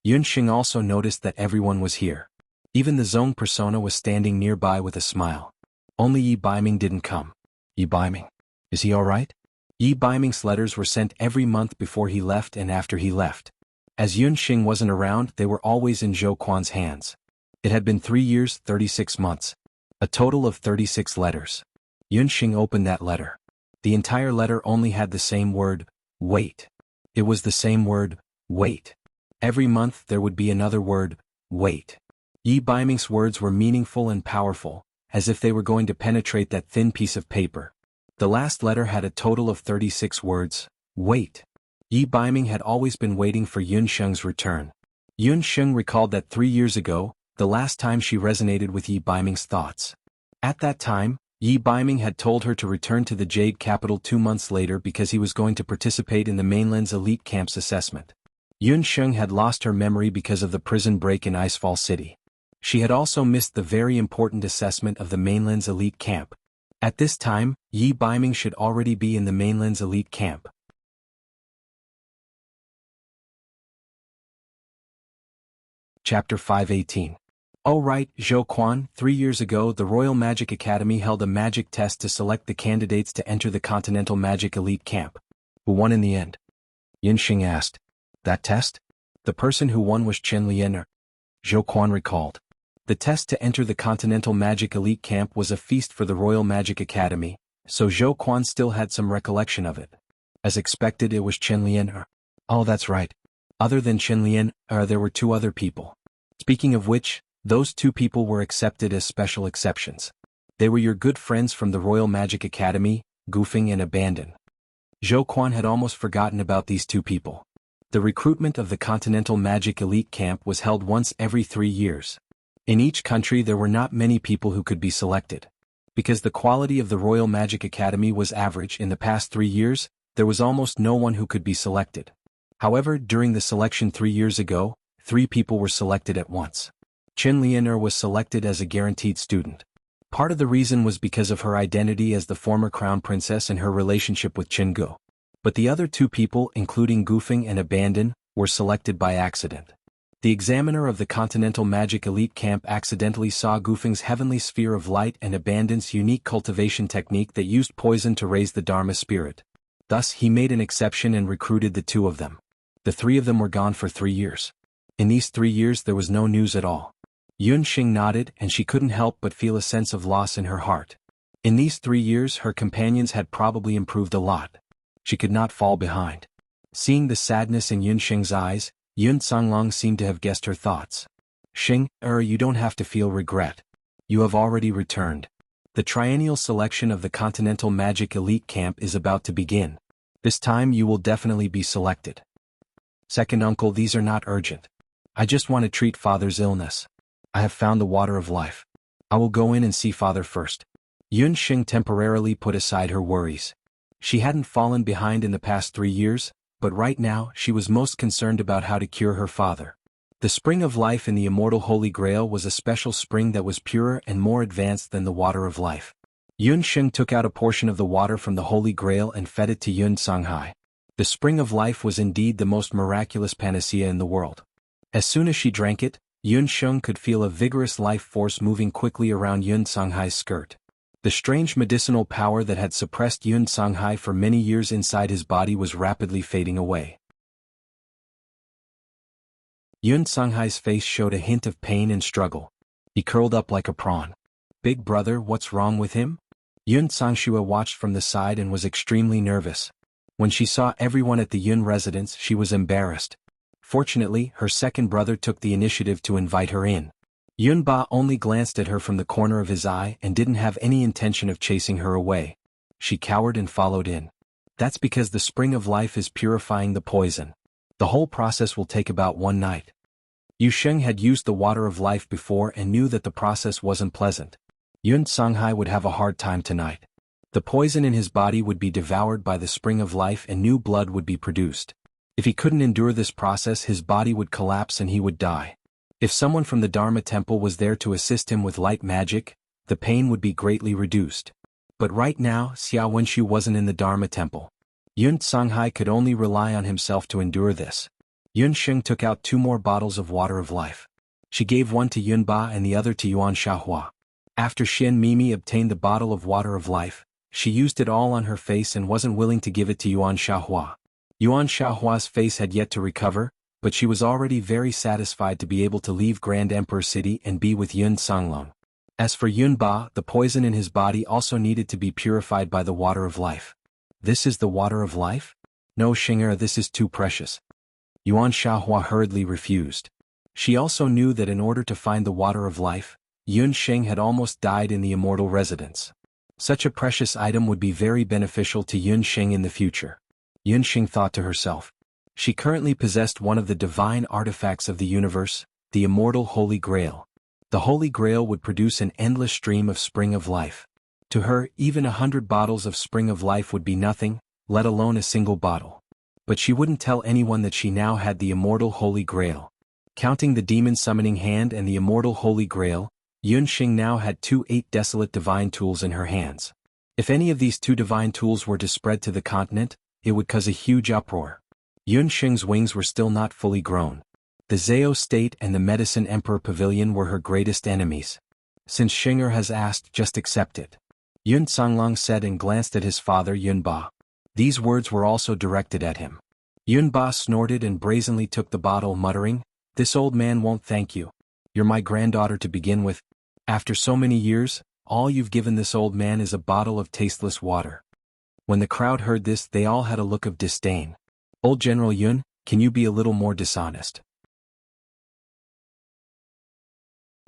Yun Sheng also noticed that everyone was here. Even the Zong persona was standing nearby with a smile. Only Yi Biming didn't come. Yi Biming. Is he alright? Yi Biming's letters were sent every month before he left and after he left. As Yun Sheng wasn't around, they were always in Zhou Quan's hands. It had been 3 years, 36 months. A total of 36 letters. Yun Sheng opened that letter. The entire letter only had the same word, wait. It was the same word, wait. Every month there would be another word, wait. Yi Biming's words were meaningful and powerful, as if they were going to penetrate that thin piece of paper. The last letter had a total of 36 words, wait. Yi Biming had always been waiting for Yun Sheng's return. Yun Sheng recalled that 3 years ago, the last time she resonated with Yi Biming's thoughts. At that time, Yi Biming had told her to return to the Jade Capital 2 months later because he was going to participate in the mainland's elite camp's assessment. Yun Sheng had lost her memory because of the prison break in Icefall City. She had also missed the very important assessment of the mainland's elite camp. At this time, Yi Biming should already be in the mainland's elite camp. Chapter 518. Oh right, Zhou Quan, 3 years ago the Royal Magic Academy held a magic test to select the candidates to enter the Continental Magic Elite Camp. Who won in the end? Yun Sheng asked. That test? The person who won was Chen Lian. Zhou Quan recalled. The test to enter the Continental Magic Elite Camp was a feast for the Royal Magic Academy, so Zhou Quan still had some recollection of it. As expected, it was Chen Lian. Oh, that's right. Other than Chen Lian, there were 2 other people. Speaking of which, those 2 people were accepted as special exceptions. They were your good friends from the Royal Magic Academy, Goofing and Abandon. Zhou Quan had almost forgotten about these 2 people. The recruitment of the Continental Magic Elite Camp was held once every 3 years. In each country there were not many people who could be selected. Because the quality of the Royal Magic Academy was average in the past 3 years, there was almost no one who could be selected. However, during the selection 3 years ago, 3 people were selected at once. Chen Lianer was selected as a guaranteed student. Part of the reason was because of her identity as the former crown princess and her relationship with Jianghu. But the other 2 people, including Goofing and Abandon, were selected by accident. The examiner of the Continental Magic Elite Camp accidentally saw Goofing's heavenly sphere of light and Abandon's unique cultivation technique that used poison to raise the Dharma spirit. Thus he made an exception and recruited the 2 of them. The 3 of them were gone for 3 years. In these 3 years there was no news at all. Yun Sheng nodded and she couldn't help but feel a sense of loss in her heart. In these 3 years her companions had probably improved a lot. She could not fall behind. Seeing the sadness in Yun Sheng's eyes, Yun Songlong seemed to have guessed her thoughts. Sheng, you don't have to feel regret. You have already returned. The triennial selection of the Continental Magic Elite Camp is about to begin. This time you will definitely be selected. Second uncle, these are not urgent. I just want to treat father's illness. I have found the water of life. I will go in and see father first. Yun Sheng temporarily put aside her worries. She hadn't fallen behind in the past 3 years, but right now she was most concerned about how to cure her father. The spring of life in the immortal Holy Grail was a special spring that was purer and more advanced than the water of life. Yun Sheng took out a portion of the water from the Holy Grail and fed it to Yun Songhai. The spring of life was indeed the most miraculous panacea in the world. As soon as she drank it, Yun Sheng could feel a vigorous life force moving quickly around Yun Songhai's skirt. The strange medicinal power that had suppressed Yun Songhai for many years inside his body was rapidly fading away. Yun Songhai's face showed a hint of pain and struggle. He curled up like a prawn. Big brother, what's wrong with him? Yun Songshua watched from the side and was extremely nervous. When she saw everyone at the Yun residence, she was embarrassed. Fortunately, her second brother took the initiative to invite her in. Yunba only glanced at her from the corner of his eye and didn't have any intention of chasing her away. She cowered and followed in. That's because the spring of life is purifying the poison. The whole process will take about one night. Yu Sheng had used the water of life before and knew that the process wasn't pleasant. Yun Songhai would have a hard time tonight. The poison in his body would be devoured by the spring of life and new blood would be produced. If he couldn't endure this process, his body would collapse and he would die. If someone from the Dharma temple was there to assist him with light magic, the pain would be greatly reduced. But right now, Xiao Wenshu wasn't in the Dharma temple. Yun Songhai could only rely on himself to endure this. Yun Sheng took out 2 more bottles of water of life. She gave one to Yun Ba and the other to Yuan Xiaohua. After Xian Mimi obtained the bottle of water of life, she used it all on her face and wasn't willing to give it to Yuan Xiaohua. Yuan Xiaohua's face had yet to recover, but she was already very satisfied to be able to leave Grand Emperor City and be with Yun Songlong. As for Yun Ba, the poison in his body also needed to be purified by the water of life. This is the water of life? No, Xing'er, this is too precious. Yuan Xiaohua hurriedly refused. She also knew that in order to find the water of life, Yun Sheng had almost died in the immortal residence. Such a precious item would be very beneficial to Yun Sheng in the future. Yun Sheng thought to herself. She currently possessed one of the divine artifacts of the universe, the immortal Holy Grail. The Holy Grail would produce an endless stream of spring of life. To her, even 100 bottles of spring of life would be nothing, let alone a single bottle. But she wouldn't tell anyone that she now had the immortal Holy Grail. Counting the demon summoning hand and the immortal Holy Grail, Yun Sheng now had 2 desolate divine tools in her hands. If any of these 2 divine tools were to spread to the continent, it would cause a huge uproar. Yun Sheng's wings were still not fully grown. The Zhao State and the Medicine Emperor Pavilion were her greatest enemies. Since Xing'er has asked, just accept it. Yun Songlong said and glanced at his father Yun Ba. These words were also directed at him. Yun Ba snorted and brazenly took the bottle, muttering, "This old man won't thank you. You're my granddaughter to begin with. After so many years, all you've given this old man is a bottle of tasteless water." When the crowd heard this, they all had a look of disdain. "Old General Yun, can you be a little more dishonest?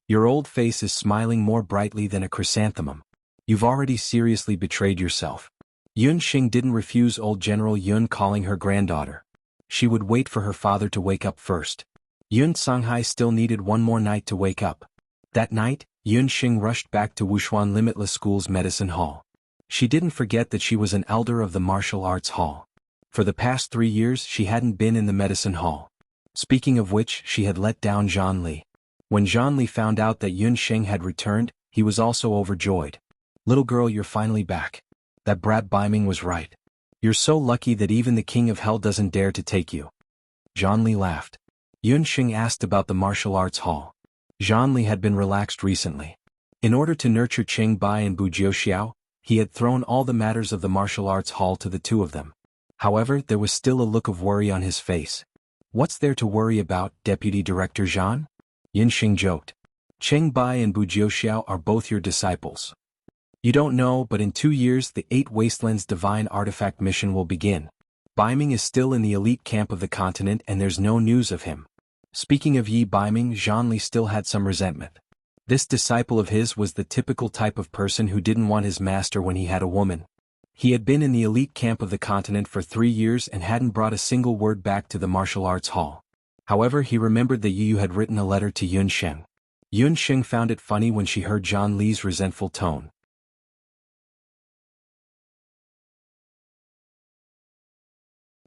Your old face is smiling more brightly than a chrysanthemum. You've already seriously betrayed yourself." Yun Sheng didn't refuse old General Yun calling her granddaughter. She would wait for her father to wake up first. Yun Songhai still needed one more night to wake up. That night, Yun Sheng rushed back to Wushuan Limitless School's medicine hall. She didn't forget that she was an elder of the martial arts hall. For the past 3 years she hadn't been in the medicine hall. Speaking of which, she had let down Zhan Li. When Zhan Li found out that Yun Sheng had returned, he was also overjoyed. "Little girl, you're finally back. That brat Baiming was right. You're so lucky that even the king of hell doesn't dare to take you." Zhan Li laughed. Yun Sheng asked about the martial arts hall. Zhan Li had been relaxed recently. In order to nurture Qing Bai and Bu Jiuxiao, he had thrown all the matters of the martial arts hall to the 2 of them. However, there was still a look of worry on his face. "What's there to worry about, Deputy Director Zhan?" Yun Sheng joked. "Qing Bai and Bu Jiuxiao are both your disciples. You don't know, but in 2 years the 8 Wastelands Divine Artifact mission will begin. Baiming is still in the elite camp of the continent and there's no news of him." Speaking of Yi Baiming, Zhan Li still had some resentment. This disciple of his was the typical type of person who didn't want his master when he had a woman. He had been in the elite camp of the continent for 3 years and hadn't brought a single word back to the martial arts hall. However, he remembered that Yu had written a letter to Yun Sheng. Yun Sheng found it funny when she heard Zhan Li's resentful tone.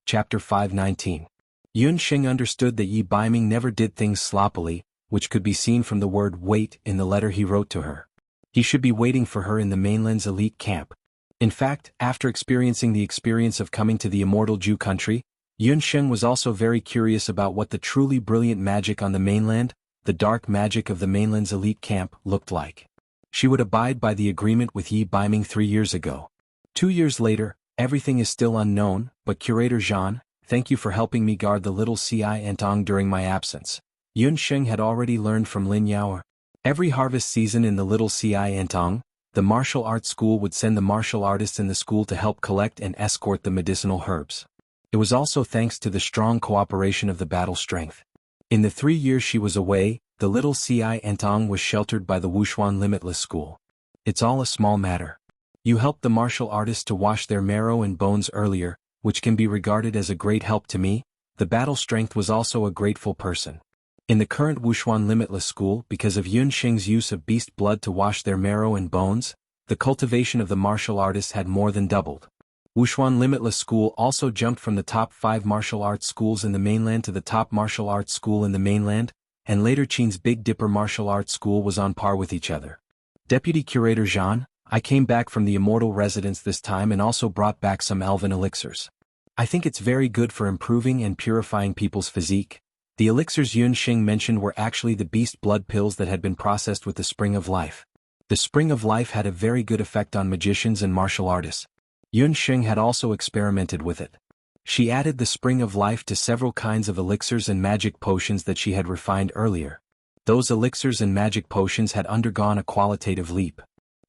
Chapter 519. Yun Sheng understood that Yi Baiming never did things sloppily, which could be seen from the word "wait" in the letter he wrote to her. He should be waiting for her in the mainland's elite camp. In fact, after experiencing the experience of coming to the immortal Ju country, Yun Sheng was also very curious about what the truly brilliant magic on the mainland, the dark magic of the mainland's elite camp, looked like. She would abide by the agreement with Yi Baiming 3 years ago. 2 years later, everything is still unknown, but Curator Zhan, thank you for helping me guard the little Ci Entong during my absence. Yun Sheng had already learned from Lin Yao. Every harvest season in the little Ci Entong, the martial arts school would send the martial artists in the school to help collect and escort the medicinal herbs. It was also thanks to the strong cooperation of the battle strength. In the 3 years she was away, the little Ci Entong was sheltered by the Wuxuan Limitless School. It's all a small matter. You helped the martial artists to wash their marrow and bones earlier, which can be regarded as a great help to me. The battle strength was also a grateful person. In the current Wuxuan Limitless School, because of Yun Xing's use of beast blood to wash their marrow and bones, the cultivation of the martial artists had more than doubled. Wuxuan Limitless School also jumped from the top 5 martial arts schools in the mainland to the top martial arts school in the mainland, and later Qin's Big Dipper martial arts school was on par with each other. Deputy Curator Zhan, I came back from the immortal residence this time and also brought back some elven elixirs. I think it's very good for improving and purifying people's physique. The elixirs Yun Xing mentioned were actually the beast blood pills that had been processed with the Spring of Life. The Spring of Life had a very good effect on magicians and martial artists. Yun Xing had also experimented with it. She added the Spring of Life to several kinds of elixirs and magic potions that she had refined earlier. Those elixirs and magic potions had undergone a qualitative leap.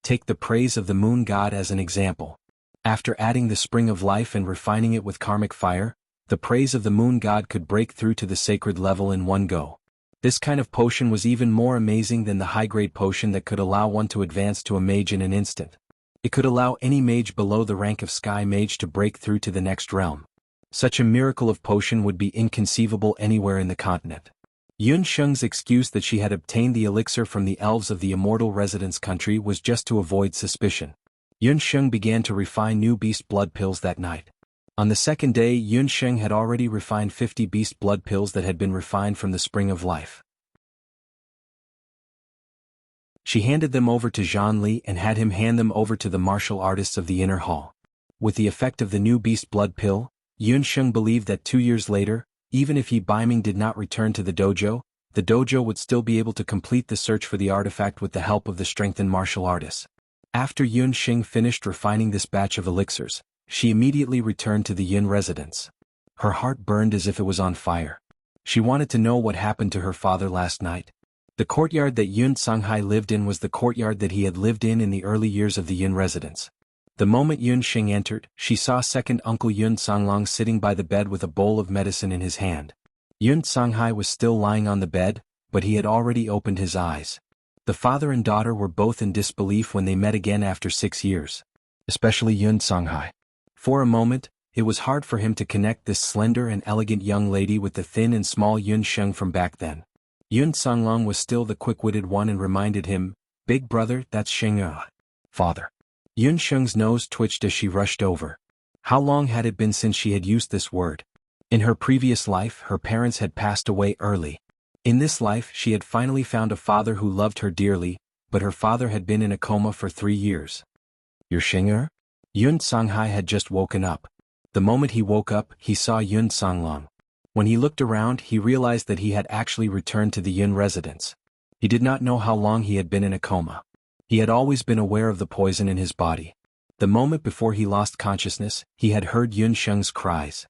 Take the praise of the moon god as an example. After adding the Spring of Life and refining it with karmic fire, the praise of the moon god could break through to the sacred level in one go. This kind of potion was even more amazing than the high-grade potion that could allow one to advance to a mage in an instant. It could allow any mage below the rank of Sky Mage to break through to the next realm. Such a miracle of potion would be inconceivable anywhere in the continent. Yun Sheng's excuse that she had obtained the elixir from the elves of the immortal residence country was just to avoid suspicion. Yun Sheng began to refine new beast blood pills that night. On the second day, Yun Sheng had already refined 50 beast blood pills that had been refined from the Spring of Life. She handed them over to Zhan Li and had him hand them over to the martial artists of the inner hall. With the effect of the new beast blood pill, Yun Sheng believed that 2 years later, even if He Baiming did not return to the dojo would still be able to complete the search for the artifact with the help of the strengthened martial artists. After Yun Xing finished refining this batch of elixirs, she immediately returned to the Yin residence. Her heart burned as if it was on fire. She wanted to know what happened to her father last night. The courtyard that Yun Songhai lived in was the courtyard that he had lived in the early years of the Yin residence. The moment Yun Xing entered, she saw second uncle Yun Songlong sitting by the bed with a bowl of medicine in his hand. Yun Songhai was still lying on the bed, but he had already opened his eyes. The father and daughter were both in disbelief when they met again after 6 years. Especially Yun Songhai. For a moment, it was hard for him to connect this slender and elegant young lady with the thin and small Yun Sheng from back then. Yun Songlong was still the quick-witted one and reminded him, "Big brother, that's Sheng father." Yun Sheng's nose twitched as she rushed over. How long had it been since she had used this word? In her previous life, her parents had passed away early. In this life, she had finally found a father who loved her dearly, but her father had been in a coma for 3 years. "You're Sheng?" Yun Songhai had just woken up. The moment he woke up, he saw Yun Songlong. When he looked around, he realized that he had actually returned to the Yin residence. He did not know how long he had been in a coma. He had always been aware of the poison in his body. The moment before he lost consciousness, he had heard Yun Sheng's cries.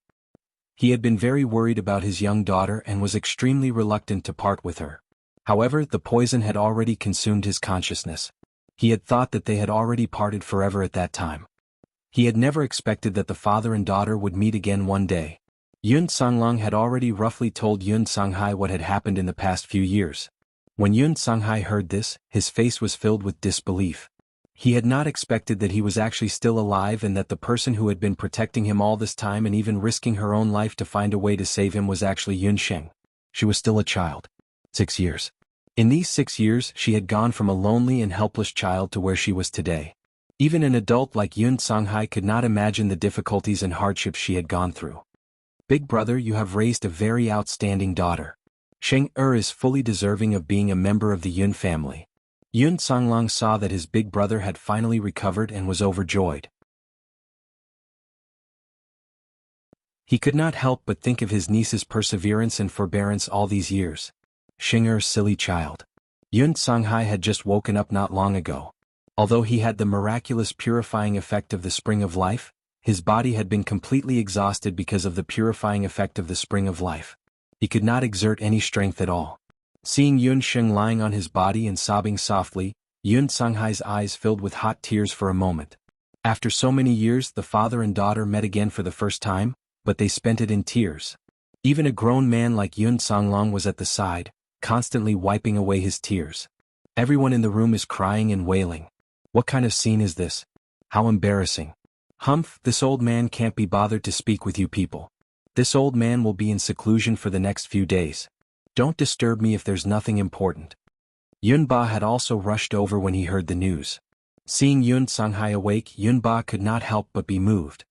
He had been very worried about his young daughter and was extremely reluctant to part with her. However, the poison had already consumed his consciousness. He had thought that they had already parted forever at that time. He had never expected that the father and daughter would meet again one day. Yun Songlong had already roughly told Yun Songhai what had happened in the past few years. When Yun Songhai heard this, his face was filled with disbelief. He had not expected that he was actually still alive and that the person who had been protecting him all this time and even risking her own life to find a way to save him was actually Yun Sheng. She was still a child. 6 years. In these 6 years, she had gone from a lonely and helpless child to where she was today. Even an adult like Yun Songhai could not imagine the difficulties and hardships she had gone through. "Big brother, you have raised a very outstanding daughter. Sheng is fully deserving of being a member of the Yun family." Yun Songlong saw that his big brother had finally recovered and was overjoyed. He could not help but think of his niece's perseverance and forbearance all these years. Sheng silly child. Yun Songhai had just woken up not long ago. Although he had the miraculous purifying effect of the Spring of Life, his body had been completely exhausted because of the purifying effect of the Spring of Life. He could not exert any strength at all. Seeing Yun Sheng lying on his body and sobbing softly, Yun Songhai's eyes filled with hot tears for a moment. After so many years, the father and daughter met again for the first time. but they spent it in tears. Even a grown man like Yun Songlong was at the side, constantly wiping away his tears. Everyone in the room is crying and wailing. What kind of scene is this? How embarrassing. Humph, this old man can't be bothered to speak with you people. This old man will be in seclusion for the next few days. Don't disturb me if there's nothing important. Yun Ba had also rushed over when he heard the news. Seeing Yun Songhai awake, Yun Ba could not help but be moved.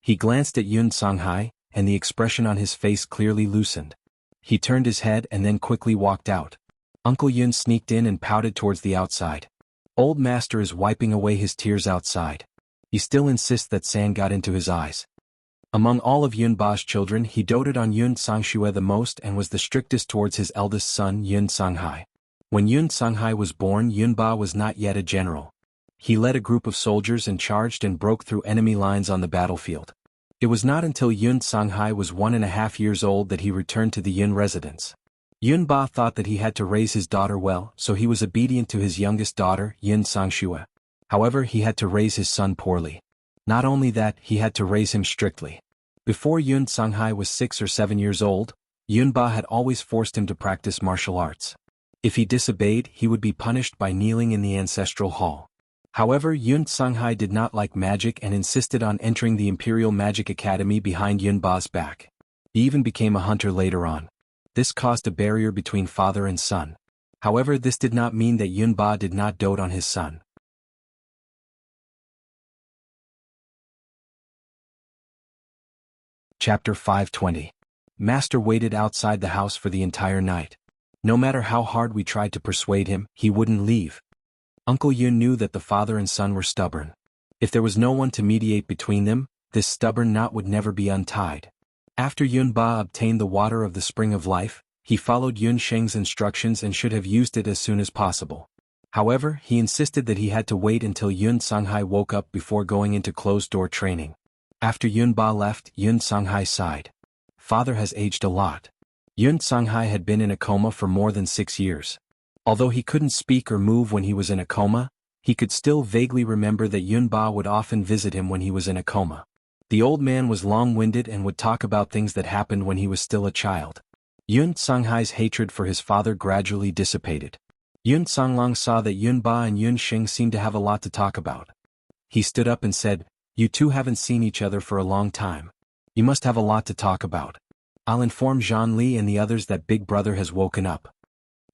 He glanced at Yun Songhai, and the expression on his face clearly loosened. He turned his head and then quickly walked out. Uncle Yun sneaked in and pouted towards the outside. Old master is wiping away his tears outside. He still insists that sand got into his eyes. Among all of Yun Ba's children, he doted on Yun Songshue the most and was the strictest towards his eldest son Yun Songhai. When Yun Songhai was born, Yun Ba was not yet a general. He led a group of soldiers and charged and broke through enemy lines on the battlefield. It was not until Yun Songhai was 1.5 years old that he returned to the Yun residence. Yun Ba thought that he had to raise his daughter well, so he was obedient to his youngest daughter, Yun Songshue. However, he had to raise his son poorly. Not only that, he had to raise him strictly. Before Yun Songhai was 6 or 7 years old, Yun Ba had always forced him to practice martial arts. If he disobeyed, he would be punished by kneeling in the ancestral hall. However, Yun Songhai did not like magic and insisted on entering the Imperial Magic Academy behind Yun Ba's back. He even became a hunter later on. This caused a barrier between father and son. However, this did not mean that Yun Ba did not dote on his son. Chapter 520. Master waited outside the house for the entire night. No matter how hard we tried to persuade him, he wouldn't leave. Uncle Yun knew that the father and son were stubborn. If there was no one to mediate between them, this stubborn knot would never be untied. After Yun Ba obtained the water of the Spring of Life, he followed Yun Sheng's instructions and should have used it as soon as possible. However, he insisted that he had to wait until Yun Songhai woke up before going into closed-door training. After Yun Ba left, Yun Songhai sighed. Father has aged a lot. Yun Songhai had been in a coma for more than 6 years. Although he couldn't speak or move when he was in a coma, he could still vaguely remember that Yun Ba would often visit him when he was in a coma. The old man was long-winded and would talk about things that happened when he was still a child. Yun Songhai's hatred for his father gradually dissipated. Yun Songlong saw that Yun Ba and Yun Sheng seemed to have a lot to talk about. He stood up and said, "You two haven't seen each other for a long time. You must have a lot to talk about. I'll inform Zhan Li and the others that Big Brother has woken up."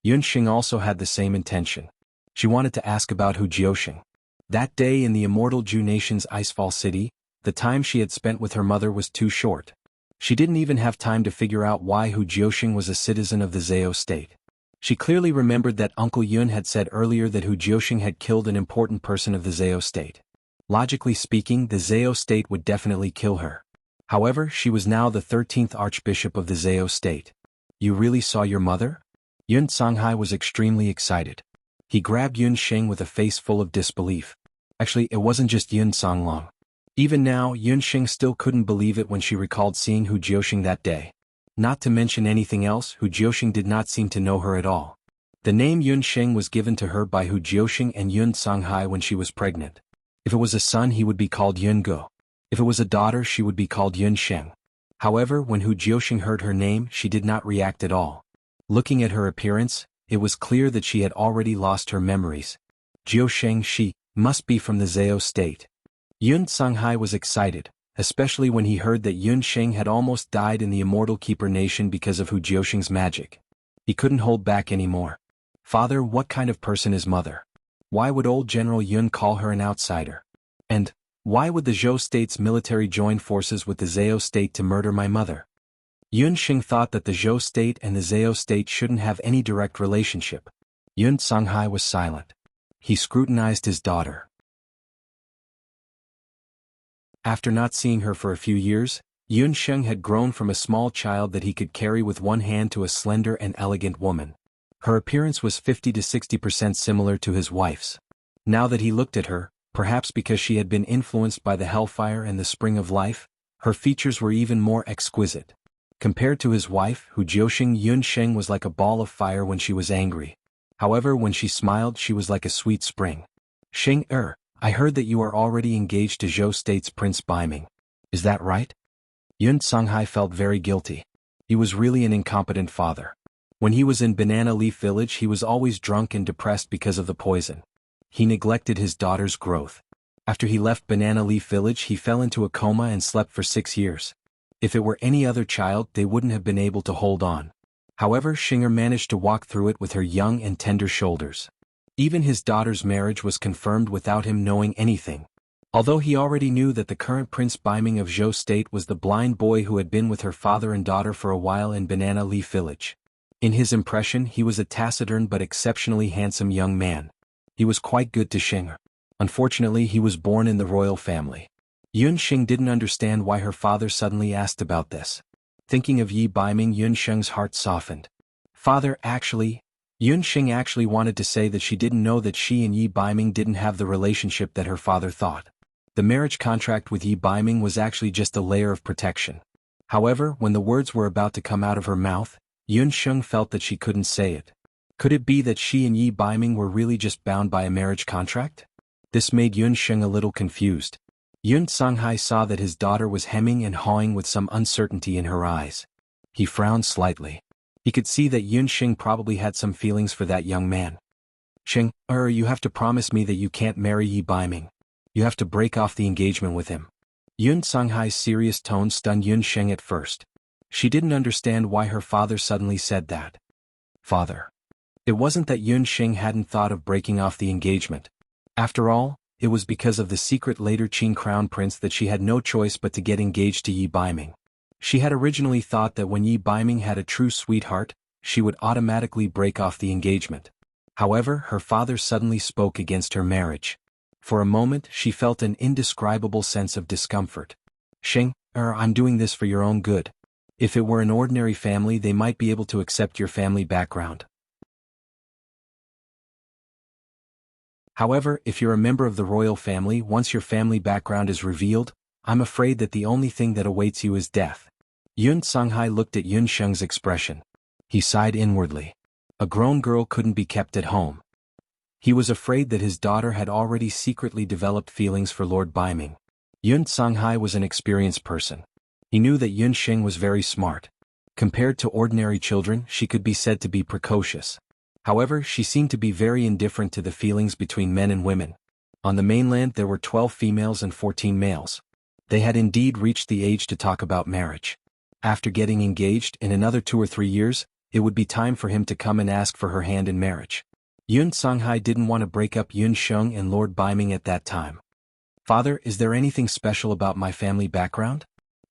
Yun Sheng also had the same intention. She wanted to ask about Hu Jiusheng. That day in the immortal Zhu nation's Icefall City, the time she had spent with her mother was too short. She didn't even have time to figure out why Hu Jiusheng was a citizen of the Zhao state. She clearly remembered that Uncle Yun had said earlier that Hu Jiusheng had killed an important person of the Zhao state. Logically speaking, the Zhao state would definitely kill her. However, she was now the 13th Archbishop of the Zhao state. "You really saw your mother?" Yun Songhai was extremely excited. He grabbed Yun Sheng with a face full of disbelief. Actually, it wasn't just Yun Songlong. Even now, Yun Sheng still couldn't believe it when she recalled seeing Hu Jiusheng that day. Not to mention anything else, Hu Jiusheng did not seem to know her at all. The name Yun Sheng was given to her by Hu Jiusheng and Yun Songhai when she was pregnant. If it was a son, he would be called Yun Go. If it was a daughter, she would be called Yun Sheng. However, when Hu Jiusheng heard her name, she did not react at all. Looking at her appearance, it was clear that she had already lost her memories. Jiusheng, she must be from the Zhao state. Yun Songhai was excited, especially when he heard that Yun Sheng had almost died in the Immortal Keeper Nation because of Hu Jiusheng's magic. He couldn't hold back anymore. "Father, what kind of person is mother? Why would old General Yun call her an outsider? And why would the Zhou state's military join forces with the Zhao state to murder my mother?" Yun Sheng thought that the Zhou state and the Zhao state shouldn't have any direct relationship. Yun Songhai was silent. He scrutinized his daughter. After not seeing her for a few years, Yun Sheng had grown from a small child that he could carry with one hand to a slender and elegant woman. Her appearance was 50 to 60% similar to his wife's. Now that he looked at her, perhaps because she had been influenced by the Hellfire and the Spring of Life, her features were even more exquisite. Compared to his wife, Hu Jiusheng, Yun Sheng was like a ball of fire when she was angry. However, when she smiled, she was like a sweet spring. "Sheng I heard that you are already engaged to Zhou State's Prince Baiming. Is that right?" Yun Songhai felt very guilty. He was really an incompetent father. When he was in Banana Leaf Village, he was always drunk and depressed because of the poison. He neglected his daughter's growth. After he left Banana Leaf Village, he fell into a coma and slept for 6 years. If it were any other child, they wouldn't have been able to hold on. However, Xinger managed to walk through it with her young and tender shoulders. Even his daughter's marriage was confirmed without him knowing anything. Although he already knew that the current Prince Baiming of Zhou State was the blind boy who had been with her father and daughter for a while in Banana Leaf Village. In his impression, he was a taciturn but exceptionally handsome young man. He was quite good to Xinger. Unfortunately, he was born in the royal family. Yun Xing didn't understand why her father suddenly asked about this. Thinking of Yi Baiming, Yun Xing's heart softened. Father, actually, Yun Xing actually wanted to say that she didn't know that she and Yi Baiming didn't have the relationship that her father thought. The marriage contract with Yi Baiming was actually just a layer of protection. However, when the words were about to come out of her mouth, Yun Xing felt that she couldn't say it. Could it be that she and Yi Baiming were really just bound by a marriage contract? This made Yun Xing a little confused. Yun Songhai saw that his daughter was hemming and hawing with some uncertainty in her eyes. He frowned slightly. He could see that Yun Xing probably had some feelings for that young man. Xing, you have to promise me that you can't marry Yi Baiming. You have to break off the engagement with him. Yun Songhai's serious tone stunned Yun Xing at first. She didn't understand why her father suddenly said that. Father. It wasn't that Yun Xing hadn't thought of breaking off the engagement. After all, it was because of the secret later Qing crown prince that she had no choice but to get engaged to Yi Baiming. She had originally thought that when Yi Baiming had a true sweetheart, she would automatically break off the engagement. However, her father suddenly spoke against her marriage. For a moment, she felt an indescribable sense of discomfort. Xing, I'm doing this for your own good. If it were an ordinary family, they might be able to accept your family background. However, if you're a member of the royal family, once your family background is revealed, I'm afraid that the only thing that awaits you is death. Yun Songhai looked at Yun Sheng's expression. He sighed inwardly. A grown girl couldn't be kept at home. He was afraid that his daughter had already secretly developed feelings for Lord Baiming. Yun Songhai was an experienced person. He knew that Yun Sheng was very smart. Compared to ordinary children, she could be said to be precocious. However, she seemed to be very indifferent to the feelings between men and women. On the mainland there were 12 females and 14 males. They had indeed reached the age to talk about marriage. After getting engaged, in another 2 or 3 years, it would be time for him to come and ask for her hand in marriage. Yun Songhai didn't want to break up Yun Sheng and Lord Baiming at that time. Father, is there anything special about my family background?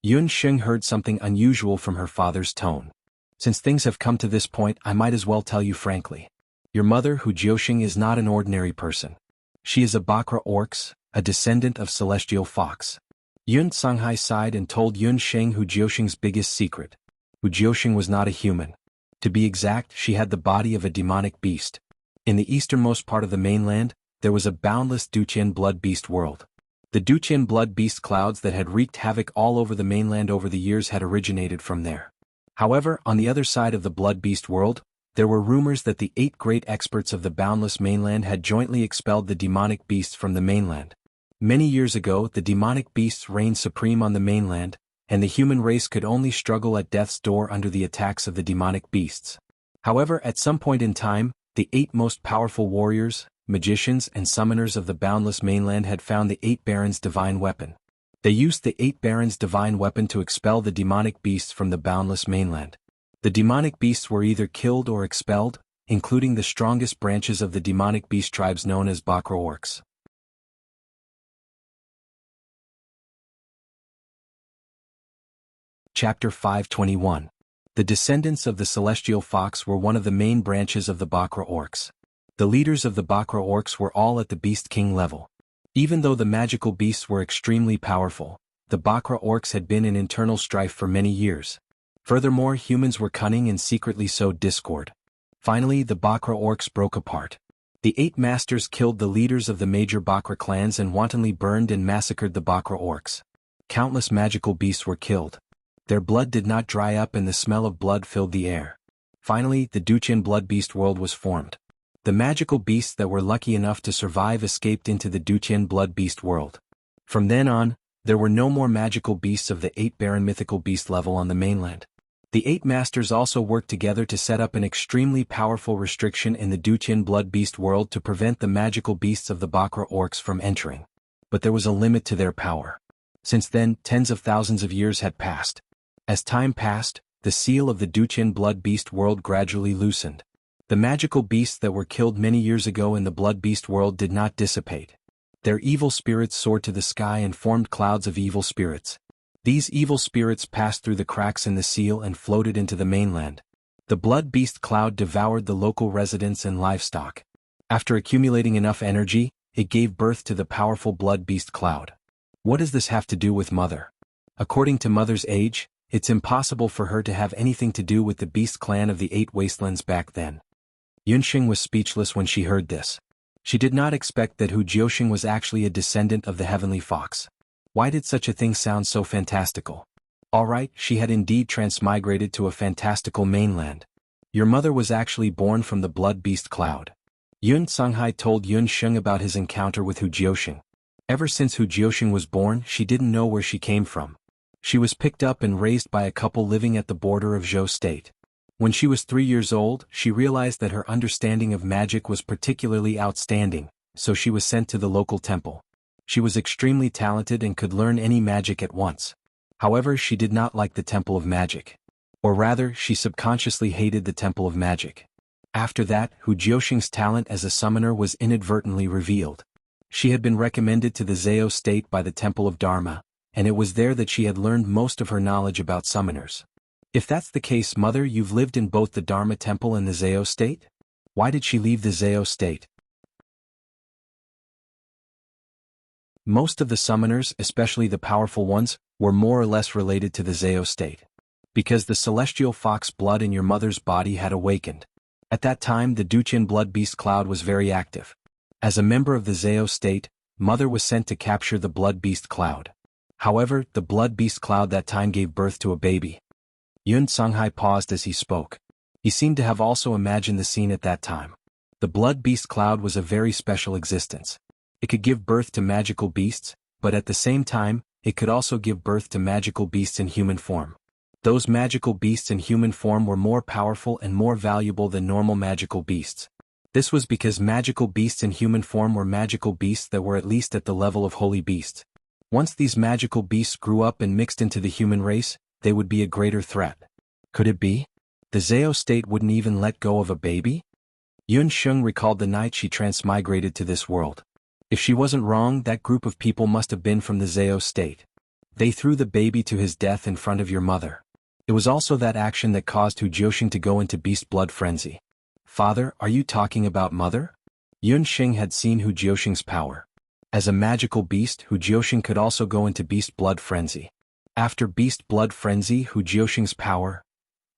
Yun Sheng heard something unusual from her father's tone. Since things have come to this point, I might as well tell you frankly. Your mother, Hu Jiuxing, is not an ordinary person. She is a Bakra Orcs, a descendant of Celestial Fox. Yun Songhai sighed and told Yun Sheng Hu Jiuxing's biggest secret. Hu Jiuxing was not a human. To be exact, she had the body of a demonic beast. In the easternmost part of the mainland, there was a boundless Duqian blood beast world. The Duqian blood beast clouds that had wreaked havoc all over the mainland over the years had originated from there. However, on the other side of the blood beast world, there were rumors that the 8 great experts of the boundless mainland had jointly expelled the demonic beasts from the mainland. Many years ago, the demonic beasts reigned supreme on the mainland, and the human race could only struggle at death's door under the attacks of the demonic beasts. However, at some point in time, the 8 most powerful warriors, magicians and summoners of the boundless mainland had found the 8 Barons' divine weapon. They used the 8 Barons' divine weapon to expel the demonic beasts from the boundless mainland. The demonic beasts were either killed or expelled, including the strongest branches of the demonic beast tribes known as Bakra Orcs. Chapter 521. The descendants of the Celestial Fox were one of the main branches of the Bakra Orcs. The leaders of the Bakra Orcs were all at the Beast King level. Even though the magical beasts were extremely powerful, the Bakra Orcs had been in internal strife for many years. Furthermore, humans were cunning and secretly sowed discord. Finally, the Bakra Orcs broke apart. The 8 masters killed the leaders of the major Bakra clans and wantonly burned and massacred the Bakra Orcs. Countless magical beasts were killed. Their blood did not dry up and the smell of blood filled the air. Finally, the Duqian blood beast world was formed. The magical beasts that were lucky enough to survive escaped into the Duqian blood beast world. From then on, There were no more magical beasts of the 8 Baron mythical beast level on the mainland. The 8 masters also worked together to set up an extremely powerful restriction in the Duqian blood beast world to prevent the magical beasts of the Bakra orcs from entering. But there was a limit to their power. Since then, tens of thousands of years had passed. As time passed, the seal of the Duqian blood beast world gradually loosened. The magical beasts that were killed many years ago in the blood beast world did not dissipate. Their evil spirits soared to the sky and formed clouds of evil spirits. These evil spirits passed through the cracks in the seal and floated into the mainland. The blood beast cloud devoured the local residents and livestock. After accumulating enough energy, it gave birth to the powerful blood beast cloud. What does this have to do with Mother? According to Mother's age, it's impossible for her to have anything to do with the beast clan of the 8 wastelands back then. Yunxing was speechless when she heard this. She did not expect that Hu Jiuxing was actually a descendant of the heavenly fox. Why did such a thing sound so fantastical? Alright, she had indeed transmigrated to a fantastical mainland. Your mother was actually born from the blood beast cloud. Yun Songhai told Yun Sheng about his encounter with Hu Jiuxing. Ever since Hu Jiuxing was born, she didn't know where she came from. She was picked up and raised by a couple living at the border of Zhou State. When she was 3 years old, she realized that her understanding of magic was particularly outstanding, so she was sent to the local temple. She was extremely talented and could learn any magic at once. However, she did not like the Temple of Magic. Or rather, she subconsciously hated the Temple of Magic. After that, Hu Jiuxing's talent as a summoner was inadvertently revealed. She had been recommended to the Zhao State by the Temple of Dharma, and it was there that she had learned most of her knowledge about summoners. If that's the case, Mother, you've lived in both the Dharma Temple and the Zhao State? Why did she leave the Zhao State? Most of the summoners, especially the powerful ones, were more or less related to the Zhao State. Because the celestial fox blood in your mother's body had awakened. At that time, the Duqian blood beast cloud was very active. As a member of the Zhao State, Mother was sent to capture the blood beast cloud. However, the blood beast cloud that time gave birth to a baby. Yun Songhai paused as he spoke. He seemed to have also imagined the scene at that time. The blood beast cloud was a very special existence. It could give birth to magical beasts, but at the same time, it could also give birth to magical beasts in human form. Those magical beasts in human form were more powerful and more valuable than normal magical beasts. This was because magical beasts in human form were magical beasts that were at least at the level of holy beasts. Once these magical beasts grew up and mixed into the human race, they would be a greater threat. Could it be? The Zhao State wouldn't even let go of a baby? Yun Sheng recalled the night she transmigrated to this world. If she wasn't wrong, that group of people must have been from the Zhao State. They threw the baby to his death in front of your mother. It was also that action that caused Hu Jiuxing to go into beast blood frenzy. Father, are you talking about Mother? Yun Sheng had seen Hu Jiuxing's power. As a magical beast, Hu Jiuxing could also go into beast blood frenzy. After beast blood frenzy, Hu Jiuxing's power.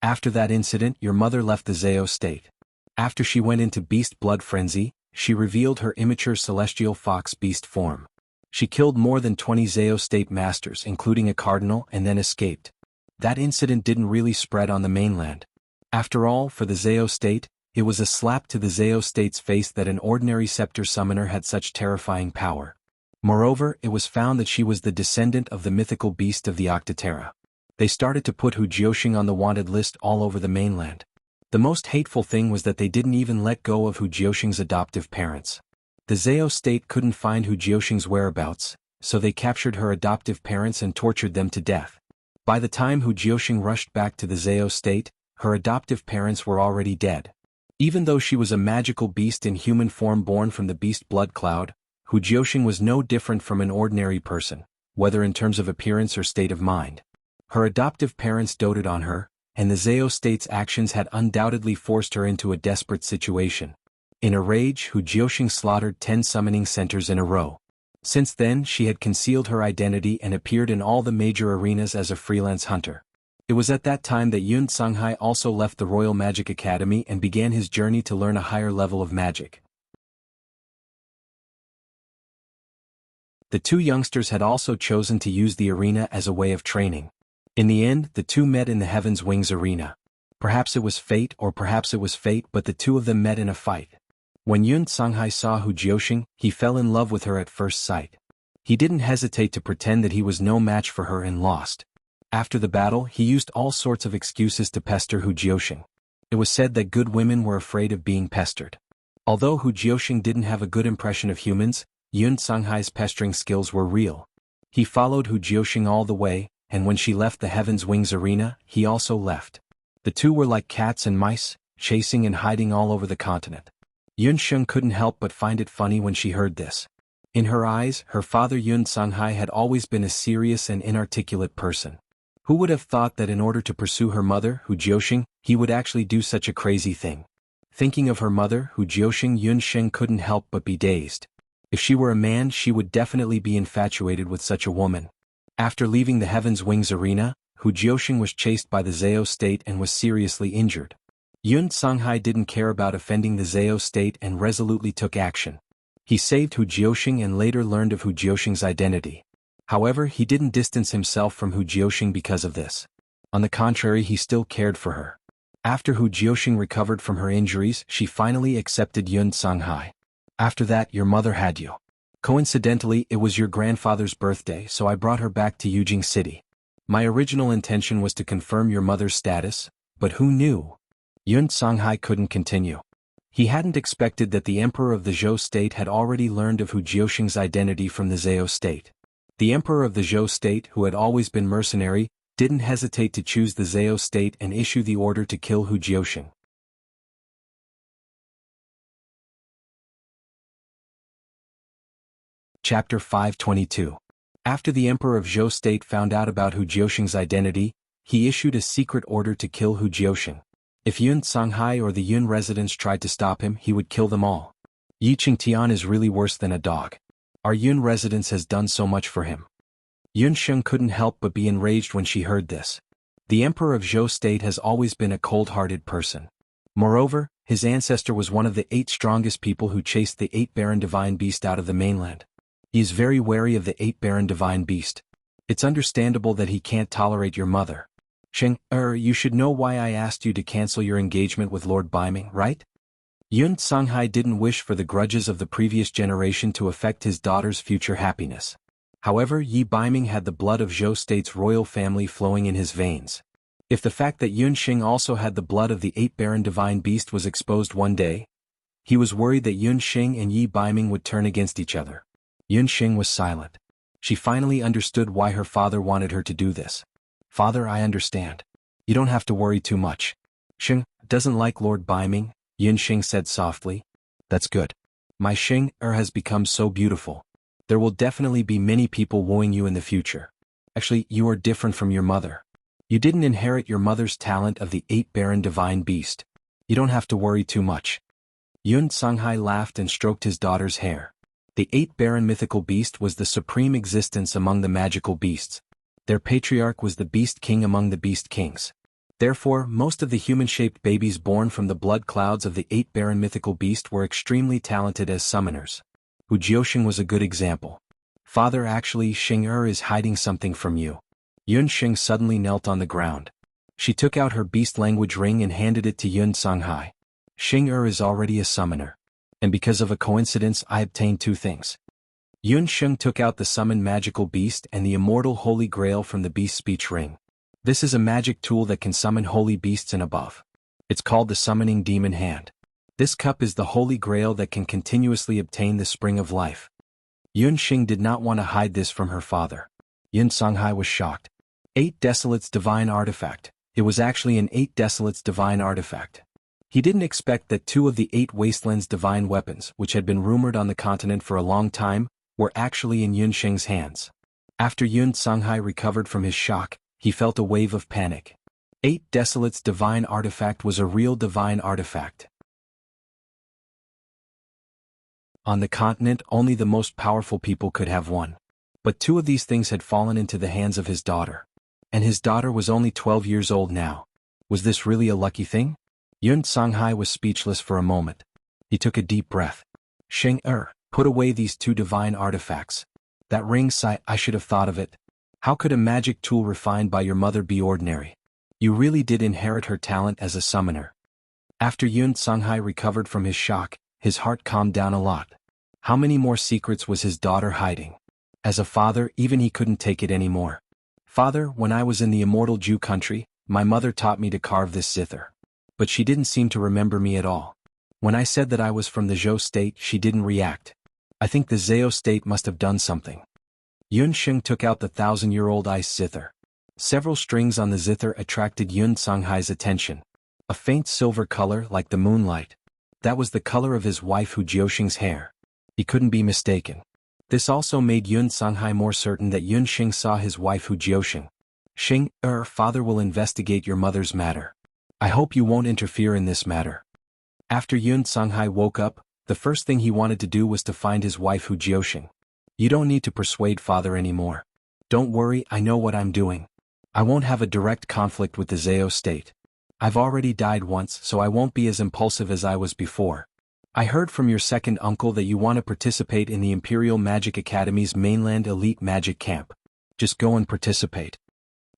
After that incident, your mother left the Zhao State. After she went into beast blood frenzy, she revealed her immature celestial fox beast form. She killed more than 20 Zhao State masters, including a cardinal, and then escaped. That incident didn't really spread on the mainland. After all, for the Zhao State, it was a slap to the Zhao State's face that an ordinary scepter summoner had such terrifying power. Moreover, it was found that she was the descendant of the mythical beast of the Octoterra. They started to put Hu Jiuxing on the wanted list all over the mainland. The most hateful thing was that they didn't even let go of Hu Jiuxing's adoptive parents. The Zhao State couldn't find Hu Jiuxing's whereabouts, so they captured her adoptive parents and tortured them to death. By the time Hu Jiuxing rushed back to the Zhao State, her adoptive parents were already dead. Even though she was a magical beast in human form born from the beast blood cloud, Hu Jiuxing was no different from an ordinary person, whether in terms of appearance or state of mind. Her adoptive parents doted on her, and the Zhao State's actions had undoubtedly forced her into a desperate situation. In a rage, Hu Jiuxing slaughtered 10 summoning centers in a row. Since then, she had concealed her identity and appeared in all the major arenas as a freelance hunter. It was at that time that Yun Songhai also left the Royal Magic Academy and began his journey to learn a higher level of magic. The two youngsters had also chosen to use the arena as a way of training. In the end, the two met in the Heaven's Wings arena. Perhaps it was fate, but the two of them met in a fight. When Yun Songhai saw Hu Jiuxing, he fell in love with her at first sight. He didn't hesitate to pretend that he was no match for her and lost. After the battle, he used all sorts of excuses to pester Hu Jiusheng. It was said that good women were afraid of being pestered. Although Hu Jiusheng didn't have a good impression of humans, Yun Songhai's pestering skills were real. He followed Hu Jiusheng all the way, and when she left the Heaven's Wings arena, he also left. The two were like cats and mice, chasing and hiding all over the continent. Yun Sheng couldn't help but find it funny when she heard this. In her eyes, her father Yun Songhai had always been a serious and inarticulate person. Who would have thought that in order to pursue her mother, Hu Jiusheng, he would actually do such a crazy thing? Thinking of her mother, Hu Jiusheng, Yun Sheng couldn't help but be dazed. If she were a man, she would definitely be infatuated with such a woman. After leaving the Heaven's Wings arena, Hu Jiusheng was chased by the Zhao state and was seriously injured. Yun Songhai didn't care about offending the Zhao state and resolutely took action. He saved Hu Jiusheng and later learned of Hu Jiusheng's identity. However, he didn't distance himself from Hu Jiusheng because of this. On the contrary, he still cared for her. After Hu Jiusheng recovered from her injuries, she finally accepted Yun Songhai. After that, your mother had you. Coincidentally, it was your grandfather's birthday, so I brought her back to Yujing City. My original intention was to confirm your mother's status, but who knew? Yun Songhai couldn't continue. He hadn't expected that the emperor of the Zhou state had already learned of Hu Jiusheng's identity from the Zhao state. The emperor of the Zhou state, who had always been mercenary, didn't hesitate to choose the Zhao state and issue the order to kill Hu Jiusheng. Chapter 522. After the emperor of Zhou state found out about Hu Jiusheng's identity, he issued a secret order to kill Hu Jiusheng. If Yun Songhai or the Yun residents tried to stop him, he would kill them all. Yi Qingtian is really worse than a dog. Our Yun residence has done so much for him. Yun Sheng couldn't help but be enraged when she heard this. The emperor of Zhou state has always been a cold-hearted person. Moreover, his ancestor was one of the 8 strongest people who chased the 8 Baron Divine Beast out of the mainland. He is very wary of the 8 Baron Divine Beast. It's understandable that he can't tolerate your mother. Sheng, you should know why I asked you to cancel your engagement with Lord Baiming, right? Yun Songhai didn't wish for the grudges of the previous generation to affect his daughter's future happiness. However, Yi Baiming had the blood of Zhou state's royal family flowing in his veins. If the fact that Yun Sheng also had the blood of the 8 Baron Divine Beast was exposed one day, he was worried that Yun Sheng and Yi Baiming would turn against each other. Yun Sheng was silent. She finally understood why her father wanted her to do this. Father, I understand. You don't have to worry too much. Sheng doesn't like Lord Baiming, Yun Sheng said softly. That's good. My Sheng has become so beautiful. There will definitely be many people wooing you in the future. Actually, you are different from your mother. You didn't inherit your mother's talent of the 8 Baron Divine Beast. You don't have to worry too much. Yun Songhai laughed and stroked his daughter's hair. The 8 Baron mythical beast was the supreme existence among the magical beasts. Their patriarch was the Beast King among the Beast Kings. Therefore, most of the human-shaped babies born from the blood clouds of the 8 Baron mythical beast were extremely talented as summoners. Hu Jiusheng was a good example. Father, actually, Sheng is hiding something from you. Yun Sheng suddenly knelt on the ground. She took out her beast language ring and handed it to Yun Songhai. Sheng is already a summoner. And because of a coincidence, I obtained 2 things. Yun Sheng took out the summoned magical beast and the immortal holy grail from the beast speech ring. This is a magic tool that can summon holy beasts and above. It's called the summoning demon hand. This cup is the holy grail that can continuously obtain the spring of life. Yun Sheng did not want to hide this from her father. Yun Songhai was shocked. 8 Desolates divine artifact. It was actually an 8 Desolates divine artifact. He didn't expect that 2 of the 8 Wastelands divine weapons, which had been rumored on the continent for a long time, were actually in Yun Sheng's hands. After Yun Songhai recovered from his shock, he felt a wave of panic. 8 Desolates divine artifact was a real divine artifact. On the continent, only the most powerful people could have one. But 2 of these things had fallen into the hands of his daughter. And his daughter was only 12 years old now. Was this really a lucky thing? Yun Songhai was speechless for a moment. He took a deep breath. Sheng put away these 2 divine artifacts. That ring sight, I should have thought of it. How could a magic tool refined by your mother be ordinary? You really did inherit her talent as a summoner. After Yun Songhai recovered from his shock, his heart calmed down a lot. How many more secrets was his daughter hiding? As a father, even he couldn't take it anymore. Father, when I was in the immortal Jew country, my mother taught me to carve this zither. But she didn't seem to remember me at all. When I said that I was from the Zhou state, she didn't react. I think the Zhao state must have done something. Yun Sheng took out the 1,000-year-old ice zither. Several strings on the zither attracted Yun Songhai's attention. A faint silver color like the moonlight. That was the color of his wife Hu Jiuxing's hair. He couldn't be mistaken. This also made Yun Songhai more certain that Yun Sheng saw his wife Hu Jiuxing. Sheng, father will investigate your mother's matter. I hope you won't interfere in this matter. After Yun Songhai woke up, the first thing he wanted to do was to find his wife Hu Jiuxing. You don't need to persuade father anymore. Don't worry, I know what I'm doing. I won't have a direct conflict with the Zhao state. I've already died once, so I won't be as impulsive as I was before. I heard from your second uncle that you want to participate in the Imperial Magic Academy's Mainland Elite Magic Camp. Just go and participate.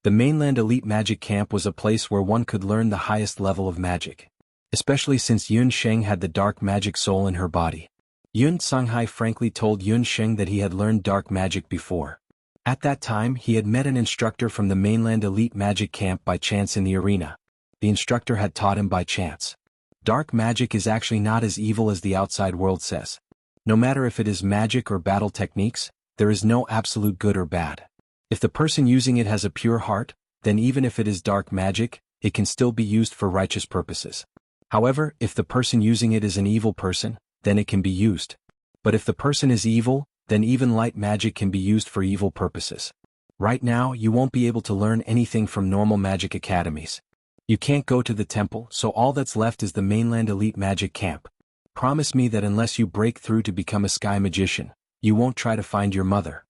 The Mainland Elite Magic Camp was a place where one could learn the highest level of magic. Especially since Yun Sheng had the dark magic soul in her body. Yun Songhai frankly told Yun Sheng that he had learned dark magic before. At that time he had met an instructor from the Mainland Elite Magic Camp by chance in the arena. The instructor had taught him by chance. Dark magic is actually not as evil as the outside world says. No matter if it is magic or battle techniques, there is no absolute good or bad. If the person using it has a pure heart, then even if it is dark magic, it can still be used for righteous purposes. However, if the person using it is an evil person, then it can be used. But if the person is evil, then even light magic can be used for evil purposes. Right now, you won't be able to learn anything from normal magic academies. You can't go to the temple, so all that's left is the Mainland Elite Magic Camp. Promise me that unless you break through to become a sky magician, you won't try to find your mother.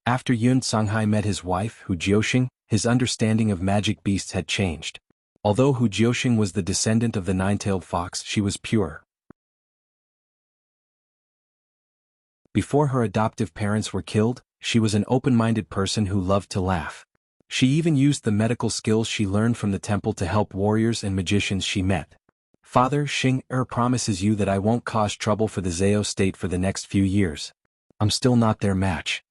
After Yun Songhai met his wife, Hu Jiuxing, his understanding of magic beasts had changed. Although Hu Jiuxing was the descendant of the nine-tailed fox, she was pure. Before her adoptive parents were killed, she was an open-minded person who loved to laugh. She even used the medical skills she learned from the temple to help warriors and magicians she met. Father Sheng promises you that I won't cause trouble for the Zhao state for the next few years. I'm still not their match.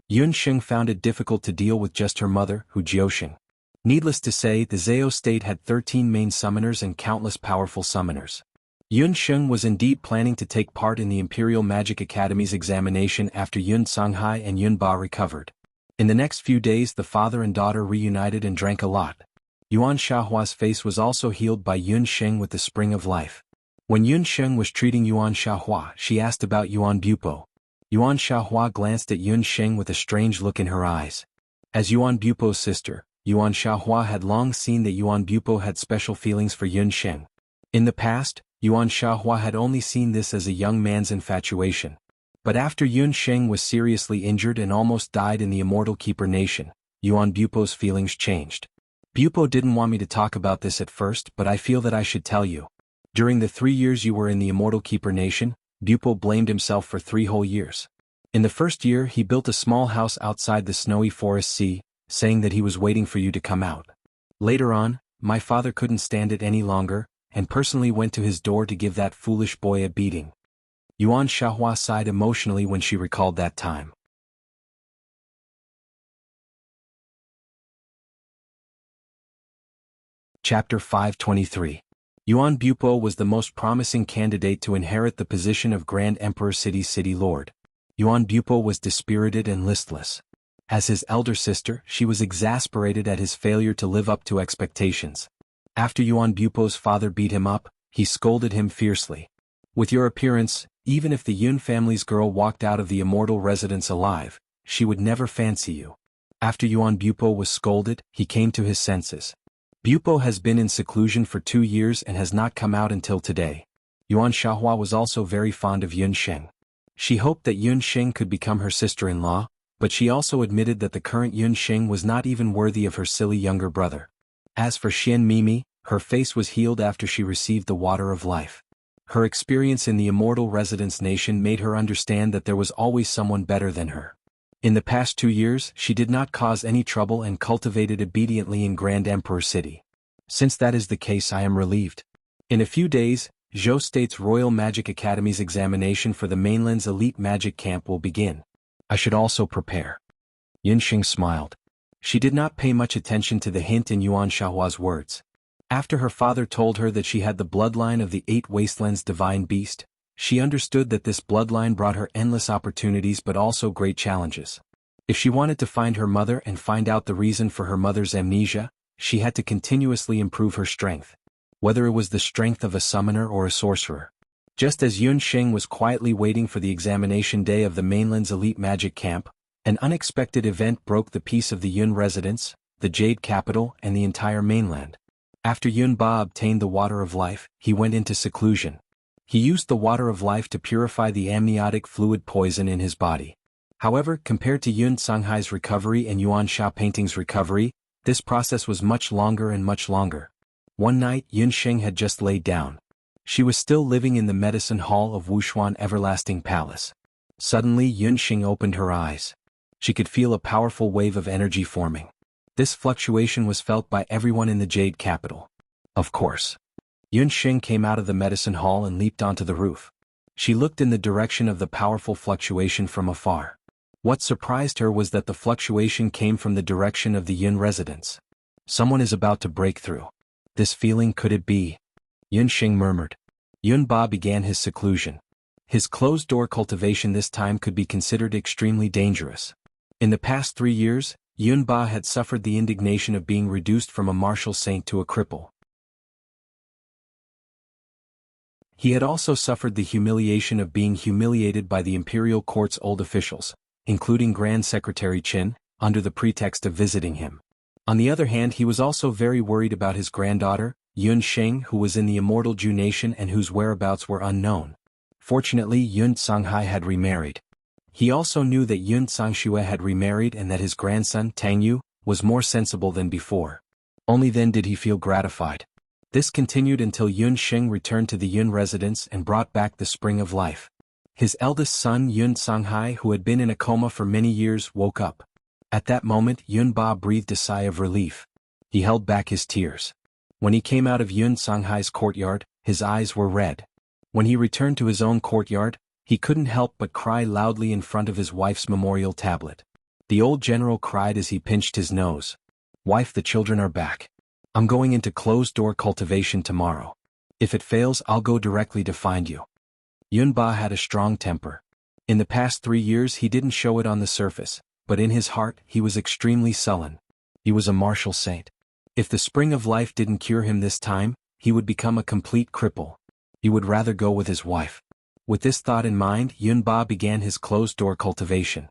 Yun Sheng found it difficult to deal with just her mother, Hu Jiuxing. Needless to say, the Zhao state had 13 main summoners and countless powerful summoners. Yun Sheng was indeed planning to take part in the Imperial Magic Academy's examination after Yun Songhai and Yun Ba recovered. In the next few days the father and daughter reunited and drank a lot. Yuan Shaohua's face was also healed by Yun Sheng with the spring of life. When Yun Sheng was treating Yuan Shaohua, she asked about Yuan Bupo. Yuan Shaohua glanced at Yun Sheng with a strange look in her eyes. As Yuan Bupo's sister, Yuan Shaohua had long seen that Yuan Bupo had special feelings for Yun Sheng. In the past, Yuan Shaohua had only seen this as a young man's infatuation. But after Yun Sheng was seriously injured and almost died in the Immortal Keeper Nation, Yuan Bupo's feelings changed. Bupo didn't want me to talk about this at first, but I feel that I should tell you. During the 3 years you were in the Immortal Keeper Nation, Bupo blamed himself for 3 whole years. In the first year he built a small house outside the snowy forest sea, saying that he was waiting for you to come out. Later on, my father couldn't stand it any longer, and personally went to his door to give that foolish boy a beating. Yuan Shaohua sighed emotionally when she recalled that time. Chapter 523. Yuan Bupo was the most promising candidate to inherit the position of Grand Emperor City Lord. Yuan Bupo was dispirited and listless. As his elder sister, she was exasperated at his failure to live up to expectations. After Yuan Bupo's father beat him up, he scolded him fiercely. With your appearance, even if the Yun family's girl walked out of the immortal residence alive, she would never fancy you. After Yuan Bupo was scolded, he came to his senses. Bupo has been in seclusion for 2 years and has not come out until today. Yuan Shaohua was also very fond of Yun Sheng. She hoped that Yun Sheng could become her sister-in-law, but she also admitted that the current Yun Sheng was not even worthy of her silly younger brother. As for Xian Mimi, her face was healed after she received the water of life. Her experience in the Immortal Residence Nation made her understand that there was always someone better than her. In the past 2 years, she did not cause any trouble and cultivated obediently in Grand Emperor City. Since that is the case, I am relieved. In a few days, Zhou State's Royal Magic Academy's examination for the mainland's elite magic camp will begin. I should also prepare. Yunxing smiled. She did not pay much attention to the hint in Yuan Shaohua's words. After her father told her that she had the bloodline of the 8 Wastelands divine beast, she understood that this bloodline brought her endless opportunities but also great challenges. If she wanted to find her mother and find out the reason for her mother's amnesia, she had to continuously improve her strength, whether it was the strength of a summoner or a sorcerer. Just as Yunxing was quietly waiting for the examination day of the mainland's elite magic camp, an unexpected event broke the peace of the Yun residence, the Jade capital, and the entire mainland. After Yun Ba obtained the water of life, he went into seclusion. He used the water of life to purify the amniotic fluid poison in his body. However, compared to Yun Sanghai's recovery and Yuan Sha Painting's recovery, this process was much longer and much longer. One night Yunxing had just laid down. She was still living in the medicine hall of Wushuan Everlasting Palace. Suddenly Yunxing opened her eyes. She could feel a powerful wave of energy forming. This fluctuation was felt by everyone in the Jade capital. Of course. Yunxing came out of the medicine hall and leaped onto the roof. She looked in the direction of the powerful fluctuation from afar. What surprised her was that the fluctuation came from the direction of the Yun residence. Someone is about to break through. This feeling, could it be? Yunxing murmured. Yun Ba began his seclusion. His closed-door cultivation this time could be considered extremely dangerous. In the past 3 years, Yun Ba had suffered the indignation of being reduced from a martial saint to a cripple. He had also suffered the humiliation of being humiliated by the imperial court's old officials, including Grand Secretary Qin, under the pretext of visiting him. On the other hand, he was also very worried about his granddaughter, Yunxing, who was in the immortal Ju nation and whose whereabouts were unknown. Fortunately, Yun Sanghai had remarried. He also knew that Yun Sangxue had remarried and that his grandson, Tangyu, was more sensible than before. Only then did he feel gratified. This continued until Yunxing returned to the Yun residence and brought back the spring of life. His eldest son, Yun Sanghai, who had been in a coma for many years, woke up. At that moment, Yun Ba breathed a sigh of relief. He held back his tears. When he came out of Yun Sanghai's courtyard, his eyes were red. When he returned to his own courtyard, he couldn't help but cry loudly in front of his wife's memorial tablet. The old general cried as he pinched his nose. "Wife, the children are back. I'm going into closed-door cultivation tomorrow. If it fails, I'll go directly to find you." Yun Ba had a strong temper. In the past 3 years he didn't show it on the surface, but in his heart he was extremely sullen. He was a martial saint. If the spring of life didn't cure him this time, he would become a complete cripple. He would rather go with his wife. With this thought in mind, Yun Ba began his closed-door cultivation.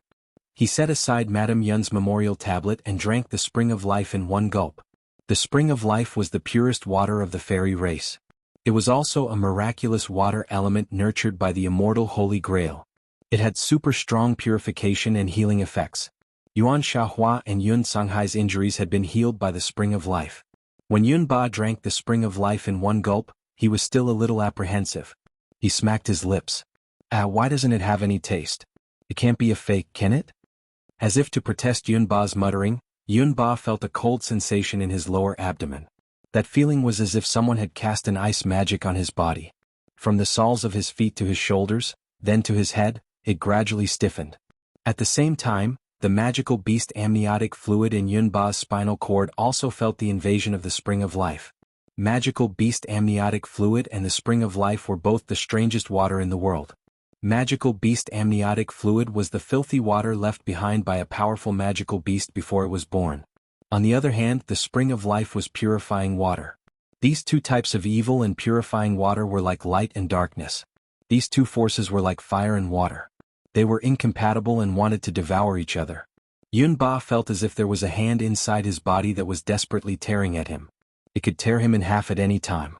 He set aside Madame Yun's memorial tablet and drank the spring of life in one gulp. The spring of life was the purest water of the fairy race. It was also a miraculous water element nurtured by the immortal Holy Grail. It had super strong purification and healing effects. Yuan Shahua and Yun Sanghai's injuries had been healed by the spring of life. When Yun Ba drank the spring of life in one gulp, he was still a little apprehensive. He smacked his lips. Why doesn't it have any taste? It can't be a fake, can it? As if to protest Yun Ba's muttering, Yun Ba felt a cold sensation in his lower abdomen. That feeling was as if someone had cast an ice magic on his body. From the soles of his feet to his shoulders, then to his head, it gradually stiffened. At the same time, the magical beast amniotic fluid in Yun Ba's spinal cord also felt the invasion of the spring of life. Magical beast amniotic fluid and the spring of life were both the strangest water in the world. Magical beast amniotic fluid was the filthy water left behind by a powerful magical beast before it was born. On the other hand, the spring of life was purifying water. These two types of evil and purifying water were like light and darkness. These two forces were like fire and water. They were incompatible and wanted to devour each other. Yun Ba felt as if there was a hand inside his body that was desperately tearing at him. It could tear him in half at any time.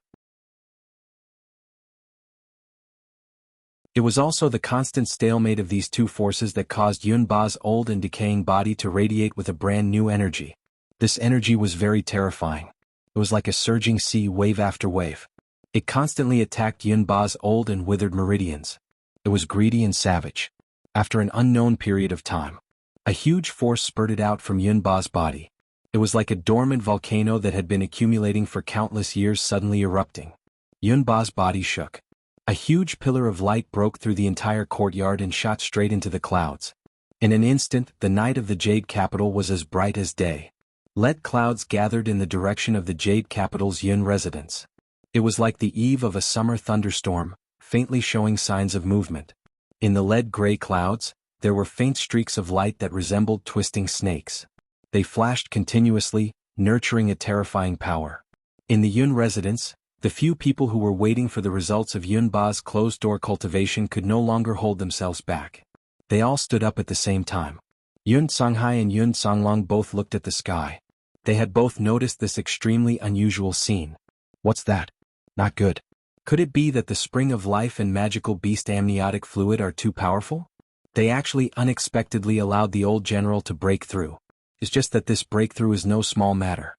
It was also the constant stalemate of these two forces that caused Yun Ba's old and decaying body to radiate with a brand new energy. This energy was very terrifying. It was like a surging sea, wave after wave. It constantly attacked Yun Ba's old and withered meridians. It was greedy and savage. After an unknown period of time, a huge force spurted out from Yun Ba's body. It was like a dormant volcano that had been accumulating for countless years suddenly erupting. Yun Ba's body shook. A huge pillar of light broke through the entire courtyard and shot straight into the clouds. In an instant, the night of the Jade Capital was as bright as day. Lead clouds gathered in the direction of the Jade Capital's Yun residence. It was like the eve of a summer thunderstorm, faintly showing signs of movement. In the lead-gray clouds, there were faint streaks of light that resembled twisting snakes. They flashed continuously, nurturing a terrifying power. In the Yun residence, the few people who were waiting for the results of Yunba's closed-door cultivation could no longer hold themselves back. They all stood up at the same time. Yun Songhai and Yun Songlong both looked at the sky. They had both noticed this extremely unusual scene. What's that? Not good. Could it be that the spring of life and magical beast amniotic fluid are too powerful? They actually unexpectedly allowed the old general to break through. It's just that this breakthrough is no small matter.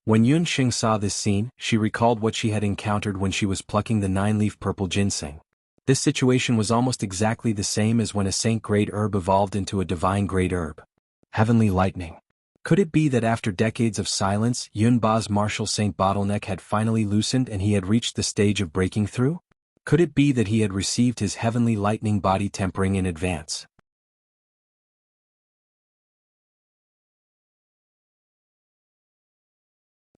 When Yun Xing saw this scene, she recalled what she had encountered when she was plucking the 9-leaf purple ginseng. This situation was almost exactly the same as when a saint-grade herb evolved into a divine-grade herb. Heavenly lightning. Could it be that after decades of silence, Yunba's martial saint bottleneck had finally loosened and he had reached the stage of breaking through? Could it be that he had received his heavenly lightning body tempering in advance?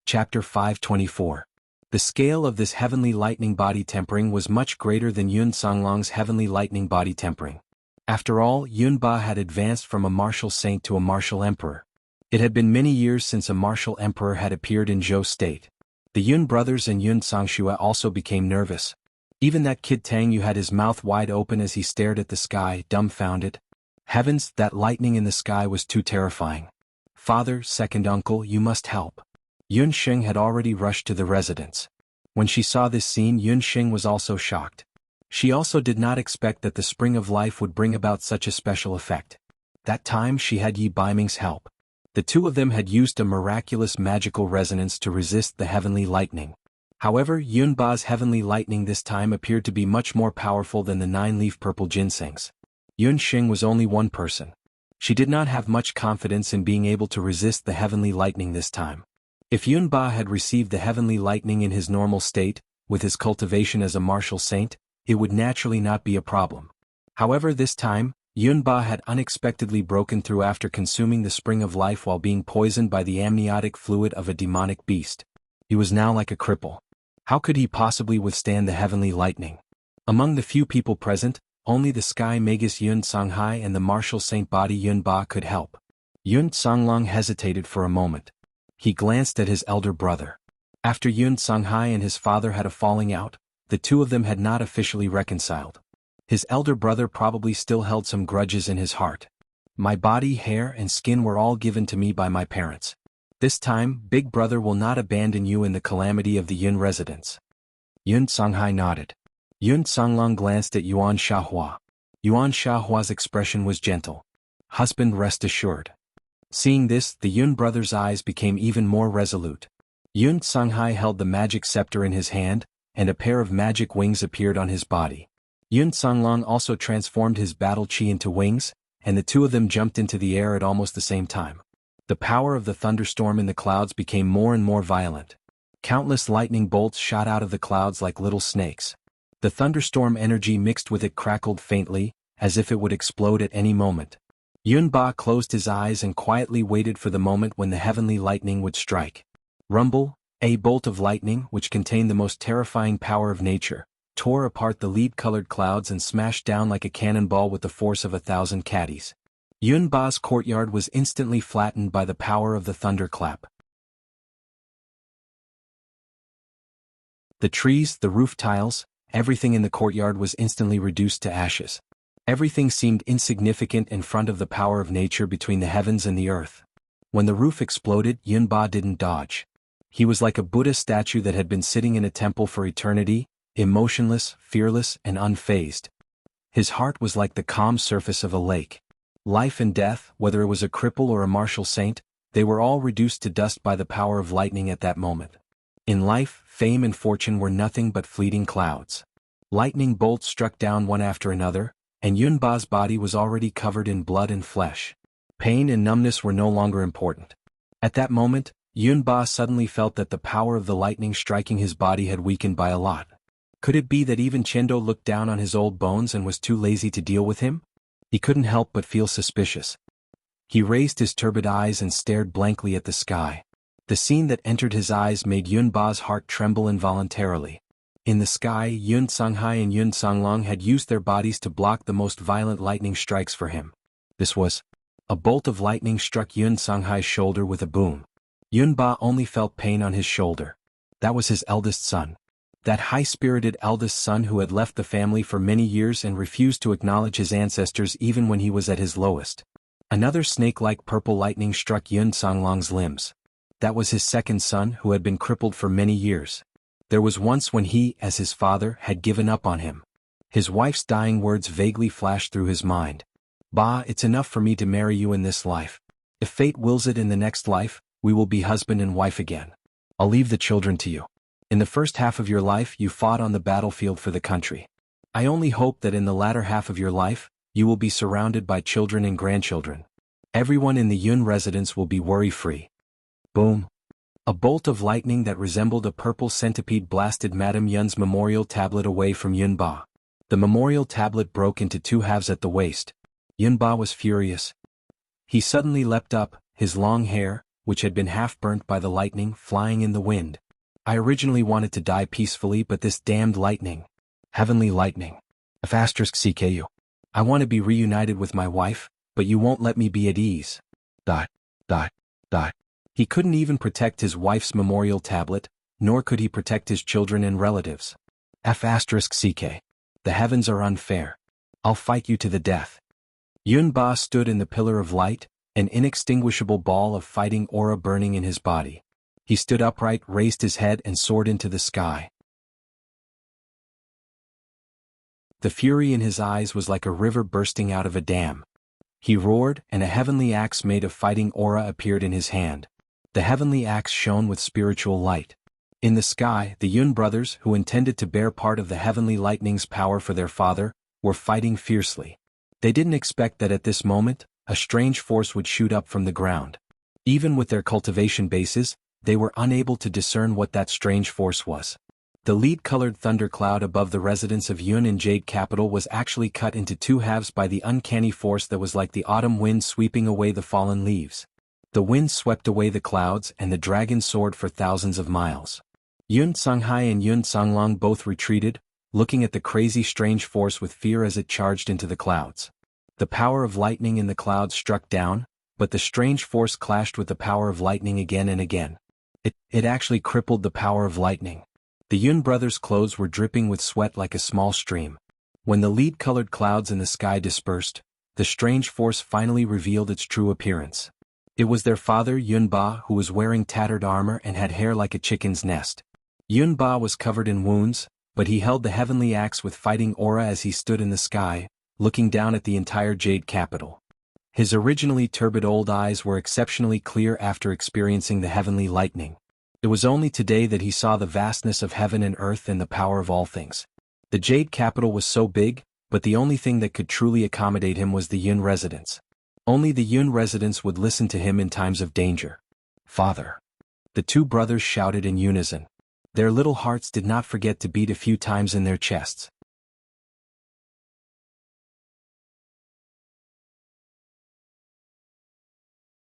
Chapter 524. The scale of this heavenly lightning body tempering was much greater than Yun Songlong's heavenly lightning body tempering. After all, Yunba had advanced from a martial saint to a martial emperor. It had been many years since a martial emperor had appeared in Zhou state. The Yun brothers and Yun Songshua also became nervous. Even that kid Tang Yu had his mouth wide open as he stared at the sky, dumbfounded. Heavens, that lightning in the sky was too terrifying. Father, second uncle, you must help. Yun Xing had already rushed to the residence. When she saw this scene, Yun Xing was also shocked. She also did not expect that the spring of life would bring about such a special effect. That time she had Yi Baiming's help. The two of them had used a miraculous magical resonance to resist the heavenly lightning. However, Yunba's heavenly lightning this time appeared to be much more powerful than the 9-leaf purple ginsengs. Yun Xing was only one person. She did not have much confidence in being able to resist the heavenly lightning this time. If Yunba had received the heavenly lightning in his normal state, with his cultivation as a martial saint, it would naturally not be a problem. However, this time, Yunba had unexpectedly broken through after consuming the spring of life while being poisoned by the amniotic fluid of a demonic beast. He was now like a cripple. How could he possibly withstand the heavenly lightning? Among the few people present, only the sky magus Yun Songhai and the martial saint body Yunba could help. Yun Songlong hesitated for a moment. He glanced at his elder brother. After Yun Songhai and his father had a falling out, the two of them had not officially reconciled. His elder brother probably still held some grudges in his heart. My body, hair, and skin were all given to me by my parents. This time, big brother will not abandon you in the calamity of the Yun residence. Yun Songhai nodded. Yun Songlong glanced at Yuan Shahua. Yuan Shahua's expression was gentle. Husband, rest assured. Seeing this, the Yun brothers' eyes became even more resolute. Yun Songhai held the magic scepter in his hand, and a pair of magic wings appeared on his body. Yun Songlong also transformed his battle chi into wings, and the two of them jumped into the air at almost the same time. The power of the thunderstorm in the clouds became more and more violent. Countless lightning bolts shot out of the clouds like little snakes. The thunderstorm energy mixed with it crackled faintly, as if it would explode at any moment. Yunba closed his eyes and quietly waited for the moment when the heavenly lightning would strike. Rumble, a bolt of lightning, which contained the most terrifying power of nature, tore apart the lead-colored clouds and smashed down like a cannonball with the force of 1,000 caddies. Yunba's courtyard was instantly flattened by the power of the thunderclap. The trees, the roof tiles, everything in the courtyard was instantly reduced to ashes. Everything seemed insignificant in front of the power of nature between the heavens and the earth. When the roof exploded, Yunba didn't dodge. He was like a Buddha statue that had been sitting in a temple for eternity, emotionless, fearless, and unfazed. His heart was like the calm surface of a lake. Life and death, whether it was a cripple or a martial saint, they were all reduced to dust by the power of lightning at that moment. In life, fame and fortune were nothing but fleeting clouds. Lightning bolts struck down one after another, and Yunba's body was already covered in blood and flesh. Pain and numbness were no longer important. At that moment, Yunba suddenly felt that the power of the lightning striking his body had weakened by a lot. Could it be that even Chendo looked down on his old bones and was too lazy to deal with him? He couldn't help but feel suspicious. He raised his turbid eyes and stared blankly at the sky. The scene that entered his eyes made Yunba's heart tremble involuntarily. In the sky, Yun Songhai and Yun Songlong had used their bodies to block the most violent lightning strikes for him. This was. A bolt of lightning struck Yun Songhai's shoulder with a boom. Yunba only felt pain on his shoulder. That was his eldest son. That high-spirited eldest son who had left the family for many years and refused to acknowledge his ancestors even when he was at his lowest. Another snake-like purple lightning struck Yun Songlong's limbs. That was his second son who had been crippled for many years. There was once when he, as his father, had given up on him. His wife's dying words vaguely flashed through his mind. "Ba, it's enough for me to marry you in this life. If fate wills it in the next life, we will be husband and wife again. I'll leave the children to you. In the first half of your life you fought on the battlefield for the country. I only hope that in the latter half of your life, you will be surrounded by children and grandchildren. Everyone in the Yun residence will be worry-free." Boom. A bolt of lightning that resembled a purple centipede blasted Madame Yun's memorial tablet away from Yunba. The memorial tablet broke into two halves at the waist. Yunba was furious. He suddenly leapt up, his long hair, which had been half burnt by the lightning, flying in the wind. "I originally wanted to die peacefully, but this damned lightning. Heavenly lightning. *CKU. I want to be reunited with my wife, but you won't let me be at ease. .. He couldn't even protect his wife's memorial tablet, nor could he protect his children and relatives. *CK. The heavens are unfair. I'll fight you to the death." Yunba stood in the pillar of light, an inextinguishable ball of fighting aura burning in his body. He stood upright, raised his head and soared into the sky. The fury in his eyes was like a river bursting out of a dam. He roared, and a heavenly axe made of fighting aura appeared in his hand. The heavenly axe shone with spiritual light. In the sky, the Yun brothers, who intended to bear part of the heavenly lightning's power for their father, were fighting fiercely. They didn't expect that at this moment, a strange force would shoot up from the ground. Even with their cultivation bases, they were unable to discern what that strange force was. The lead-colored thundercloud above the residence of Yun in Jade Capital was actually cut into two halves by the uncanny force that was like the autumn wind sweeping away the fallen leaves. The wind swept away the clouds and the dragon soared for thousands of miles. Yun Songhai and Yun Songlong both retreated, looking at the crazy strange force with fear as it charged into the clouds. The power of lightning in the clouds struck down, but the strange force clashed with the power of lightning again and again. It actually crippled the power of lightning. The Yun brothers' clothes were dripping with sweat like a small stream. When the lead-colored clouds in the sky dispersed, the strange force finally revealed its true appearance. It was their father Yunba, who was wearing tattered armor and had hair like a chicken's nest. Yunba was covered in wounds, but he held the heavenly axe with fighting aura as he stood in the sky, looking down at the entire Jade Capital. His originally turbid old eyes were exceptionally clear after experiencing the heavenly lightning. It was only today that he saw the vastness of heaven and earth and the power of all things. The Jade Capital was so big, but the only thing that could truly accommodate him was the Yun residence. Only the Yun residents would listen to him in times of danger. "Father!" The two brothers shouted in unison. Their little hearts did not forget to beat a few times in their chests.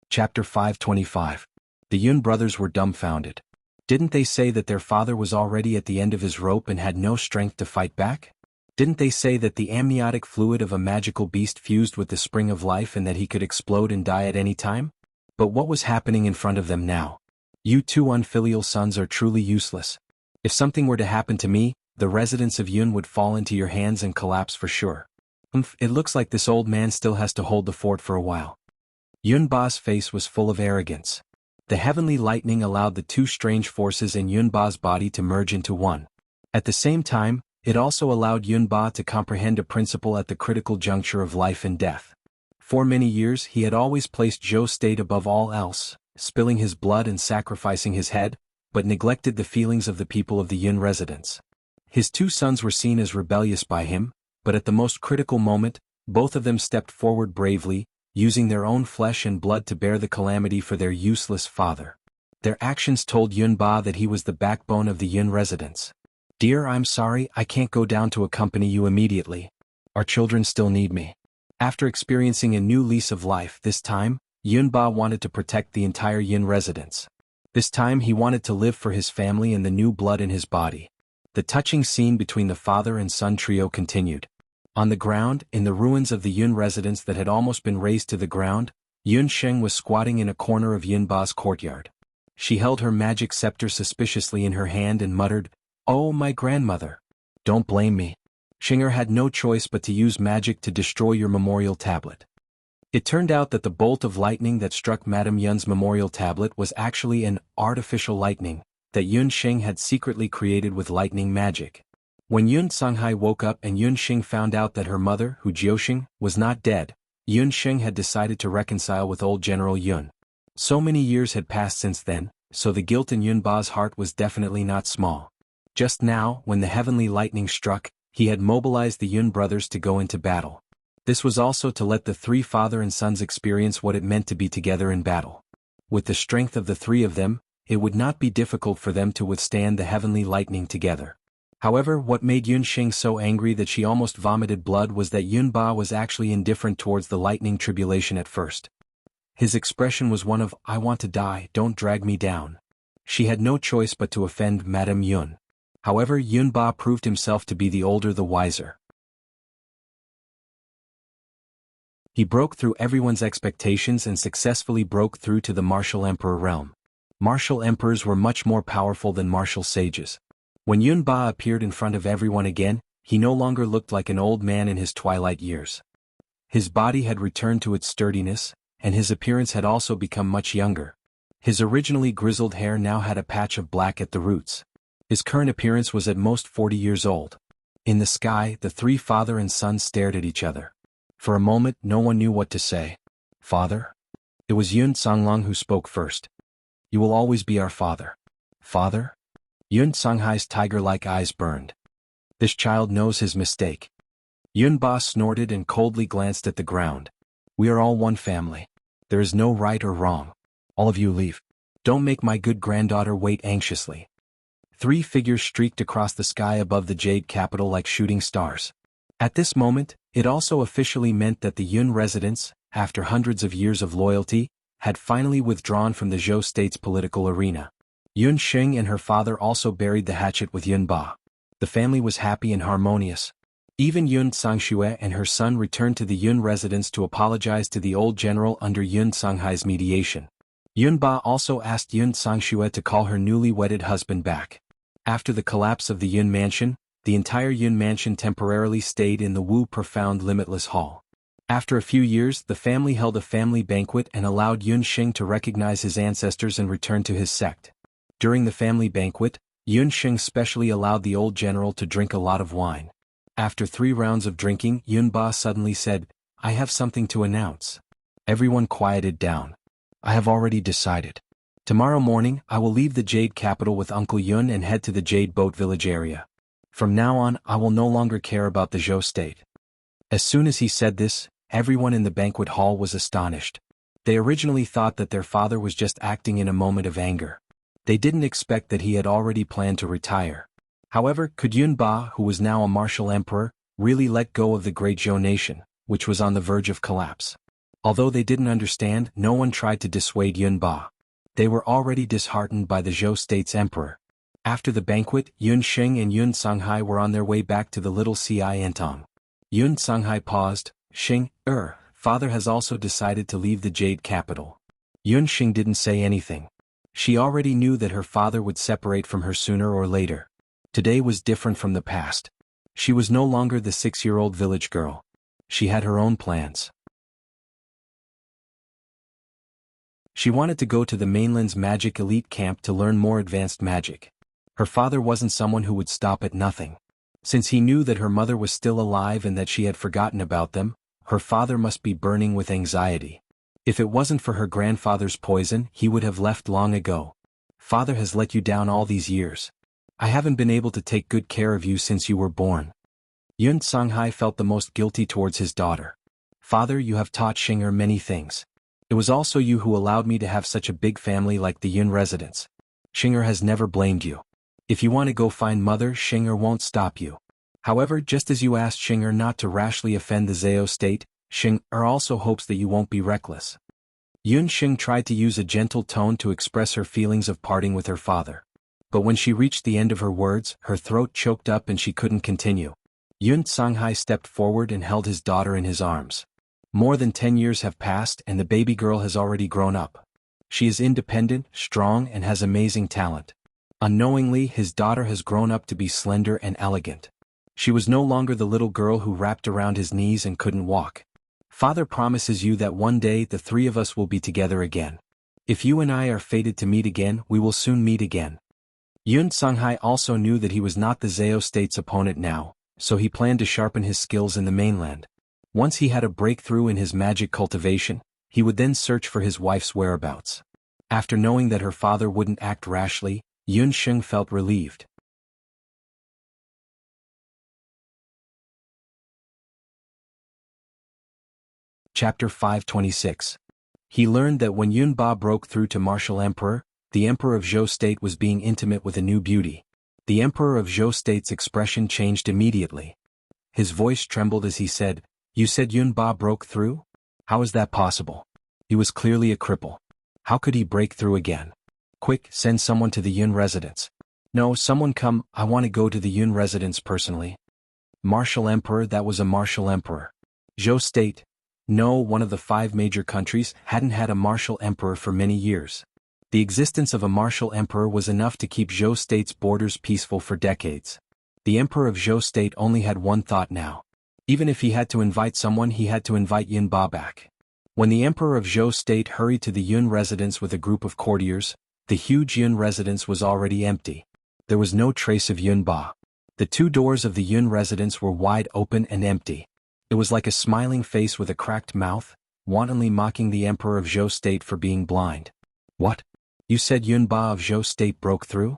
Chapter 525. The Yun brothers were dumbfounded. Didn't they say that their father was already at the end of his rope and had no strength to fight back? Didn't they say that the amniotic fluid of a magical beast fused with the spring of life and that he could explode and die at any time? But what was happening in front of them now? "You two unfilial sons are truly useless. If something were to happen to me, the residents of Yun would fall into your hands and collapse for sure. It looks like this old man still has to hold the fort for a while." Yunba's face was full of arrogance. The heavenly lightning allowed the two strange forces in Yunba's body to merge into one. At the same time, it also allowed Yunba to comprehend a principle at the critical juncture of life and death. For many years he had always placed Zhou's state above all else, spilling his blood and sacrificing his head, but neglected the feelings of the people of the Yun residence. His two sons were seen as rebellious by him, but at the most critical moment, both of them stepped forward bravely, using their own flesh and blood to bear the calamity for their useless father. Their actions told Yunba that he was the backbone of the Yun residence. "Dear, I'm sorry, I can't go down to accompany you immediately. Our children still need me. After experiencing a new lease of life this time, Yunba wanted to protect the entire Yun residence. This time he wanted to live for his family and the new blood in his body. The touching scene between the father and son trio continued. On the ground, in the ruins of the Yun residence that had almost been razed to the ground, Yun Sheng was squatting in a corner of Yunba's courtyard. She held her magic scepter suspiciously in her hand and muttered, "Oh, my grandmother. Don't blame me. Xinger had no choice but to use magic to destroy your memorial tablet." It turned out that the bolt of lightning that struck Madame Yun's memorial tablet was actually an artificial lightning that Yun Sheng had secretly created with lightning magic. When Yun Songhai woke up and Yun Sheng found out that her mother, Hu Jiuxing, was not dead, Yun Sheng had decided to reconcile with old General Yun. So many years had passed since then, so the guilt in Yunba's heart was definitely not small. Just now, when the heavenly lightning struck, he had mobilized the Yun brothers to go into battle. This was also to let the three father and sons experience what it meant to be together in battle. With the strength of the three of them, it would not be difficult for them to withstand the heavenly lightning together. However, what made Yun Sheng so angry that she almost vomited blood was that Yunba was actually indifferent towards the lightning tribulation at first. His expression was one of, "I want to die, don't drag me down." She had no choice but to offend Madame Yun. However, Yunba proved himself to be the older the wiser. He broke through everyone's expectations and successfully broke through to the martial emperor realm. Martial emperors were much more powerful than martial sages. When Yunba appeared in front of everyone again, he no longer looked like an old man in his twilight years. His body had returned to its sturdiness, and his appearance had also become much younger. His originally grizzled hair now had a patch of black at the roots. His current appearance was at most 40 years old. In the sky, the three father and son stared at each other. For a moment, no one knew what to say. "Father?" It was Yun Songlong who spoke first. "You will always be our father." "Father?" Yun Songhai's tiger-like eyes burned. "This child knows his mistake." Yunba snorted and coldly glanced at the ground. "We are all one family. There is no right or wrong. All of you leave. Don't make my good granddaughter wait anxiously." Three figures streaked across the sky above the Jade capital like shooting stars. At this moment, it also officially meant that the Yun residents, after hundreds of years of loyalty, had finally withdrawn from the Zhou state's political arena. Yun Sheng and her father also buried the hatchet with Yunba. The family was happy and harmonious. Even Yun Sangxue and her son returned to the Yun residence to apologize to the old general under Yun Songhai's mediation. Yunba also asked Yun Sangxue to call her newly wedded husband back. After the collapse of the Yun mansion, the entire Yun mansion temporarily stayed in the Wu Profound Limitless Hall. After a few years, the family held a family banquet and allowed Yun Sheng to recognize his ancestors and return to his sect. During the family banquet, Yun Sheng specially allowed the old general to drink a lot of wine. After 3 rounds of drinking, Yunba suddenly said, "I have something to announce." Everyone quieted down. "I have already decided. Tomorrow morning, I will leave the Jade capital with Uncle Yun and head to the Jade Boat Village area. From now on, I will no longer care about the Zhou state." As soon as he said this, everyone in the banquet hall was astonished. They originally thought that their father was just acting in a moment of anger. They didn't expect that he had already planned to retire. However, could Yunba, who was now a martial emperor, really let go of the great Zhou nation, which was on the verge of collapse? Although they didn't understand, no one tried to dissuade Yunba. They were already disheartened by the Zhou state's emperor. After the banquet, Yun Sheng and Yun Songhai were on their way back to the little Cientong. Yun Songhai paused. "Sheng, father has also decided to leave the Jade capital." Yun Sheng didn't say anything. She already knew that her father would separate from her sooner or later. Today was different from the past. She was no longer the 6-year-old village girl. She had her own plans. She wanted to go to the mainland's magic elite camp to learn more advanced magic. Her father wasn't someone who would stop at nothing. Since he knew that her mother was still alive and that she had forgotten about them, her father must be burning with anxiety. If it wasn't for her grandfather's poison, he would have left long ago. "Father has let you down all these years. I haven't been able to take good care of you since you were born." Yun Songhai felt the most guilty towards his daughter. "Father, you have taught Xinger many things. It was also you who allowed me to have such a big family like the Yun residents. Xinger has never blamed you. If you want to go find mother, Xinger won't stop you. However, just as you asked Xinger not to rashly offend the Zhao state, Sheng also hopes that you won't be reckless. Yun Sheng tried to use a gentle tone to express her feelings of parting with her father. But when she reached the end of her words, her throat choked up and she couldn't continue. Yun Songhai stepped forward and held his daughter in his arms. More than 10 years have passed and the baby girl has already grown up. She is independent, strong and has amazing talent. Unknowingly, his daughter has grown up to be slender and elegant. She was no longer the little girl who wrapped around his knees and couldn't walk. Father promises you that one day the three of us will be together again. If you and I are fated to meet again, we will soon meet again. Yun Songhai also knew that he was not the Zhao state's opponent now, so he planned to sharpen his skills in the mainland. Once he had a breakthrough in his magic cultivation, he would then search for his wife's whereabouts. After knowing that her father wouldn't act rashly, Yun Sheng felt relieved. Chapter 526. He learned that when Yun Ba broke through to Martial Emperor, the Emperor of Zhou State was being intimate with a new beauty. The Emperor of Zhou State's expression changed immediately. His voice trembled as he said, "You said Yun Ba broke through? How is that possible? He was clearly a cripple. How could he break through again? Quick, send someone to the Yun residence." "No, someone come, I want to go to the Yun residence personally." Martial Emperor, that was a martial emperor. Zhou State, no, one of the 5 major countries, hadn't had a martial emperor for many years. The existence of a martial emperor was enough to keep Zhou State's borders peaceful for decades. The Emperor of Zhou State only had one thought now. Even if he had to invite someone, he had to invite Yun Ba back. When the Emperor of Zhou State hurried to the Yun residence with a group of courtiers, the huge Yun residence was already empty. There was no trace of Yun Ba. The 2 doors of the Yun residence were wide open and empty. It was like a smiling face with a cracked mouth, wantonly mocking the Emperor of Zhou State for being blind. "What? You said Yun Ba of Zhou State broke through?"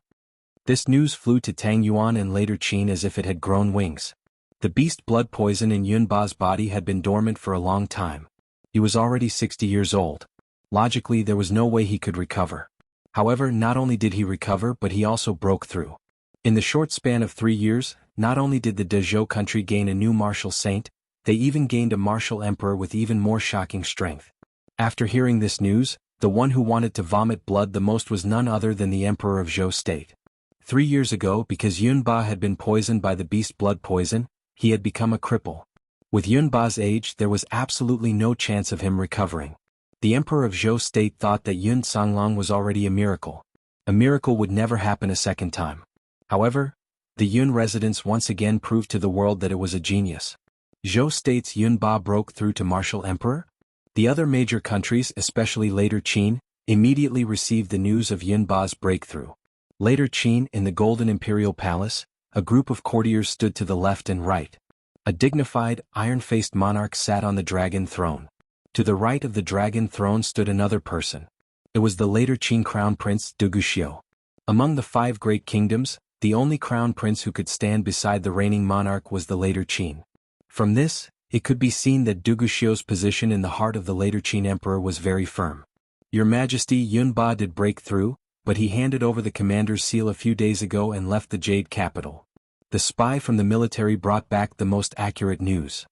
This news flew to Tang Yuan and later Qin as if it had grown wings. The beast blood poison in Yun Ba's body had been dormant for a long time. He was already 60 years old. Logically, there was no way he could recover. However, not only did he recover but he also broke through. In the short span of 3 years, not only did the Dezhou country gain a new martial saint, they even gained a martial emperor with even more shocking strength. After hearing this news, the one who wanted to vomit blood the most was none other than the Emperor of Zhou State. 3 years ago, because Yun Ba had been poisoned by the beast blood poison, he had become a cripple. With Yun Ba's age, there was absolutely no chance of him recovering. The Emperor of Zhou State thought that Yun Songlong was already a miracle. A miracle would never happen a second time. However, the Yun residence once again proved to the world that it was a genius. Zhou State's Yun Ba broke through to martial emperor? The other major countries, especially later Qin, immediately received the news of Yun Ba's breakthrough. Later Qin, in the Golden Imperial Palace, a group of courtiers stood to the left and right. A dignified, iron-faced monarch sat on the dragon throne. To the right of the dragon throne stood another person. It was the later Qin crown prince, Duguxiu. Among the 5 great kingdoms, the only crown prince who could stand beside the reigning monarch was the later Qin. From this, it could be seen that Duguxiu's position in the heart of the later Qin emperor was very firm. "Your Majesty, Yun Ba did break through, but he handed over the commander's seal a few days ago and left the Jade capital." The spy from the military brought back the most accurate news.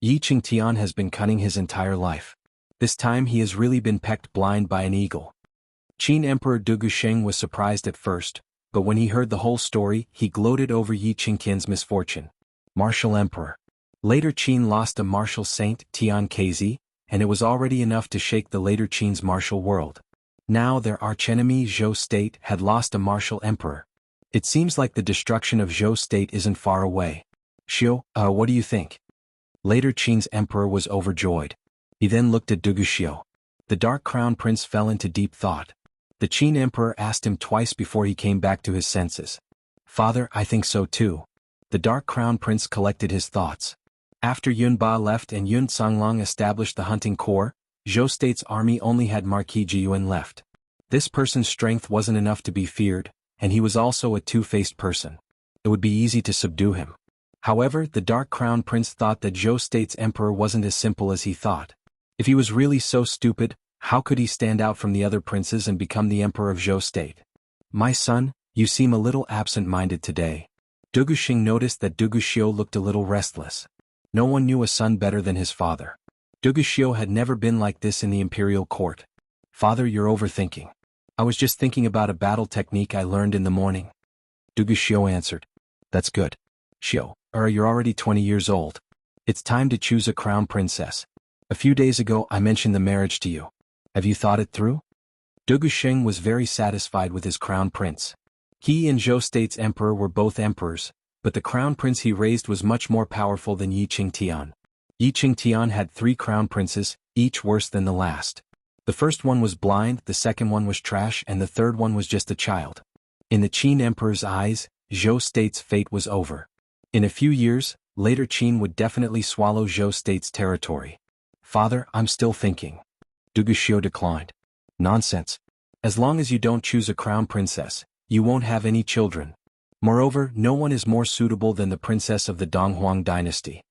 Yi Qingtian has been cunning his entire life. This time he has really been pecked blind by an eagle. Qin Emperor Dugusheng was surprised at first, but when he heard the whole story, he gloated over Yi Qingtian's misfortune. Martial Emperor. Later Qin lost a martial saint, Tian Kezi, and it was already enough to shake the later Qin's martial world. Now their archenemy Zhou State had lost a martial emperor. It seems like the destruction of Zhou State isn't far away. "Xiu, what do you think?" Later Qin's emperor was overjoyed. He then looked at Duguxiu. The Dark Crown Prince fell into deep thought. The Qin emperor asked him twice before he came back to his senses. "Father, I think so too." The Dark Crown Prince collected his thoughts. After Yun Ba left and Yun Songlong established the hunting corps, Zhou State's army only had Marquis Jiyuan left. This person's strength wasn't enough to be feared, and he was also a two-faced person. It would be easy to subdue him. However, the Dark Crown Prince thought that Zhou State's emperor wasn't as simple as he thought. If he was really so stupid, how could he stand out from the other princes and become the emperor of Zhou State? "My son, you seem a little absent-minded today." Duguxing noticed that Duguxiu looked a little restless. No one knew a son better than his father. Duguxiu had never been like this in the imperial court. Father, you're overthinking. I was just thinking about a battle technique I learned in the morning. Duguxiu answered. That's good. Xiu, you're already 20 years old. It's time to choose a crown princess. A few days ago I mentioned the marriage to you. Have you thought it through? Duguxing was very satisfied with his crown prince. He and Zhou State's emperor were both emperors, but the crown prince he raised was much more powerful than Yi Qingtian. Yi Qingtian had 3 crown princes, each worse than the last. The first one was blind, the second one was trash, and the third one was just a child. In the Qin emperor's eyes, Zhou State's fate was over. In a few years, later Qin would definitely swallow Zhou State's territory. Father, I'm still thinking. Duguxiu declined. Nonsense. As long as you don't choose a crown princess, you won't have any children. Moreover, no one is more suitable than the princess of the Donghuang dynasty.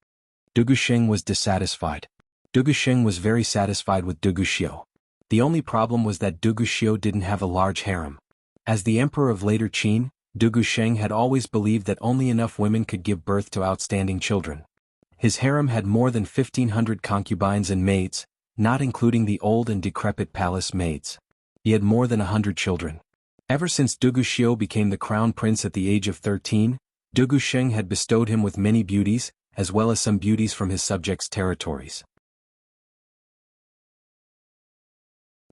Duguxing was dissatisfied. Duguxing was very satisfied with Duguxiu. The only problem was that Duguxiu didn't have a large harem. As the emperor of later Qin, Duguxing had always believed that only enough women could give birth to outstanding children. His harem had more than 1,500 concubines and maids, not including the old and decrepit palace maids. He had more than 100 children. Ever since Duguxiu became the crown prince at the age of 13, Duguxing had bestowed him with many beauties, as well as some beauties from his subjects' territories.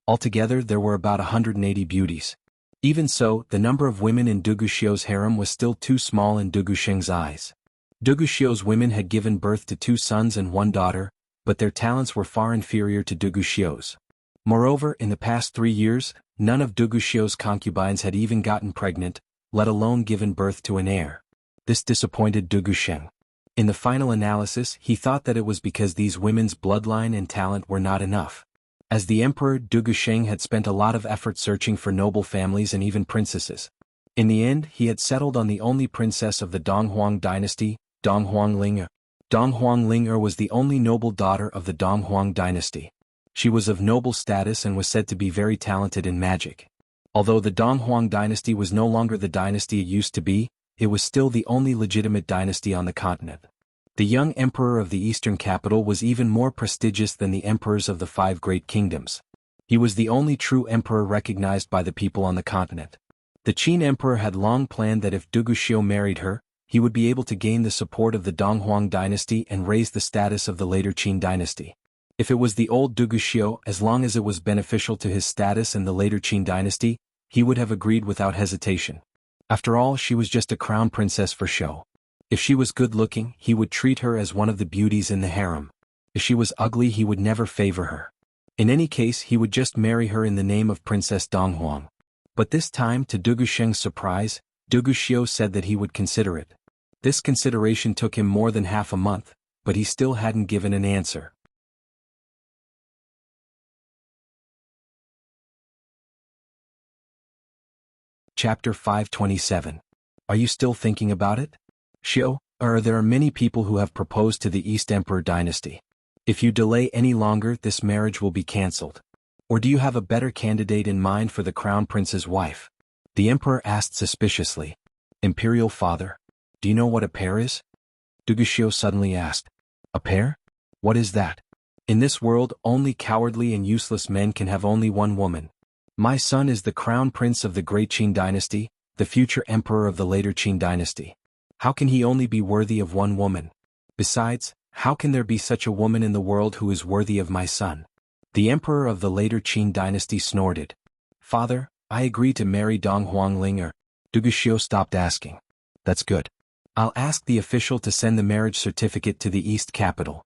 Altogether there were about 180 beauties. Even so, the number of women in Duguxiu's harem was still too small in Duguxing's eyes. Duguxiu's women had given birth to 2 sons and 1 daughter, but their talents were far inferior to Duguxiu's. Moreover, in the past 3 years, none of Duguxiu's concubines had even gotten pregnant, let alone given birth to an heir. This disappointed Duguxing. In the final analysis, he thought that it was because these women's bloodline and talent were not enough. As the emperor, Duguxing had spent a lot of effort searching for noble families and even princesses. In the end, he had settled on the only princess of the Donghuang dynasty, Donghuang Ling'er. Donghuang Ling'er was the only noble daughter of the Donghuang dynasty. She was of noble status and was said to be very talented in magic. Although the Donghuang dynasty was no longer the dynasty it used to be, it was still the only legitimate dynasty on the continent. The young emperor of the eastern capital was even more prestigious than the emperors of the 5 great kingdoms. He was the only true emperor recognized by the people on the continent. The Qin emperor had long planned that if Duguxiu married her, he would be able to gain the support of the Donghuang dynasty and raise the status of the later Qin dynasty. If it was the old Duguxiu, as long as it was beneficial to his status and the later Qin dynasty, he would have agreed without hesitation. After all, she was just a crown princess for show. If she was good-looking, he would treat her as one of the beauties in the harem. If she was ugly, he would never favor her. In any case, he would just marry her in the name of Princess Donghuang. But this time, to Duguxing's surprise, Duguxiu said that he would consider it. This consideration took him more than half a month, but he still hadn't given an answer. Chapter 527. Are you still thinking about it? Xiu, there are many people who have proposed to the East Emperor dynasty. If you delay any longer, this marriage will be cancelled. Or do you have a better candidate in mind for the crown prince's wife? The emperor asked suspiciously. Imperial father, do you know what a pair is? Duguxiu suddenly asked. A pair? What is that? In this world, only cowardly and useless men can have only one woman. My son is the crown prince of the great Qin dynasty, the future emperor of the later Qin dynasty. How can he only be worthy of one woman? Besides, how can there be such a woman in the world who is worthy of my son? The emperor of the later Qin dynasty snorted. Father, I agree to marry Donghuang Ling'er. Duguxiu stopped asking. That's good. I'll ask the official to send the marriage certificate to the East capital.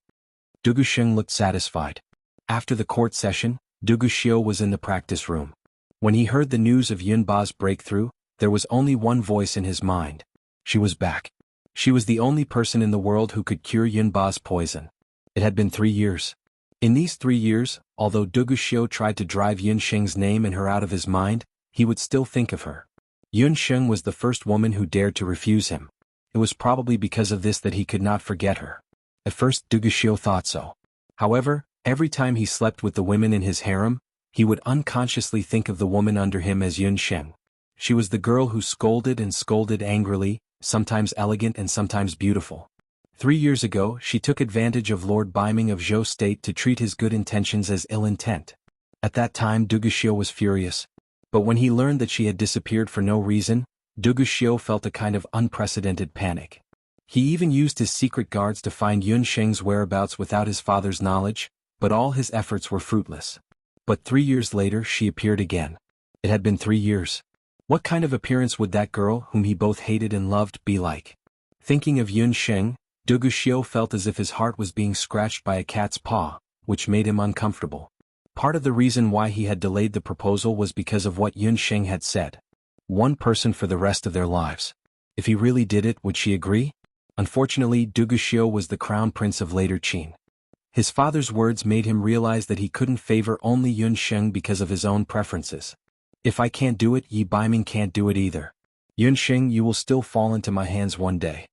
Duguxing looked satisfied. After the court session, Duguxiu was in the practice room. When he heard the news of Yunba's breakthrough, there was only one voice in his mind. She was back. She was the only person in the world who could cure Yunba's poison. It had been 3 years. In these 3 years, although Duguxiu tried to drive Yunsheng's name and her out of his mind, he would still think of her. Yunsheng was the first woman who dared to refuse him. It was probably because of this that he could not forget her. At first Duguxiu thought so. However, every time he slept with the women in his harem, he would unconsciously think of the woman under him as Yunsheng. She was the girl who scolded and scolded angrily, sometimes elegant and sometimes beautiful. 3 years ago she took advantage of Lord Baiming of Zhou State to treat his good intentions as ill intent. At that time Duguxiu was furious. But when he learned that she had disappeared for no reason, Duguxiu felt a kind of unprecedented panic. He even used his secret guards to find Yunsheng's whereabouts without his father's knowledge, but all his efforts were fruitless. But 3 years later she appeared again. It had been 3 years. What kind of appearance would that girl, whom he both hated and loved, be like? Thinking of Yunsheng, Duguxiu felt as if his heart was being scratched by a cat's paw, which made him uncomfortable. Part of the reason why he had delayed the proposal was because of what Yunsheng had said. One person for the rest of their lives. If he really did it, would she agree? Unfortunately, Duguxiu was the crown prince of later Qin. His father's words made him realize that he couldn't favor only Yunsheng because of his own preferences. If I can't do it, Yi Baiming can't do it either. Yunsheng, you will still fall into my hands one day.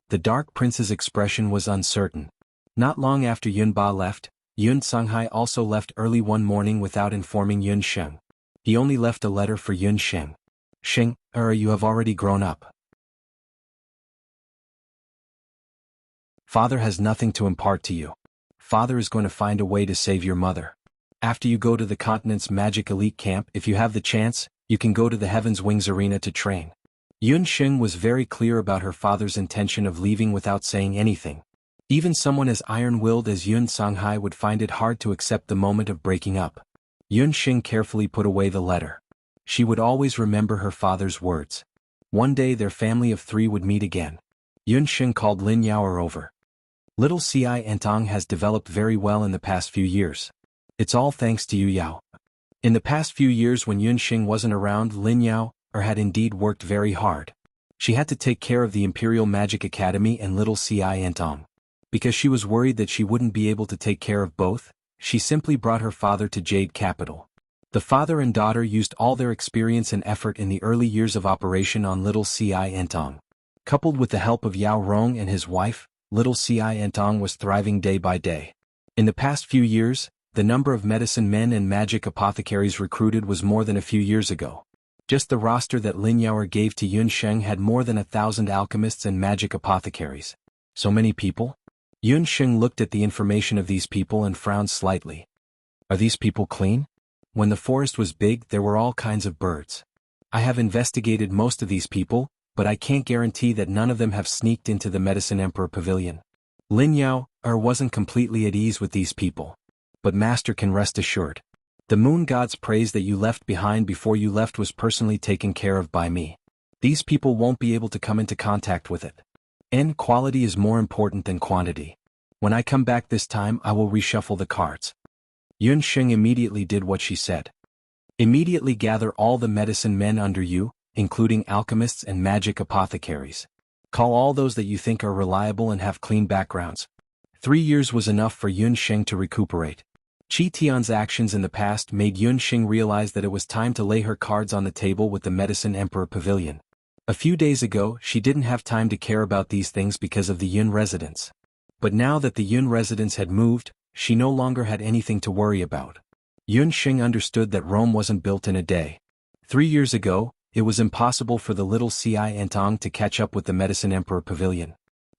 The Dark Prince's expression was uncertain. Not long after Yunba left, Yun Songhai also left early one morning without informing Yunsheng. He only left a letter for Yunsheng. Sheng, you have already grown up. Father has nothing to impart to you. Father is going to find a way to save your mother. After you go to the continent's magic elite camp, if you have the chance, you can go to the Heaven's Wings arena to train. Yunsheng was very clear about her father's intention of leaving without saying anything. Even someone as iron-willed as Yun Songhai would find it hard to accept the moment of breaking up. Yunsheng carefully put away the letter. She would always remember her father's words. One day their family of 3 would meet again. Yunsheng called Lin Yaoer over. Little Ci Entong has developed very well in the past few years. It's all thanks to you, Yao. In the past few years when Yunsheng wasn't around, Lin Yaoer had indeed worked very hard. She had to take care of the Imperial Magic Academy and little Ci Entong. Because she was worried that she wouldn't be able to take care of both, she simply brought her father to Jade Capital. The father and daughter used all their experience and effort in the early years of operation on little Ci Entong. Coupled with the help of Yao Rong and his wife, little Ci Entong was thriving day by day. In the past few years, the number of medicine men and magic apothecaries recruited was more than a few years ago. Just the roster that Lin Yaoer gave to Yunsheng had more than 1,000 alchemists and magic apothecaries. So many people? Yunsheng looked at the information of these people and frowned slightly. Are these people clean? When the forest was big, there were all kinds of birds. I have investigated most of these people, but I can't guarantee that none of them have sneaked into the Medicine Emperor Pavilion. Lin Yaoer wasn't completely at ease with these people. But Master can rest assured. The moon god's praise that you left behind before you left was personally taken care of by me. These people won't be able to come into contact with it. Quality is more important than quantity. When I come back this time, I will reshuffle the cards. Yunsheng immediately did what she said. Immediately gather all the medicine men under you, including alchemists and magic apothecaries. Call all those that you think are reliable and have clean backgrounds. 3 years was enough for Yunsheng to recuperate. Qi Tian's actions in the past made Yunsheng realize that it was time to lay her cards on the table with the Medicine Emperor Pavilion. A few days ago, she didn't have time to care about these things because of the Yun residence. But now that the Yun residence had moved, she no longer had anything to worry about. Yunsheng understood that Rome wasn't built in a day. 3 years ago, it was impossible for the little Ci Entong to catch up with the Medicine Emperor Pavilion.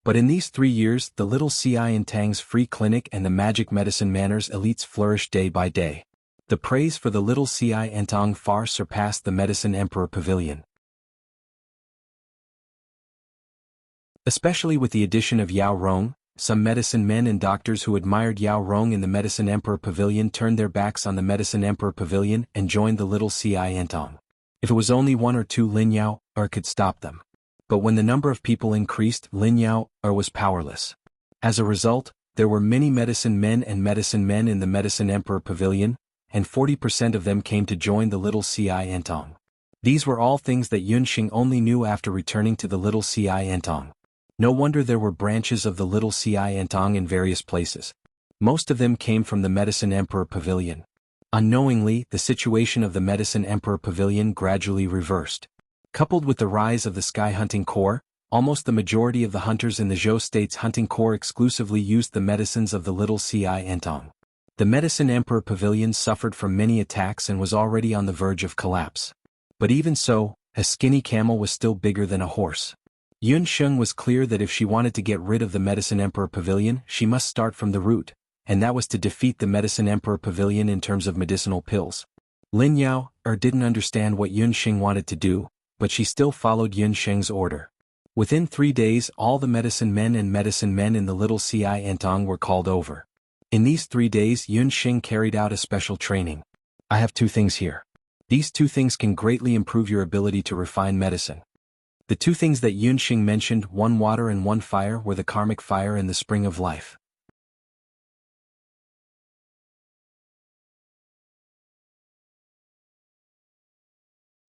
But in these 3 years, the little Ci Entong's free clinic and the magic medicine manors elites flourished day by day. The praise for the little Ci Entong far surpassed the Medicine Emperor Pavilion. Especially with the addition of Yao Rong, some medicine men and doctors who admired Yao Rong in the Medicine Emperor Pavilion turned their backs on the Medicine Emperor Pavilion and joined the little Ci Entong. If it was only 1 or 2, Lin Yaoer could stop them. But when the number of people increased, Lin Yaoer was powerless. As a result, there were many medicine men and medicine men in the Medicine Emperor Pavilion, and 40% of them came to join the little Ci Entong. These were all things that Yunsheng only knew after returning to the little Ci Entong. No wonder there were branches of the little Ci Entong in various places. Most of them came from the Medicine Emperor Pavilion. Unknowingly, the situation of the Medicine Emperor Pavilion gradually reversed. Coupled with the rise of the Sky Hunting Corps, almost the majority of the hunters in the Zhou State's Hunting Corps exclusively used the medicines of the little Ci Entong. The Medicine Emperor Pavilion suffered from many attacks and was already on the verge of collapse. But even so, a skinny camel was still bigger than a horse. Yun Sheng was clear that if she wanted to get rid of the Medicine Emperor Pavilion, she must start from the root, and that was to defeat the Medicine Emperor Pavilion in terms of medicinal pills. Lin Yao didn't understand what Yun Sheng wanted to do, but she still followed Yun Sheng's order. Within 3 days all the medicine men and medicine men in the little Ci Entong were called over. In these 3 days Yun Sheng carried out a special training. I have 2 things here. These 2 things can greatly improve your ability to refine medicine. The 2 things that Yun Sheng mentioned, 1 water and 1 fire, were the karmic fire and the spring of life.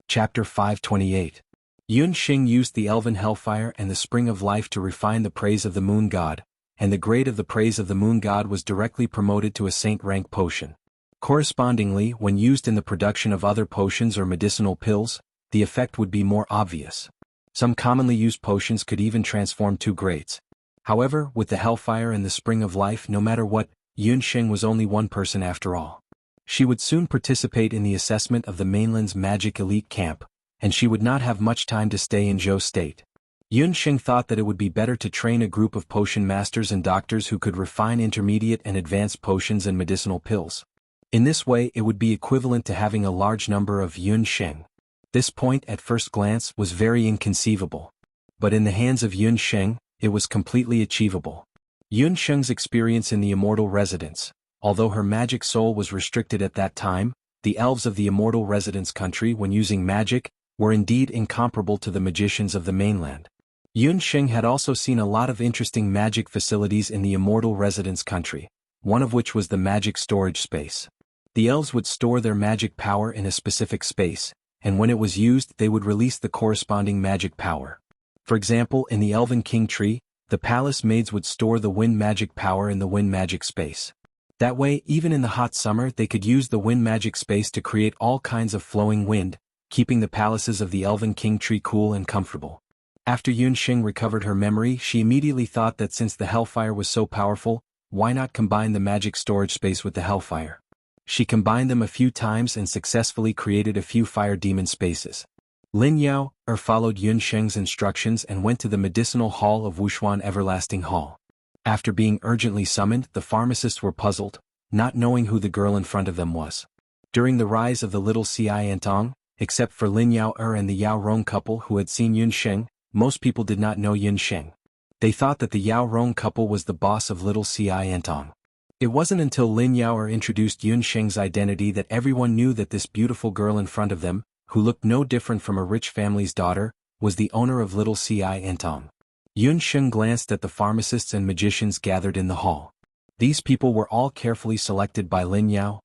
Chapter 528. Yun Sheng used the elven hellfire and the spring of life to refine the praise of the moon god, and the grade of the praise of the moon god was directly promoted to a saint rank potion. Correspondingly, when used in the production of other potions or medicinal pills, the effect would be more obvious. Some commonly used potions could even transform 2 grades. However, with the hellfire and the spring of life, no matter what, Yun Sheng was only one person after all. She would soon participate in the assessment of the mainland's magic elite camp, and she would not have much time to stay in Zhou State. Yun Sheng thought that it would be better to train a group of potion masters and doctors who could refine intermediate and advanced potions and medicinal pills. In this way it would be equivalent to having a large number of Yun Sheng. This point at first glance was very inconceivable. But in the hands of Yun Sheng, it was completely achievable. Yun Sheng's experience in the immortal residence, although her magic soul was restricted at that time, the elves of the immortal residence country when using magic, were indeed incomparable to the magicians of the mainland. Yun Sheng had also seen a lot of interesting magic facilities in the immortal residence country, one of which was the magic storage space. The elves would store their magic power in a specific space, and when it was used they would release the corresponding magic power. For example, in the Elven King Tree, the palace maids would store the wind magic power in the wind magic space. That way, even in the hot summer they could use the wind magic space to create all kinds of flowing wind, keeping the palaces of the Elven King Tree cool and comfortable. After Yun Sheng recovered her memory, she immediately thought that since the hellfire was so powerful, why not combine the magic storage space with the hellfire? She combined them a few times and successfully created a few fire demon spaces. Lin Yao followed Yun Sheng's instructions and went to the medicinal hall of Wushuan Everlasting Hall. After being urgently summoned, the pharmacists were puzzled, not knowing who the girl in front of them was. During the rise of the little Ci Entong, except for Lin Yao and the Yao Rong couple who had seen Yun Sheng, most people did not know Yun Sheng. They thought that the Yao Rong couple was the boss of little Ci Entong. It wasn't until Lin Yao introduced Yun Sheng's identity that everyone knew that this beautiful girl in front of them, who looked no different from a rich family's daughter, was the owner of little Ci Entong. Yun Sheng glanced at the pharmacists and magicians gathered in the hall. These people were all carefully selected by Lin Yao.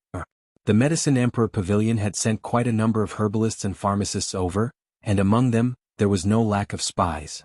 The Medicine Emperor Pavilion had sent quite a number of herbalists and pharmacists over, and among them, there was no lack of spies.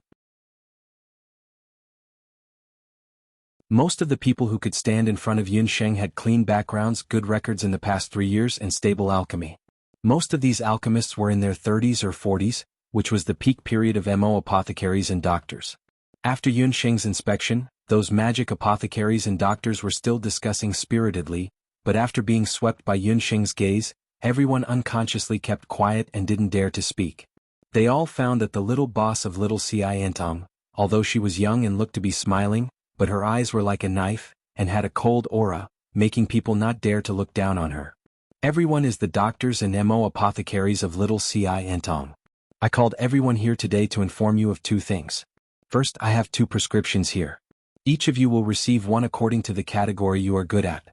Most of the people who could stand in front of Yun Sheng had clean backgrounds, good records in the past 3 years, and stable alchemy. Most of these alchemists were in their 30s or 40s, which was the peak period of MO apothecaries and doctors. After Yun Sheng's inspection, those magic apothecaries and doctors were still discussing spiritedly, but after being swept by Yun Sheng's gaze, everyone unconsciously kept quiet and didn't dare to speak. They all found that the little boss of little Ci Entong, although she was young and looked to be smiling, but her eyes were like a knife, and had a cold aura, making people not dare to look down on her. Everyone is the doctors and MO apothecaries of little Ci Entong. I called everyone here today to inform you of 2 things. First, I have 2 prescriptions here. Each of you will receive one according to the category you are good at.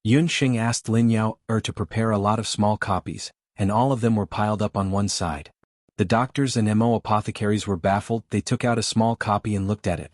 Yun Sheng asked Lin Yao to prepare a lot of small copies, and all of them were piled up on one side. The doctors and MO apothecaries were baffled. They took out a small copy and looked at it.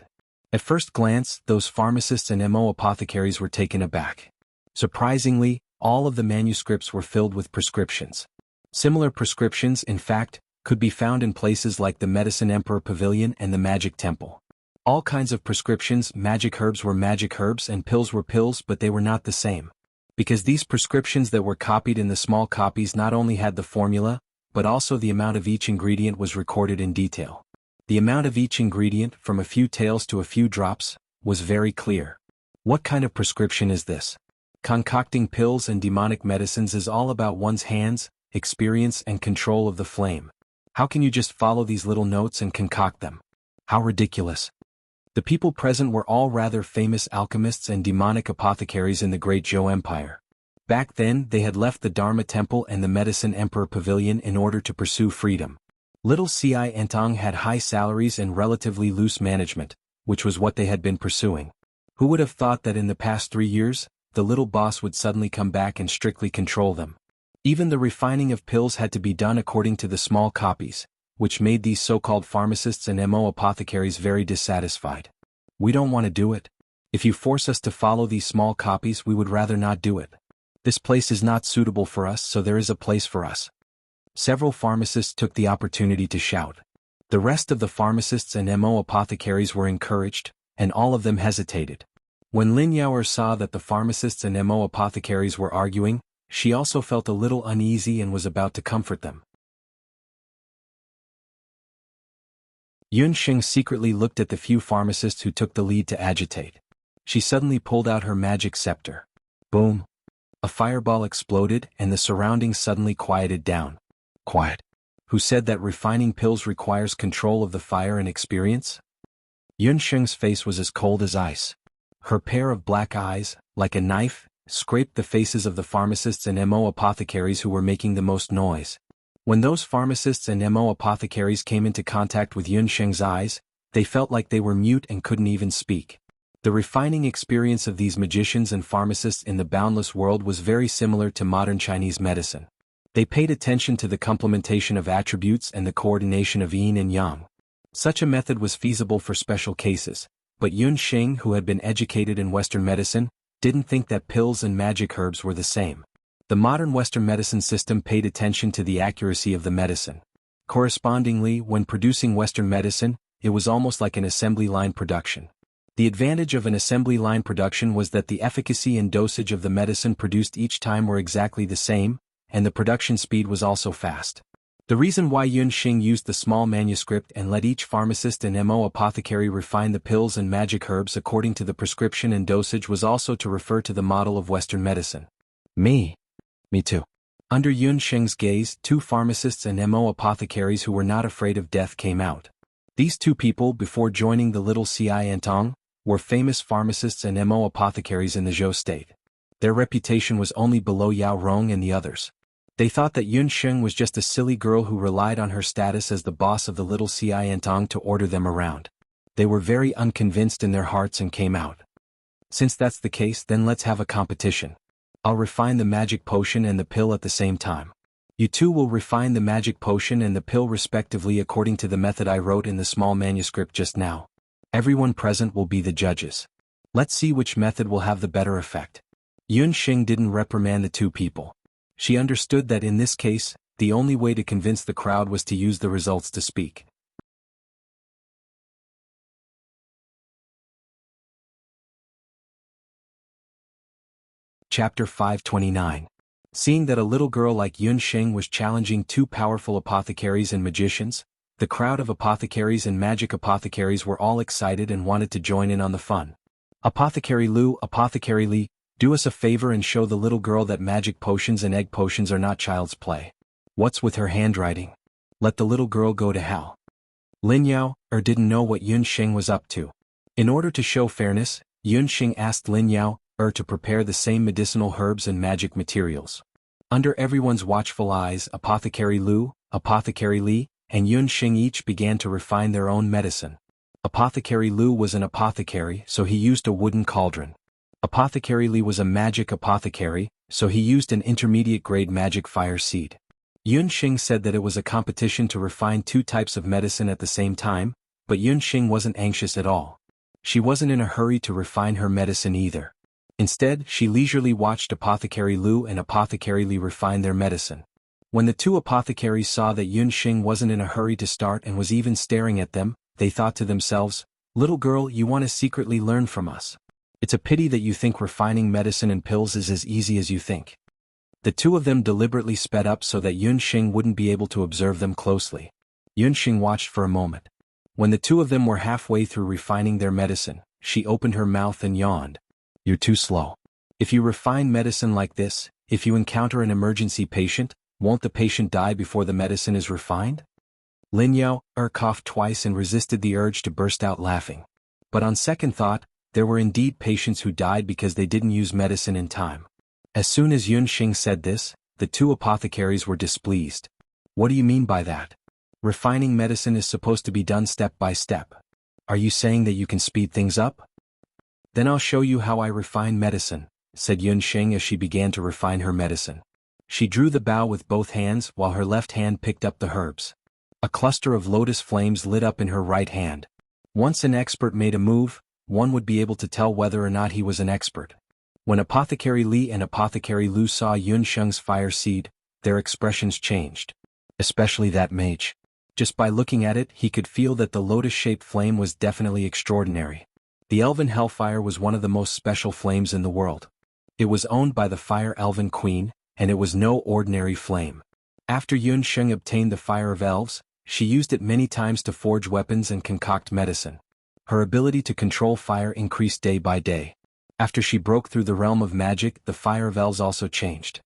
At first glance, those pharmacists and MO apothecaries were taken aback. Surprisingly, all of the manuscripts were filled with prescriptions. Similar prescriptions, in fact, could be found in places like the Medicine Emperor Pavilion and the Magic Temple. All kinds of prescriptions, magic herbs were magic herbs and pills were pills, but they were not the same. Because these prescriptions that were copied in the small copies not only had the formula, but also the amount of each ingredient was recorded in detail. The amount of each ingredient, from a few taels to a few drops, was very clear. What kind of prescription is this? Concocting pills and demonic medicines is all about one's hands, experience and control of the flame. How can you just follow these little notes and concoct them? How ridiculous. The people present were all rather famous alchemists and demonic apothecaries in the Great Zhou Empire. Back then they had left the Dharma Temple and the Medicine Emperor Pavilion in order to pursue freedom. Little Ci Entong had high salaries and relatively loose management, which was what they had been pursuing. Who would have thought that in the past 3 years, the little boss would suddenly come back and strictly control them? Even the refining of pills had to be done according to the small copies, which made these so-called pharmacists and MO apothecaries very dissatisfied. We don't want to do it. If you force us to follow these small copies, we would rather not do it. This place is not suitable for us, so there is a place for us. Several pharmacists took the opportunity to shout. The rest of the pharmacists and MO apothecaries were encouraged, and all of them hesitated. When Lin Yaoer saw that the pharmacists and MO apothecaries were arguing, she also felt a little uneasy and was about to comfort them. Yunxing secretly looked at the few pharmacists who took the lead to agitate. She suddenly pulled out her magic scepter. Boom! A fireball exploded and the surroundings suddenly quieted down. Quiet. Who said that refining pills requires control of the fire and experience? Yunxing's face was as cold as ice. Her pair of black eyes, like a knife, scraped the faces of the pharmacists and MO apothecaries who were making the most noise. When those pharmacists and MO apothecaries came into contact with Yunxing's eyes, they felt like they were mute and couldn't even speak. The refining experience of these magicians and pharmacists in the boundless world was very similar to modern Chinese medicine. They paid attention to the complementation of attributes and the coordination of yin and yang. Such a method was feasible for special cases, but Yunxing, who had been educated in Western medicine, didn't think that pills and magic herbs were the same. The modern Western medicine system paid attention to the accuracy of the medicine. Correspondingly, when producing Western medicine, it was almost like an assembly line production. The advantage of an assembly line production was that the efficacy and dosage of the medicine produced each time were exactly the same, and the production speed was also fast. The reason why Yunxing used the small manuscript and let each pharmacist and MO apothecary refine the pills and magic herbs according to the prescription and dosage was also to refer to the model of Western medicine. Me too. Under Yunxing's gaze, 2 pharmacists and MO apothecaries who were not afraid of death came out. These 2 people, before joining the little Ci Entong, were famous pharmacists and MO apothecaries in the Zhou state. Their reputation was only below Yao Rong and the others. They thought that Yunxing was just a silly girl who relied on her status as the boss of the little Ci Entong to order them around. They were very unconvinced in their hearts and came out. Since that's the case, then let's have a competition. I'll refine the magic potion and the pill at the same time. You two will refine the magic potion and the pill respectively according to the method I wrote in the small manuscript just now. Everyone present will be the judges. Let's see which method will have the better effect. Yunxing didn't reprimand the 2 people. She understood that in this case, the only way to convince the crowd was to use the results to speak. Chapter 529. Seeing that a little girl like Yunxing was challenging 2 powerful apothecaries and magicians, the crowd of apothecaries and magic apothecaries were all excited and wanted to join in on the fun. Apothecary Li, do us a favor and show the little girl that magic potions and egg potions are not child's play. What's with her handwriting? Let the little girl go to hell. Lin Yaoer didn't know what Yunxing was up to. In order to show fairness, Yunxing asked Lin Yaoer to prepare the same medicinal herbs and magic materials. Under everyone's watchful eyes, Apothecary Li, and Yunxing each began to refine their own medicine. Apothecary Lu was an apothecary, so he used a wooden cauldron. Apothecary Li was a magic apothecary, so he used an intermediate-grade magic fire seed. Yunxing said that it was a competition to refine 2 types of medicine at the same time, but Yunxing wasn't anxious at all. She wasn't in a hurry to refine her medicine either. Instead, she leisurely watched Apothecary Lu and Apothecary Li refine their medicine. When the 2 apothecaries saw that Yunxing wasn't in a hurry to start and was even staring at them, they thought to themselves, "Little girl, you want to secretly learn from us. It's a pity that you think refining medicine and pills is as easy as you think." The 2 of them deliberately sped up so that Yunxing wouldn't be able to observe them closely. Yunxing watched for a moment. When the 2 of them were halfway through refining their medicine, she opened her mouth and yawned. "You're too slow. If you refine medicine like this, if you encounter an emergency patient, won't the patient die before the medicine is refined?" Lin Yao coughed twice and resisted the urge to burst out laughing. But on second thought, there were indeed patients who died because they didn't use medicine in time. As soon as Yun Xing said this, the two apothecaries were displeased. What do you mean by that? Refining medicine is supposed to be done step by step. Are you saying that you can speed things up? Then I'll show you how I refine medicine, said Yun Xing as she began to refine her medicine. She drew the bow with both hands while her left hand picked up the herbs. A cluster of lotus flames lit up in her right hand. Once an expert made a move, one would be able to tell whether or not he was an expert. When Apothecary Li and Apothecary Lu saw Yun Sheng's fire seed, their expressions changed. Especially that mage. Just by looking at it, he could feel that the lotus-shaped flame was definitely extraordinary. The elven hellfire was one of the most special flames in the world. It was owned by the Fire Elven Queen, and it was no ordinary flame. After Yun Sheng obtained the Fire of Elves, she used it many times to forge weapons and concoct medicine. Her ability to control fire increased day by day. After she broke through the realm of magic, the Fire of Elves also changed.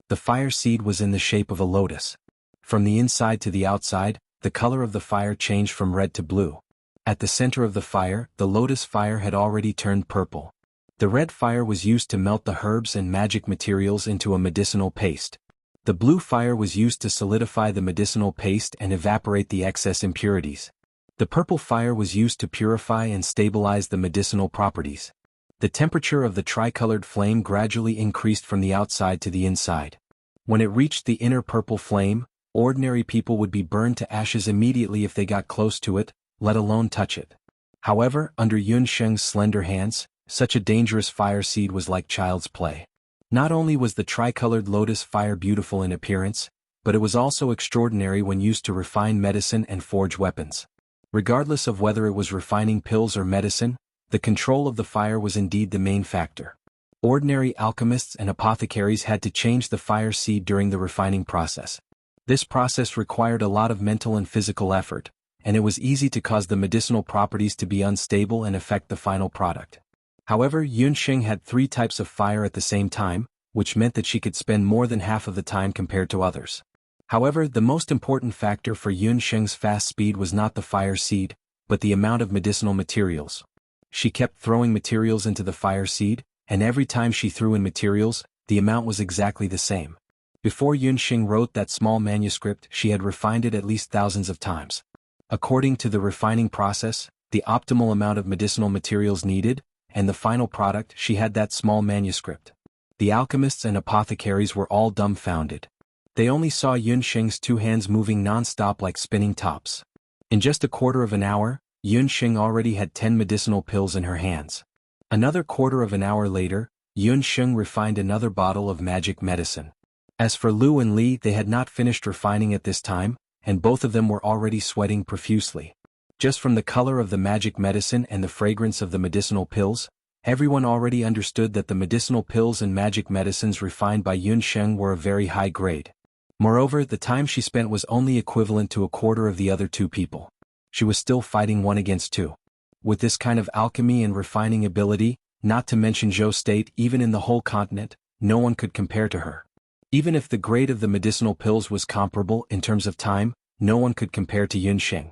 The fire seed was in the shape of a lotus. From the inside to the outside, the color of the fire changed from red to blue. At the center of the fire, the lotus fire had already turned purple. The red fire was used to melt the herbs and magic materials into a medicinal paste. The blue fire was used to solidify the medicinal paste and evaporate the excess impurities. The purple fire was used to purify and stabilize the medicinal properties. The temperature of the tricolored flame gradually increased from the outside to the inside. When it reached the inner purple flame, ordinary people would be burned to ashes immediately if they got close to it, let alone touch it. However, under Yun Sheng's slender hands, such a dangerous fire seed was like child's play. Not only was the tricolored lotus fire beautiful in appearance, but it was also extraordinary when used to refine medicine and forge weapons. Regardless of whether it was refining pills or medicine, the control of the fire was indeed the main factor. Ordinary alchemists and apothecaries had to change the fire seed during the refining process. This process required a lot of mental and physical effort, and it was easy to cause the medicinal properties to be unstable and affect the final product. However, Yun Xing had 3 types of fire at the same time, which meant that she could spend more than half of the time compared to others. However, the most important factor for Yun Xing's fast speed was not the fire seed, but the amount of medicinal materials. She kept throwing materials into the fire seed, and every time she threw in materials, the amount was exactly the same. Before Yun Xing wrote that small manuscript, she had refined it at least thousands of times. According to the refining process, the optimal amount of medicinal materials needed, and the final product, she had that small manuscript. The alchemists and apothecaries were all dumbfounded. They only saw Yun Xing's 2 hands moving non-stop like spinning tops. In just a quarter of an hour, Yun Xing already had 10 medicinal pills in her hands. Another quarter of an hour later, Yun Xing refined another bottle of magic medicine. As for Lu and Li, they had not finished refining at this time, and both of them were already sweating profusely. Just from the color of the magic medicine and the fragrance of the medicinal pills, everyone already understood that the medicinal pills and magic medicines refined by Yun Xing were of very high grade. Moreover, the time she spent was only equivalent to a quarter of the other 2 people. She was still fighting 1 against 2. With this kind of alchemy and refining ability, not to mention Zhou State, even in the whole continent, no one could compare to her. Even if the grade of the medicinal pills was comparable in terms of time, no one could compare to Yun Xing.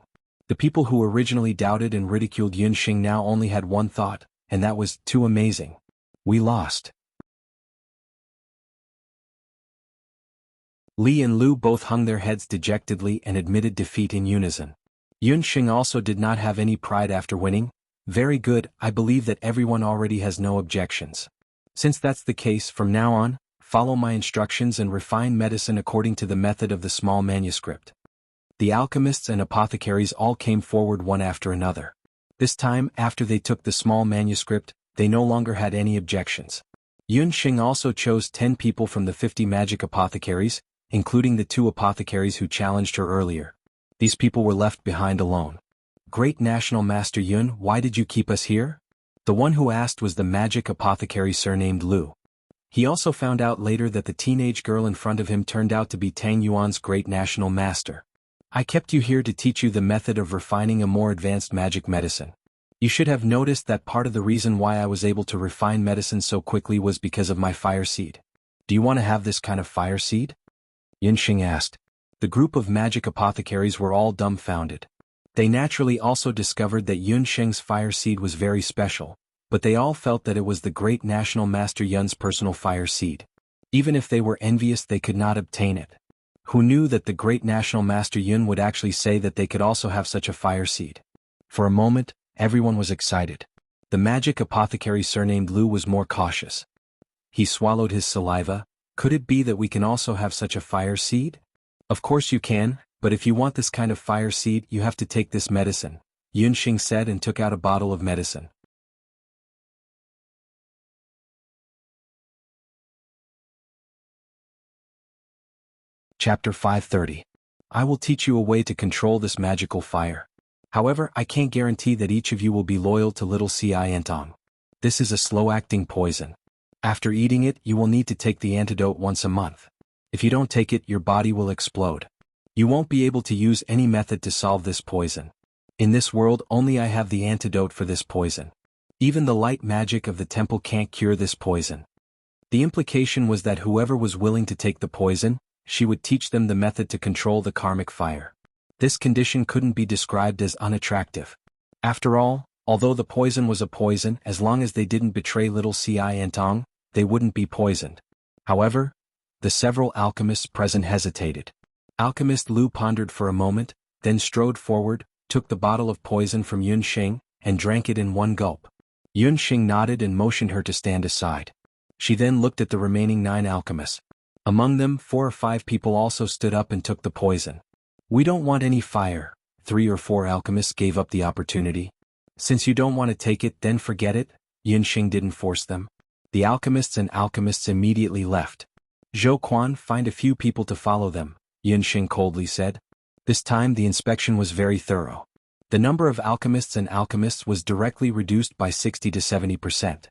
The people who originally doubted and ridiculed Yun Xing now only had one thought, and that was, too amazing. We lost. Li and Lu both hung their heads dejectedly and admitted defeat in unison. Yun Xing also did not have any pride after winning. Very good, I believe that everyone already has no objections. Since that's the case, from now on, follow my instructions and refine medicine according to the method of the small manuscript. The alchemists and apothecaries all came forward one after another. This time, after they took the small manuscript, they no longer had any objections. Yun Xing also chose 10 people from the 50 magic apothecaries, including the 2 apothecaries who challenged her earlier. These people were left behind alone. Great National Master Yun, why did you keep us here? The one who asked was the magic apothecary surnamed Lu. He also found out later that the teenage girl in front of him turned out to be Tang Yuan's great national master. I kept you here to teach you the method of refining a more advanced magic medicine. You should have noticed that part of the reason why I was able to refine medicine so quickly was because of my fire seed. Do you want to have this kind of fire seed? Yunxing asked. The group of magic apothecaries were all dumbfounded. They naturally also discovered that Yunxing's fire seed was very special, but they all felt that it was the great national master Yun's personal fire seed. Even if they were envious, they could not obtain it. Who knew that the great national master Yun would actually say that they could also have such a fire seed? For a moment, everyone was excited. The magic apothecary surnamed Lu was more cautious. He swallowed his saliva. Could it be that we can also have such a fire seed? Of course you can, but if you want this kind of fire seed, you have to take this medicine, Yunxing said and took out a bottle of medicine. Chapter 530. I will teach you a way to control this magical fire. However, I can't guarantee that each of you will be loyal to little Xiantong. This is a slow-acting poison. After eating it, you will need to take the antidote once a month. If you don't take it, your body will explode. You won't be able to use any method to solve this poison. In this world, only I have the antidote for this poison. Even the light magic of the temple can't cure this poison. The implication was that whoever was willing to take the poison, she would teach them the method to control the karmic fire. This condition couldn't be described as unattractive. After all, although the poison was a poison, as long as they didn't betray little Xiantong, they wouldn't be poisoned. However, the several alchemists present hesitated. Alchemist Lu pondered for a moment, then strode forward, took the bottle of poison from Yunxing, and drank it in one gulp. Yunxing nodded and motioned her to stand aside. She then looked at the remaining 9 alchemists. Among them, 4 or 5 people also stood up and took the poison. We don't want any fire. 3 or 4 alchemists gave up the opportunity. Since you don't want to take it, then forget it. Yunxing didn't force them. The alchemists and alchemists immediately left. Zhou Quan, find a few people to follow them, Yunxing coldly said. This time the inspection was very thorough. The number of alchemists and alchemists was directly reduced by 60 to 70%.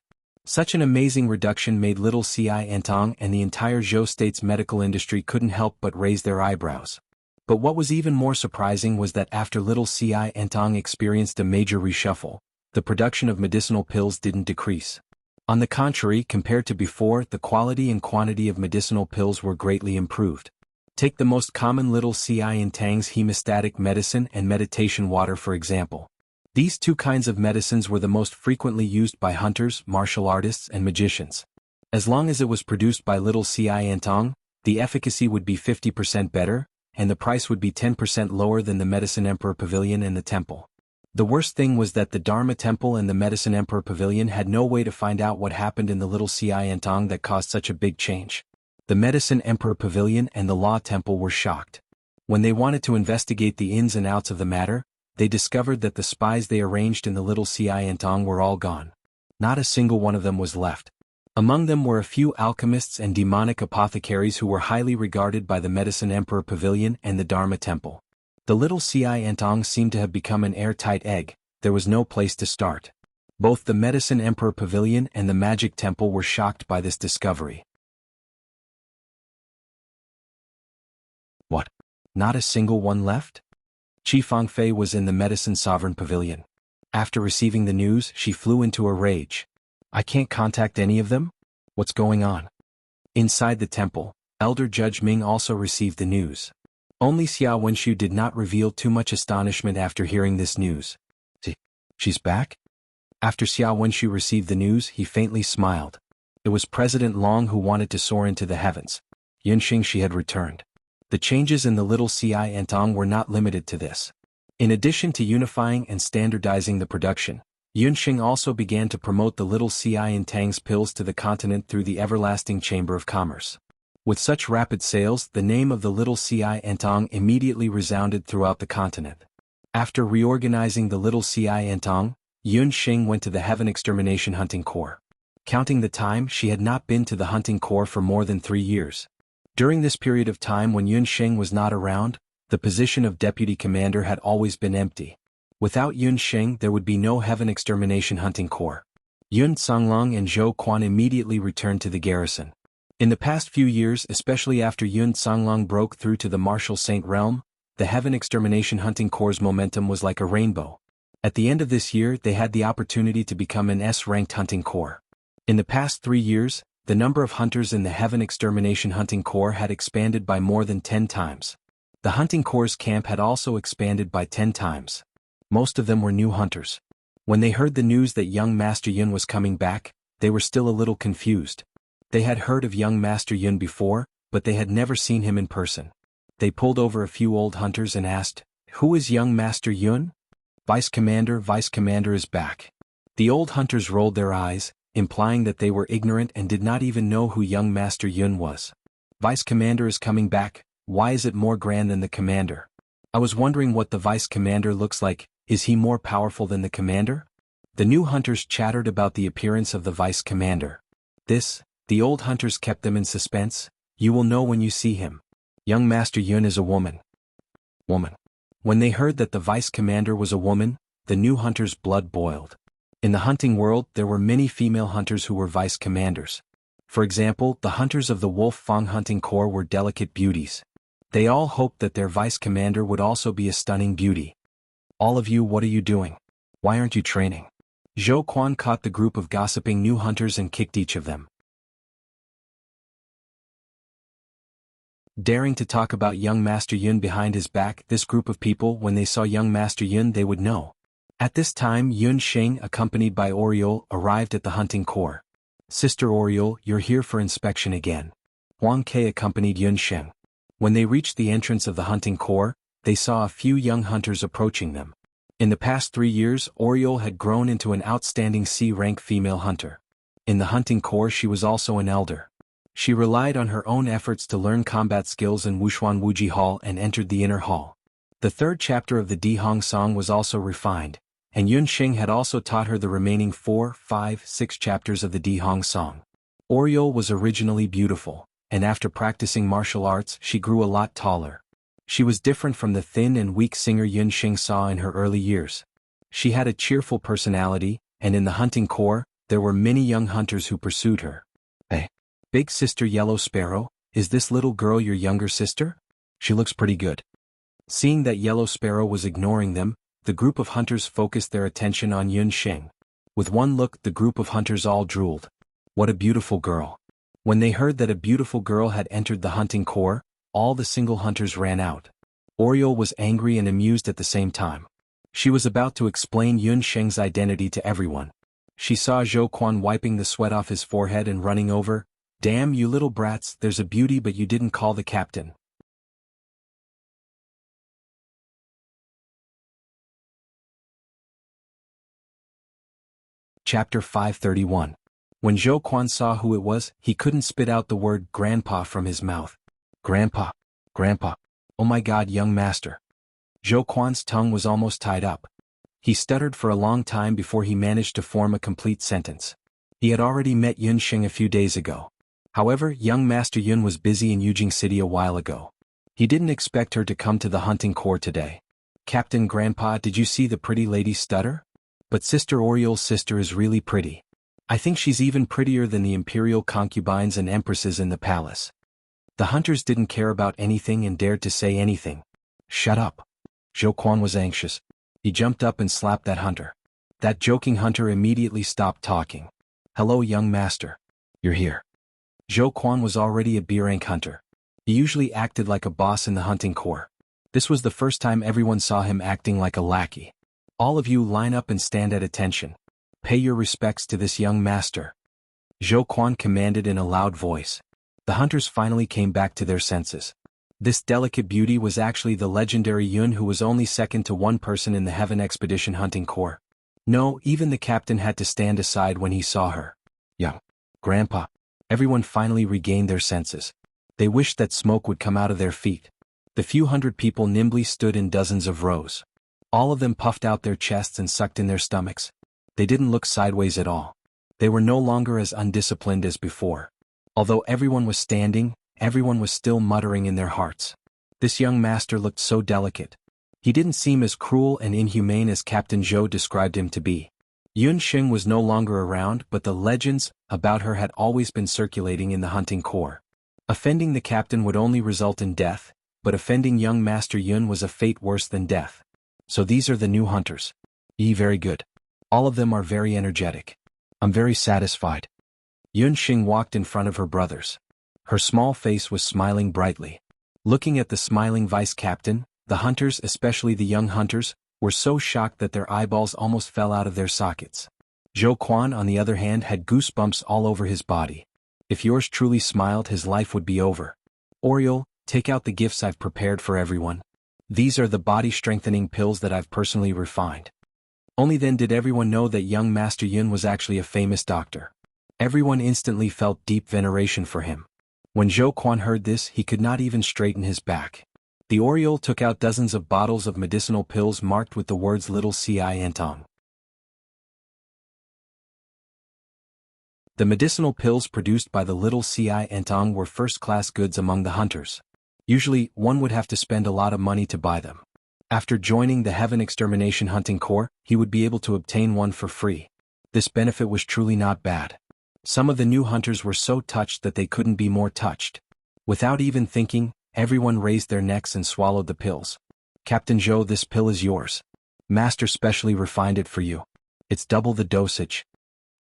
Such an amazing reduction made little Xiantong and the entire Zhou state's medical industry couldn't help but raise their eyebrows. But what was even more surprising was that after little Xiantong experienced a major reshuffle, the production of medicinal pills didn't decrease. On the contrary, compared to before, the quality and quantity of medicinal pills were greatly improved. Take the most common little Xiantong's hemostatic medicine and meditation water for example. These 2 kinds of medicines were the most frequently used by hunters, martial artists, and magicians. As long as it was produced by little Xiantong, the efficacy would be 50% better, and the price would be 10% lower than the Medicine Emperor Pavilion and the temple. The worst thing was that the Dharma Temple and the Medicine Emperor Pavilion had no way to find out what happened in the little Xiantong that caused such a big change. The Medicine Emperor Pavilion and the Law Temple were shocked. When they wanted to investigate the ins and outs of the matter, they discovered that the spies they arranged in the little Xiantong were all gone. Not a single one of them was left. Among them were a few alchemists and demonic apothecaries who were highly regarded by the Medicine Emperor Pavilion and the Dharma Temple. The little Xiantong seemed to have become an airtight egg. There was no place to start. Both the Medicine Emperor Pavilion and the Magic Temple were shocked by this discovery. What? Not a single one left? Qi Fangfei was in the Medicine Sovereign Pavilion. After receiving the news, she flew into a rage. I can't contact any of them? What's going on? Inside the temple, Elder Judge Ming also received the news. Only Xia Wenshu did not reveal too much astonishment after hearing this news. She's back? After Xia Wenshu received the news, he faintly smiled. It was President Long who wanted to soar into the heavens. Yunxing, she had returned. The changes in the little Xiantong were not limited to this. In addition to unifying and standardizing the production, Yunxing also began to promote the little Xiantong's pills to the continent through the Everlasting Chamber of Commerce. With such rapid sales, the name of the little Xiantong immediately resounded throughout the continent. After reorganizing the little Xiantong, Yunxing went to the Heaven Extermination Hunting Corps. Counting the time, she had not been to the hunting corps for more than 3 years. During this period of time when Yunxing was not around, the position of deputy commander had always been empty. Without Yunxing, there would be no Heaven Extermination Hunting Corps. Yun Songlong and Zhou Quan immediately returned to the garrison. In the past few years, especially after Yun Songlong broke through to the Martial Saint realm, the Heaven Extermination Hunting Corps' momentum was like a rainbow. At the end of this year, they had the opportunity to become an S-ranked hunting corps. In the past 3 years, The number of hunters in the Heaven Extermination Hunting Corps had expanded by more than 10 times. The Hunting Corps' camp had also expanded by 10 times. Most of them were new hunters. When they heard the news that young Master Yun was coming back, they were still a little confused. They had heard of young Master Yun before, but they had never seen him in person. They pulled over a few old hunters and asked, "Who is young Master Yun?" Vice Commander is back." The old hunters rolled their eyes, implying that they were ignorant and did not even know who young Master Yun was. "Vice Commander is coming back. Why is it more grand than the commander? I was wondering what the Vice Commander looks like. Is he more powerful than the commander?" The new hunters chattered about the appearance of the Vice Commander. The old hunters kept them in suspense. "You will know when you see him. Young Master Yun is a woman." When they heard that the Vice Commander was a woman, the new hunters' blood boiled. In the hunting world there were many female hunters who were Vice Commanders. For example, the hunters of the Wolf Fang Hunting Corps were delicate beauties. They all hoped that their Vice Commander would also be a stunning beauty. "All of you, what are you doing? Why aren't you training?" Zhou Quan caught the group of gossiping new hunters and kicked each of them. Daring to talk about young Master Yun behind his back, this group of people, when they saw young Master Yun, they would know. At this time, Yun Xing, accompanied by Oriole, arrived at the hunting corps. "Sister Oriole, you're here for inspection again." Huang Ke accompanied Yun Xing. When they reached the entrance of the hunting corps, they saw a few young hunters approaching them. In the past 3 years, Oriole had grown into an outstanding C-rank female hunter. In the hunting corps she was also an elder. She relied on her own efforts to learn combat skills in Wushuan Wuji Hall and entered the inner hall. The third chapter of the Dihong Song was also refined, and Yun Xing had also taught her the remaining 4, 5, 6 chapters of the Dihong Song. Oriole was originally beautiful, and after practicing martial arts she grew a lot taller. She was different from the thin and weak singer Yun Xing saw in her early years. She had a cheerful personality, and in the hunting corps, there were many young hunters who pursued her. "Hey, big sister Yellow Sparrow, is this little girl your younger sister? She looks pretty good." Seeing that Yellow Sparrow was ignoring them, the group of hunters focused their attention on Yun Xing. With one look, the group of hunters all drooled. What a beautiful girl. When they heard that a beautiful girl had entered the hunting corps, all the single hunters ran out. Oriole was angry and amused at the same time. She was about to explain Yun Xing's identity to everyone. She saw Zhou Quan wiping the sweat off his forehead and running over. "Damn you little brats, there's a beauty but you didn't call the captain." Chapter 531. When Zhou Quan saw who it was, he couldn't spit out the word "grandpa" from his mouth. "Grandpa, grandpa. Oh my god, young master." Zhou Quan's tongue was almost tied up. He stuttered for a long time before he managed to form a complete sentence. He had already met Yun Xing a few days ago. However, young Master Yun was busy in Yujing City a while ago. He didn't expect her to come to the hunting corps today. "Captain Grandpa, did you see the pretty lady stutter? But Sister Oriole's sister is really pretty. I think she's even prettier than the imperial concubines and empresses in the palace." The hunters didn't care about anything and dared to say anything. "Shut up." Zhou Quan was anxious. He jumped up and slapped that hunter. That joking hunter immediately stopped talking. "Hello, young master. You're here." Zhou Quan was already a B-rank hunter. He usually acted like a boss in the hunting corps. This was the first time everyone saw him acting like a lackey. "All of you line up and stand at attention. Pay your respects to this young master," Zhou Quan commanded in a loud voice. The hunters finally came back to their senses. This delicate beauty was actually the legendary Yun, who was only second to one person in the Heaven Expedition Hunting Corps. No, even the captain had to stand aside when he saw her. "Young Grandpa." Everyone finally regained their senses. They wished that smoke would come out of their feet. The few hundred people nimbly stood in dozens of rows. All of them puffed out their chests and sucked in their stomachs. They didn't look sideways at all. They were no longer as undisciplined as before. Although everyone was standing, everyone was still muttering in their hearts. This young master looked so delicate. He didn't seem as cruel and inhumane as Captain Zhou described him to be. Yun Xing was no longer around, but the legends about her had always been circulating in the hunting corps. Offending the captain would only result in death, but offending young Master Yun was a fate worse than death. So these are the new hunters. Very good. All of them are very energetic. I'm very satisfied. Yunxing walked in front of her brothers. Her small face was smiling brightly. Looking at the smiling vice-captain, the hunters, especially the young hunters, were so shocked that their eyeballs almost fell out of their sockets. Zhou Quan, on the other hand, had goosebumps all over his body. If yours truly smiled, his life would be over. Oriole, take out the gifts I've prepared for everyone. These are the body-strengthening pills that I've personally refined. Only then did everyone know that young Master Yun was actually a famous doctor. Everyone instantly felt deep veneration for him. When Zhou Quan heard this, he could not even straighten his back. The Oriole took out dozens of bottles of medicinal pills marked with the words Little Ci Entong. The medicinal pills produced by the Little Ci Entong were first-class goods among the hunters. Usually, one would have to spend a lot of money to buy them. After joining the Heaven Extermination Hunting Corps, he would be able to obtain one for free. This benefit was truly not bad. Some of the new hunters were so touched that they couldn't be more touched. Without even thinking, everyone raised their necks and swallowed the pills. Captain Zhou, this pill is yours. Master specially refined it for you. It's double the dosage.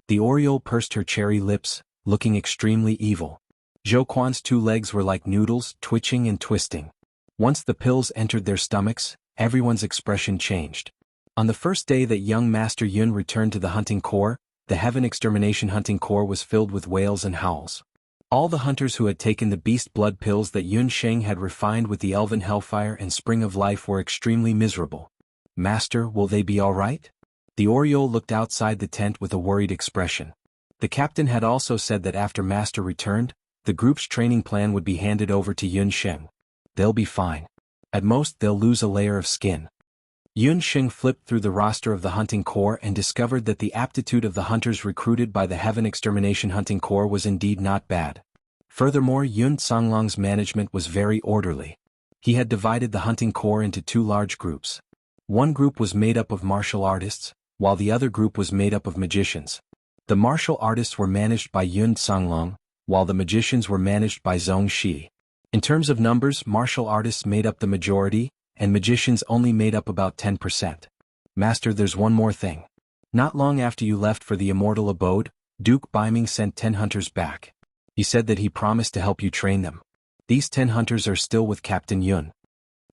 The Oriole pursed her cherry lips, looking extremely evil. Zhou Quan's 2 legs were like noodles, twitching and twisting. Once the pills entered their stomachs, everyone's expression changed. On the first day that young Master Yun returned to the hunting corps, the Heaven Extermination Hunting Corps was filled with wails and howls. All the hunters who had taken the beast blood pills that Yun Sheng had refined with the Elven Hellfire and Spring of Life were extremely miserable. Master, will they be all right? The Oriole looked outside the tent with a worried expression. The captain had also said that after Master returned, the group's training plan would be handed over to Yun Sheng. They'll be fine. At most, they'll lose a layer of skin. Yun Sheng flipped through the roster of the hunting corps and discovered that the aptitude of the hunters recruited by the Heaven Extermination Hunting Corps was indeed not bad. Furthermore, Yun Songlong's management was very orderly. He had divided the hunting corps into 2 large groups. One group was made up of martial artists, while the other group was made up of magicians. The martial artists were managed by Yun Songlong, while the magicians were managed by Zhong Shi. In terms of numbers, martial artists made up the majority, and magicians only made up about 10%. Master, there's one more thing. Not long after you left for the immortal abode, Duke Baiming sent 10 hunters back. He said that he promised to help you train them. These 10 hunters are still with Captain Yun.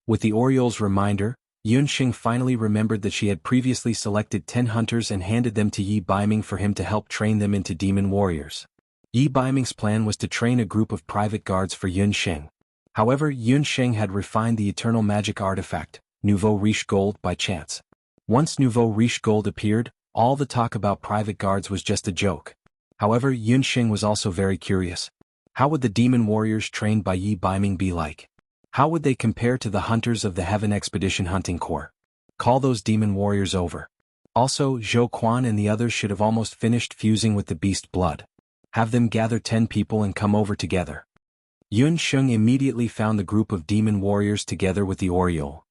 With the Oriole's reminder, Yun Sheng finally remembered that she had previously selected 10 hunters and handed them to Yi Baiming for him to help train them into demon warriors. Yi Baiming's plan was to train a group of private guards for Yun Sheng. However, Yun Sheng had refined the eternal magic artifact, Nouveau Riche Gold, by chance. Once Nouveau Riche Gold appeared, all the talk about private guards was just a joke. However, Yun Sheng was also very curious. How would the demon warriors trained by Yi Baiming be like? How would they compare to the hunters of the Heaven Expedition Hunting Corps? Call those demon warriors over. Also, Zhou Quan and the others should have almost finished fusing with the beast blood. Have them gather 10 people and come over together. Yun Sheng immediately found the group of demon warriors together with the Oriole.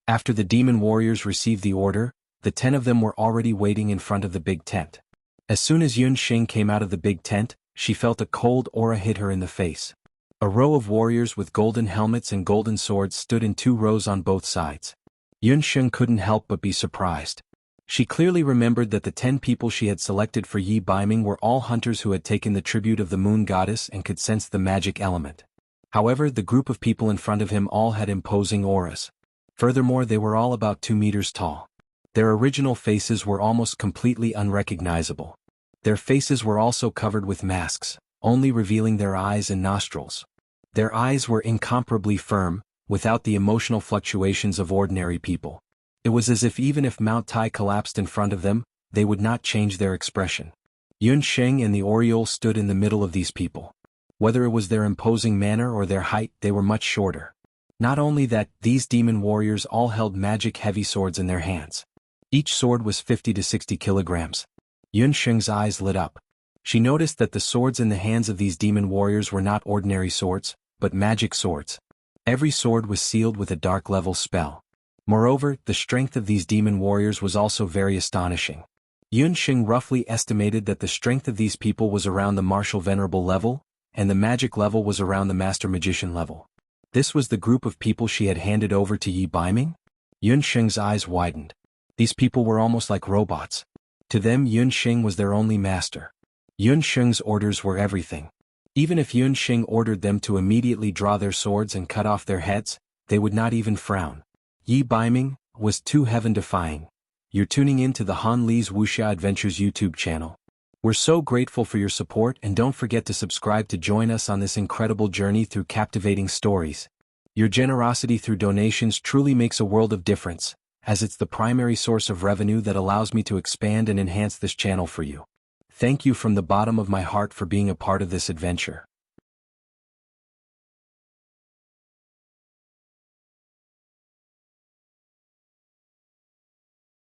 After the demon warriors received the order, the 10 of them were already waiting in front of the big tent. As soon as Yun Sheng came out of the big tent, she felt a cold aura hit her in the face. A row of warriors with golden helmets and golden swords stood in 2 rows on both sides. Yun Sheng couldn't help but be surprised. She clearly remembered that the 10 people she had selected for Yi Baiming were all hunters who had taken the tribute of the moon goddess and could sense the magic element. However, the group of people in front of him all had imposing auras. Furthermore, they were all about 2 meters tall. Their original faces were almost completely unrecognizable. Their faces were also covered with masks, only revealing their eyes and nostrils. Their eyes were incomparably firm, without the emotional fluctuations of ordinary people. It was as if even if Mount Tai collapsed in front of them, they would not change their expression. Yun Sheng and the Oriole stood in the middle of these people. Whether it was their imposing manner or their height, they were much shorter. Not only that, these demon warriors all held magic heavy swords in their hands. Each sword was 50 to 60 kilograms. Yun Sheng's eyes lit up. She noticed that the swords in the hands of these demon warriors were not ordinary swords, but magic swords. Every sword was sealed with a dark level spell. Moreover, the strength of these demon warriors was also very astonishing. Yun Sheng roughly estimated that the strength of these people was around the martial venerable level, and the magic level was around the master magician level. This was the group of people she had handed over to Yi Baiming? Yun Sheng's eyes widened. These people were almost like robots. To them Yun Xing was their only master. Yun Xing's orders were everything. Even if Yun Xing ordered them to immediately draw their swords and cut off their heads, they would not even frown. Yi Baiming was too heaven-defying. You're tuning in to the Han Li's Wuxia Adventures YouTube channel. We're so grateful for your support, and don't forget to subscribe to join us on this incredible journey through captivating stories. Your generosity through donations truly makes a world of difference, as it's the primary source of revenue that allows me to expand and enhance this channel for you. Thank you from the bottom of my heart for being a part of this adventure.